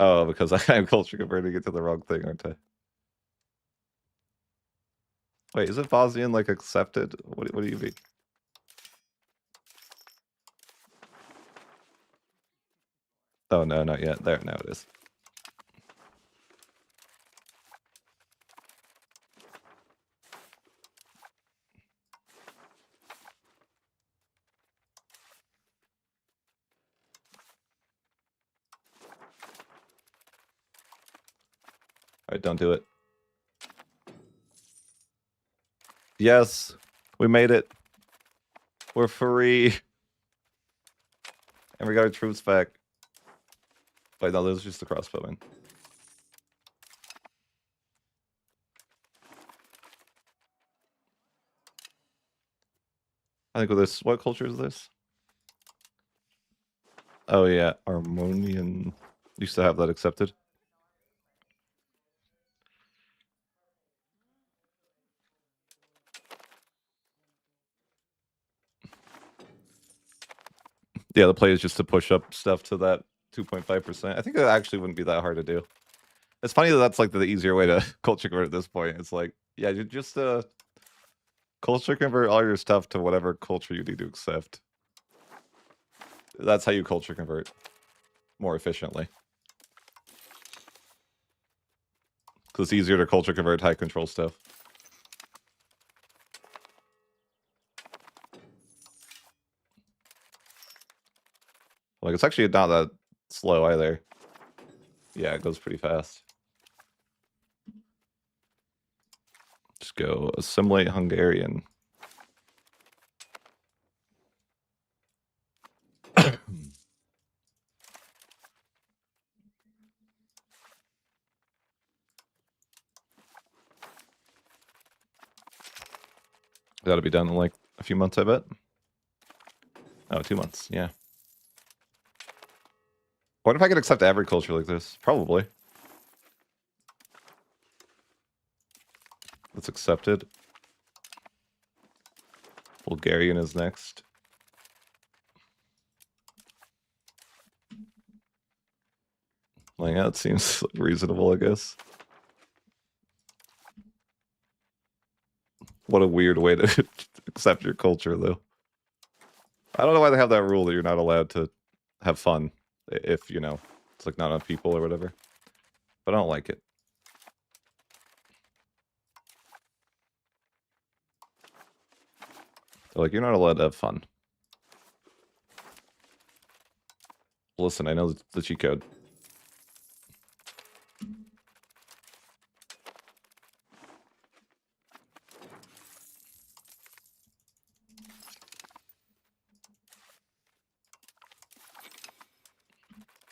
S1: Oh, because I'm culture converting it to the wrong thing, aren't I? Wait, is it Bosnian like accepted? What do you mean? Oh no, not yet. There, now it is. Alright, don't do it. Yes, we made it. We're free. And we got our troops back. Wait, no, this is just the crossbowmen. I think with this, what culture is this? Oh yeah, Armenian. Used to have that accepted. Yeah, the play is just to push up stuff to that 2.5%. I think it actually wouldn't be that hard to do. It's funny that that's like the easier way to culture convert at this point. It's like, yeah, you just culture convert all your stuff to whatever culture you need to accept. That's how you culture convert more efficiently. Because it's easier to culture convert high control stuff. Like, it's actually not that slow either. Yeah, it goes pretty fast. Just go assimilate Hungarian. That'll be done in like a few months, I bet. Oh, 2 months, yeah. What if I could accept every culture like this? Probably. Let's accept it. Bulgarian is next. Like, that seems reasonable, I guess. What a weird way to accept your culture, though. I don't know why they have that rule that you're not allowed to have fun if, you know, it's like not enough people or whatever. But I don't like it. They're like, you're not allowed to have fun. Listen, I know the cheat code.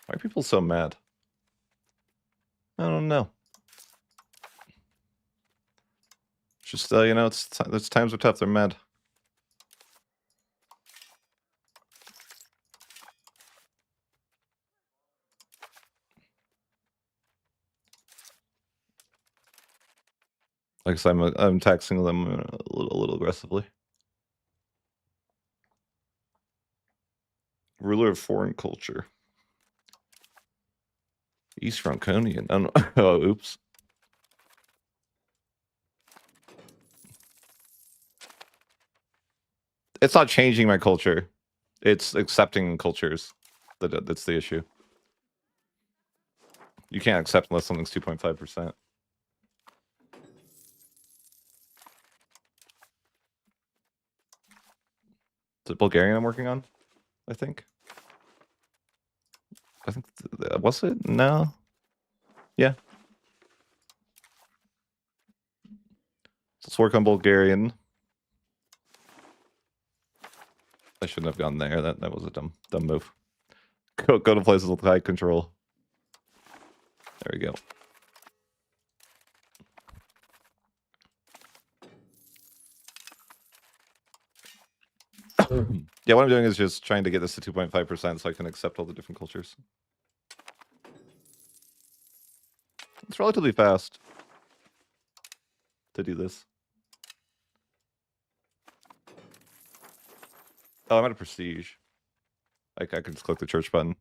S1: Why are people so mad? I don't know. It's just, you know, it's times are tough. They're mad. Like I said, I'm taxing them a little aggressively. Ruler of foreign culture. East Franconian. Oh, oops. It's not changing my culture. It's accepting cultures. That's the issue. You can't accept unless something's 2.5%. Is it Bulgarian I'm working on? I think. Was it? No. Yeah. Let's work on Bulgarian. I shouldn't have gone there. That was a dumb move. Go to places with high control. There we go. Yeah, what I'm doing is just trying to get this to 2.5% so I can accept all the different cultures. It's relatively fast to do this. Oh, I'm at a prestige. Like, I can just click the church button.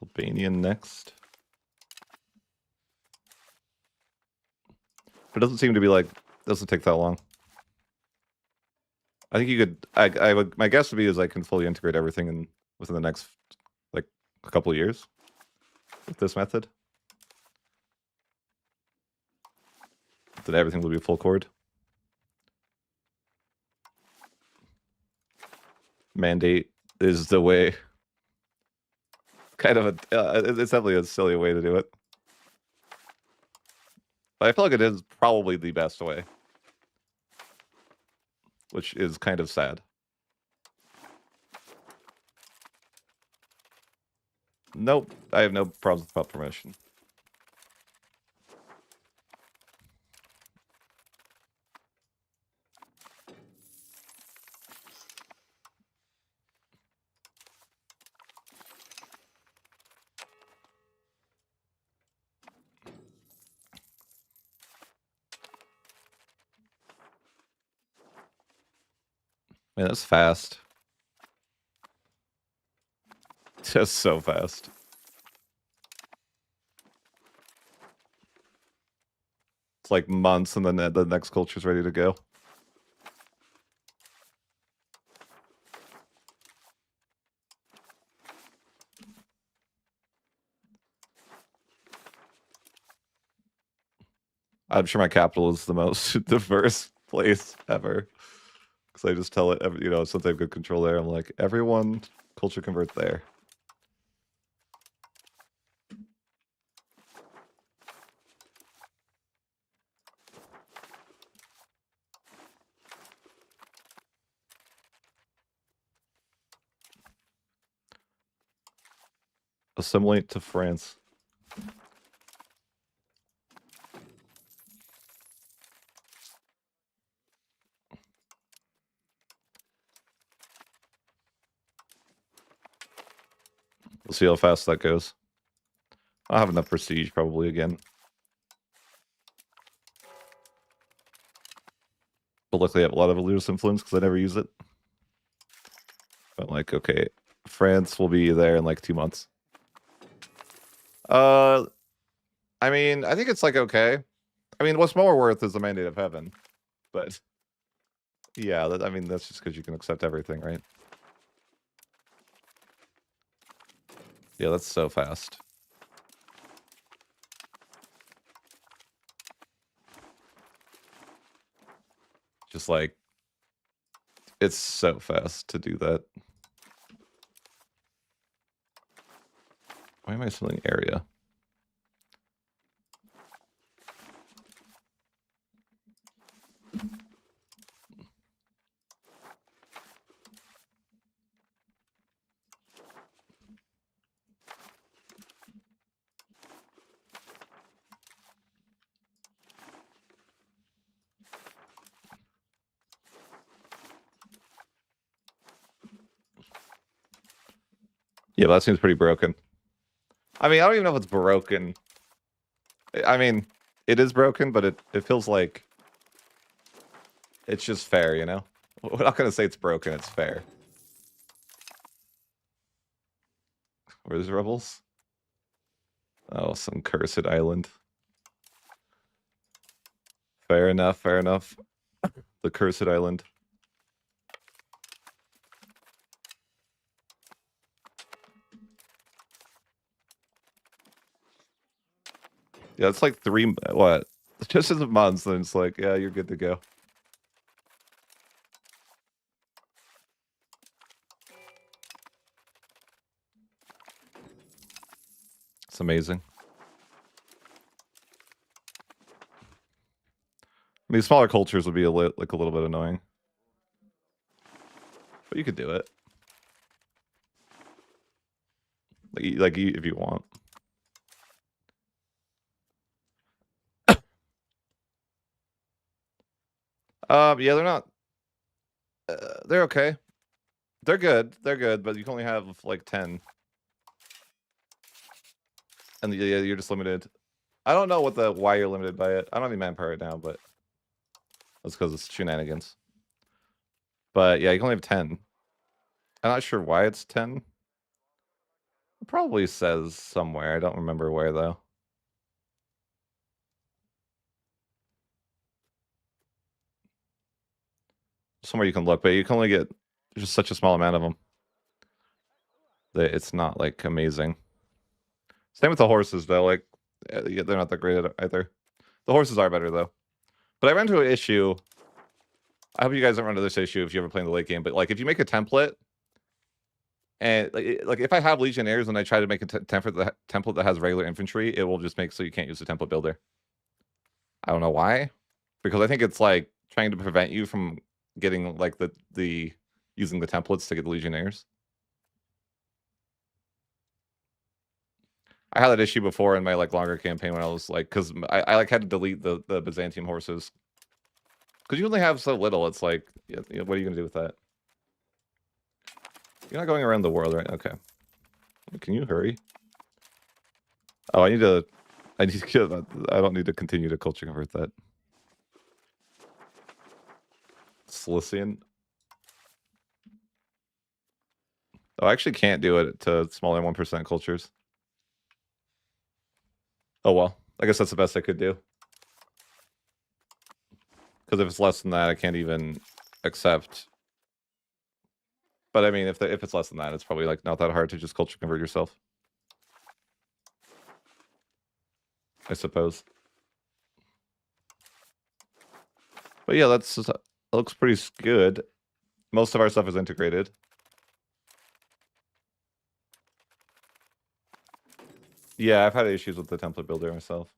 S1: Albanian next. But it doesn't seem to be like, doesn't take that long. I think you could, I would, my guess would be is I can fully integrate everything in within the next, like, a couple of years with this method. Then everything will be full chord. Mandate is the way. Kind of a, it's definitely a silly way to do it. But I feel like it is probably the best way. Which is kind of sad. Nope, I have no problems with permission. Man, that's fast. Just so fast. It's like months and then the next culture's ready to go. I'm sure my capital is the most diverse place ever. Because I just tell it, you know, since I have good control there, I'm like, everyone culture convert there. Assimilate to France. We'll see how fast that goes. I'll have enough prestige probably again. But luckily I have a lot of elitist influence because I never use it. But like, okay, France will be there in like 2 months. I mean, I think it's like okay. I mean, what's more worth is the mandate of heaven. But yeah, I mean, that's just because you can accept everything, right? Yeah, that's so fast. Just like, it's so fast to do that. Why am I selling area? Yeah, that seems pretty broken. I mean, I don't even know if it's broken. I mean, it is broken, but it feels like it's just fair, you know? We're not gonna say it's broken, it's fair. Where's the rebels? Oh, some cursed island. Fair enough, fair enough. The cursed island. Yeah, it's like what? Just as a month, then it's like, yeah, you're good to go. It's amazing. I mean, smaller cultures would be like a little bit annoying. But you could do it. Like if you want. Yeah, they're not. They're okay. They're good. They're good, but you can only have like 10, and yeah, you're just limited. I don't know why you're limited by it. I don't need manpower right now, but that's because it's shenanigans. But yeah, you can only have 10. I'm not sure why it's 10. It probably says somewhere. I don't remember where though. Somewhere you can look, but you can only get just such a small amount of them. That it's not like amazing. Same with the horses though. Like they're not that great either. The horses are better though. But I ran into an issue. I hope you guys don't run into this issue if you ever play in the late game. But like if you make a template, and like if I have legionnaires and I try to make a template that has regular infantry, it will just make so you can't use the template builder. I don't know why, because I think it's like trying to prevent you from getting like the using the templates to get the legionnaires. I had that issue before in my like longer campaign when I was like, because I like had to delete the Byzantium horses because you only have so little. It's like, what are you gonna do with that? You're not going around the world, right? Okay. Can you hurry? Oh, I need to get. I don't need to continue to culture convert that. Cilician. Oh, I actually can't do it to smaller than 1% cultures. Oh well, I guess that's the best I could do. Because if it's less than that, I can't even accept. But I mean, if it's less than that, it's probably like not that hard to just culture convert yourself. I suppose. But yeah, that looks pretty good. Most of our stuff is integrated. Yeah, I've had issues with the template builder myself.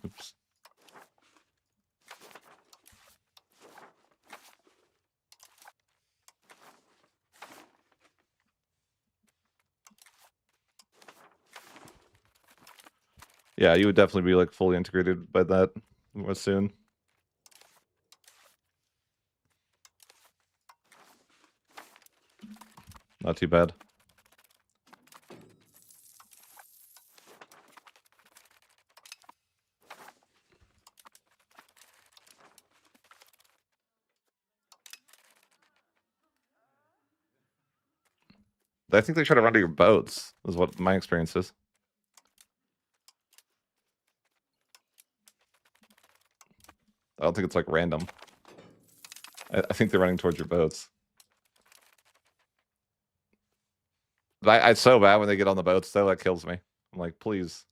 S1: Oops. Yeah, you would definitely be like fully integrated by that soon. Not too bad. I think they try to run to your boats, is what my experience is. I don't think it's like random. I think they're running towards your boats. But it's so bad when they get on the boats, though, that kills me. I'm like, please.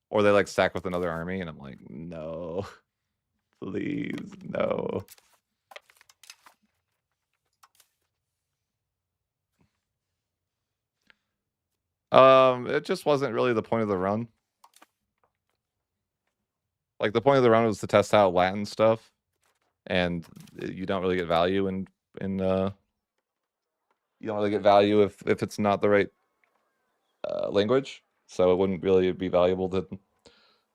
S1: Or they like stack with another army, and I'm like, no. Please, no. It just wasn't really the point of the run. Like the point of the run was to test out Latin stuff, and you don't really get value in you don't really get value if it's not the right language. So it wouldn't really be valuable to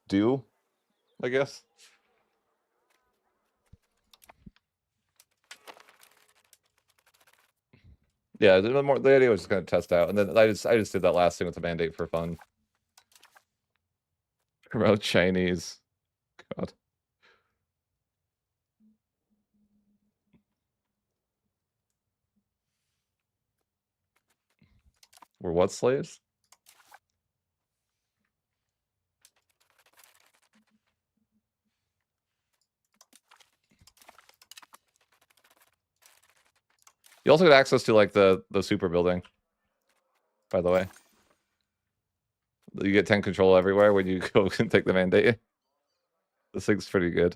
S1: do, I guess. Yeah, the idea was just gonna test out, and then I just did that last thing with the mandate for fun. Promote Chinese. God. We're what slaves? You also get access to like the super building, by the way. You get 10 control everywhere when you go and take the mandate. This thing's pretty good.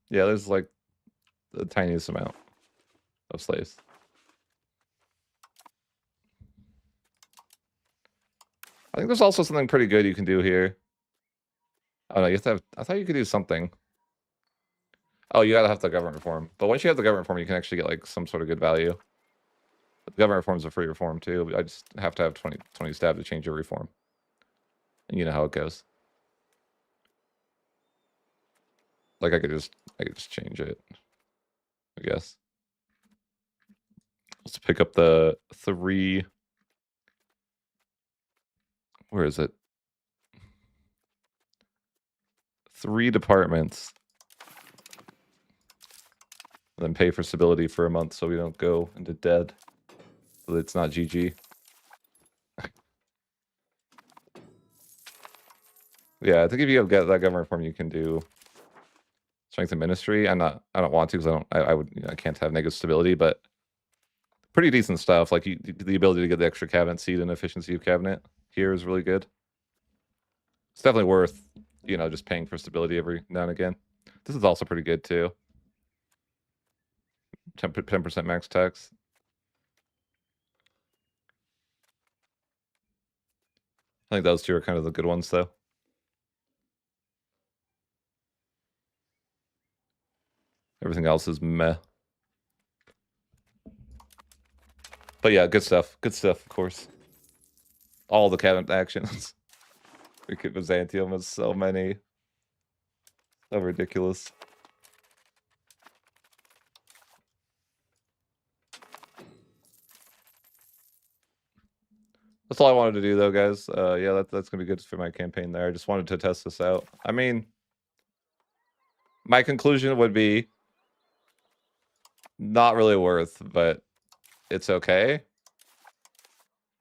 S1: Yeah, there's like the tiniest amount of slaves. I think there's also something pretty good you can do here. Oh no, you have to have. I thought you could do something. Oh, you gotta have the government reform. But once you have the government reform, you can actually get like some sort of good value. The government reform is a free reform too. I just have to have 20 stab to change your reform. And you know how it goes. Like I could just change it. I guess. Let's pick up the 3. Where is it? 3 departments. And then pay for stability for a month so we don't go into dead. So it's not GG. Yeah, I think if you get that government reform, you can do strength and ministry. I don't want to because I can't have negative stability, but pretty decent stuff. Like the ability to get the extra cabinet seat and efficiency of cabinet here is really good. It's definitely worth, just paying for stability every now and again. This is also pretty good too. 10% max tax. I think those 2 are kind of the good ones though. Everything else is meh. But yeah, good stuff. Good stuff, of course. All the cabinet actions. Byzantium has so many. So ridiculous. That's all I wanted to do though, guys. Yeah, that's gonna be good for my campaign there. I just wanted to test this out. I mean, my conclusion would be not really worth, but it's okay.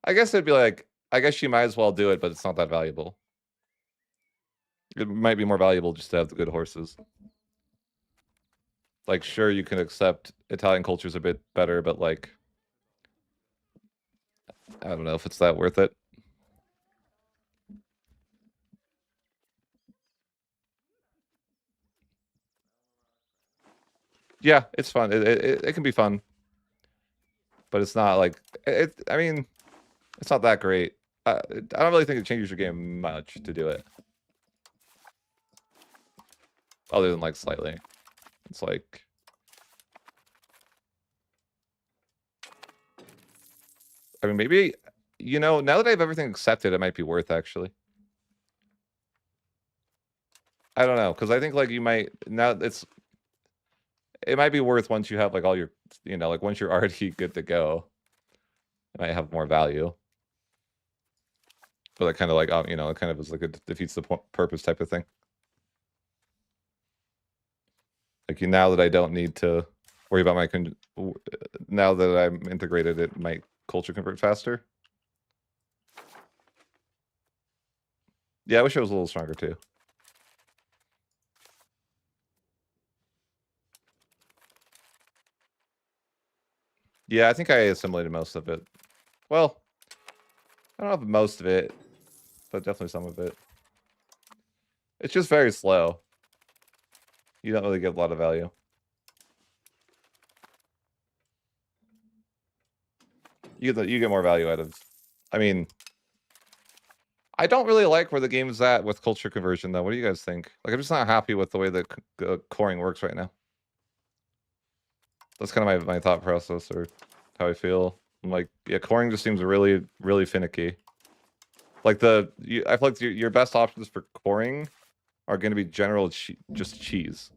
S1: I guess it'd be like, I guess you might as well do it, but it's not that valuable. It might be more valuable just to have the good horses. Like, sure, you can accept Italian culture's a bit better, but like, I don't know if it's that worth it. Yeah, it's fun. It can be fun, but it's not like I mean, it's not that great. I don't really think it changes your game much to do it, other than like slightly. It's like, I mean, maybe now that I have everything accepted, it might be worth actually. I don't know, because I think like you might now it might be worth once you have like all your like once you're already good to go, it might have more value. But that kind of like it kind of is like it defeats the purpose type of thing. Like now that I don't need to worry about my now that I'm integrated, it might culture convert faster. Yeah, I wish it was a little stronger too. Yeah, I think I assimilated most of it. Well, I don't know if most of it, but definitely some of it. It's just very slow. You don't really get a lot of value. You get more value out of. I mean, I don't really like where the game is at with culture conversion, though. What do you guys think? Like, I'm just not happy with the way the coring works right now. That's kind of my thought process or how I feel. I'm like, yeah, coring just seems really, really finicky. Like I feel like your best options for coring are going to be general just cheese.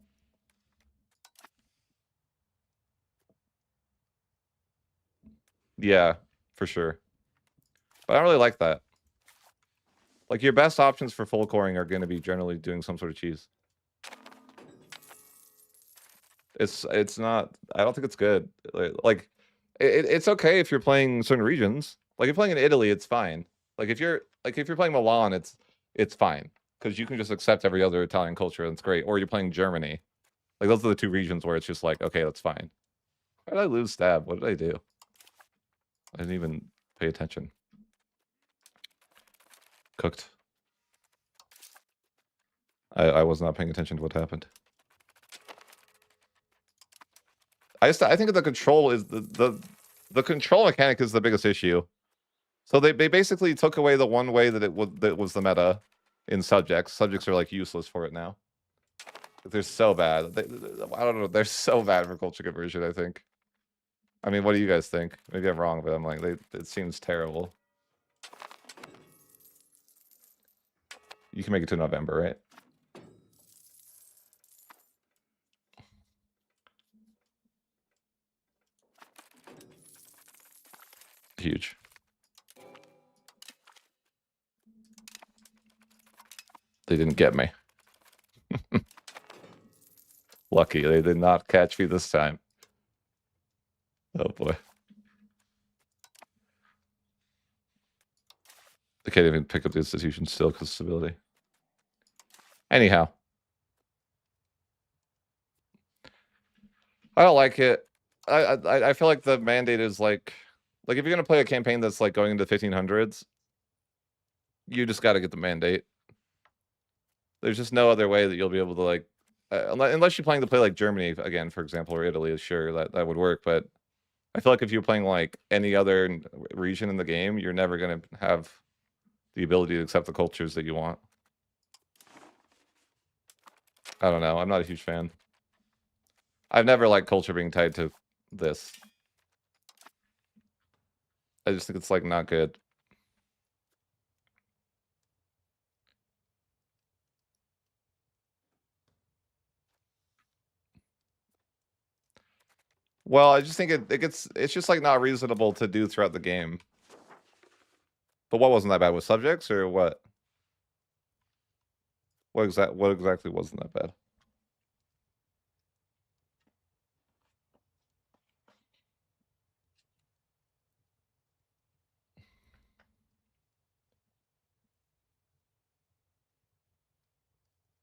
S1: Yeah, for sure. But I don't really like that. Like your best options for full coring are going to be generally doing some sort of cheese. It's not. I don't think it's good. Like it's okay if you're playing certain regions. Like if you're playing in Italy, it's fine. Like if you're playing Milan, it's fine because you can just accept every other Italian culture and it's great. Or you're playing Germany. Like those are the 2 regions where it's just like, okay, that's fine. Why did I lose stab? What did I do? I didn't even pay attention. Cooked. I was not paying attention to what happened. I think the control is the control mechanic is the biggest issue. So they basically took away the one way that that was the meta in subjects. Subjects are like useless for it now. They're so bad. I don't know. They're so bad for culture conversion, I think. I mean, what do you guys think? Maybe I'm wrong, but I'm like, it seems terrible. You can make it to November, right? Huge. They didn't get me. Lucky they did not catch me this time. Oh boy. They can't even pick up the institution still because of stability. Anyhow. I don't like it. I feel like the mandate is like if you're gonna play a campaign that's like going into 1500s, you just got to get the mandate. There's just no other way that you'll be able to like, unless you're playing to play like Germany again, for example, or Italy. Sure, that would work. But I feel like if you're playing like any other region in the game, you're never gonna have the ability to accept the cultures that you want. I don't know. I'm not a huge fan. I've never liked culture being tied to this. I just think it's like not good. Well, I just think it's just like not reasonable to do throughout the game. But what wasn't that bad? With subjects or what? What exactly wasn't that bad?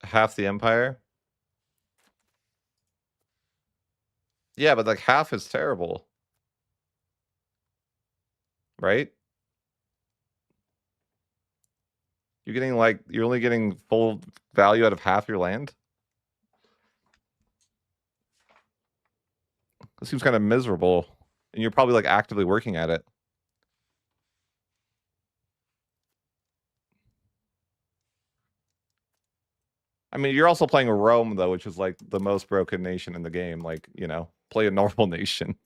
S1: Half the empire? Yeah, but like half is terrible. Right? You're only getting full value out of half your land? This seems kind of miserable. And you're probably like actively working at it. I mean, you're also playing Rome though, which is like the most broken nation in the game. Like, you know, play a normal nation.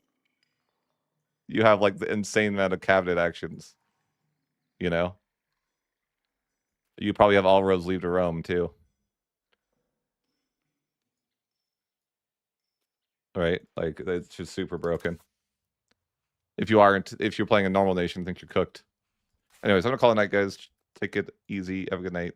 S1: You have like the insane amount of cabinet actions. You know? You probably have all roads lead to Rome too. Right? Like it's just super broken. If you're playing a normal nation, think you're cooked. Anyways, I'm gonna call it a night, guys. Take it easy. Have a good night.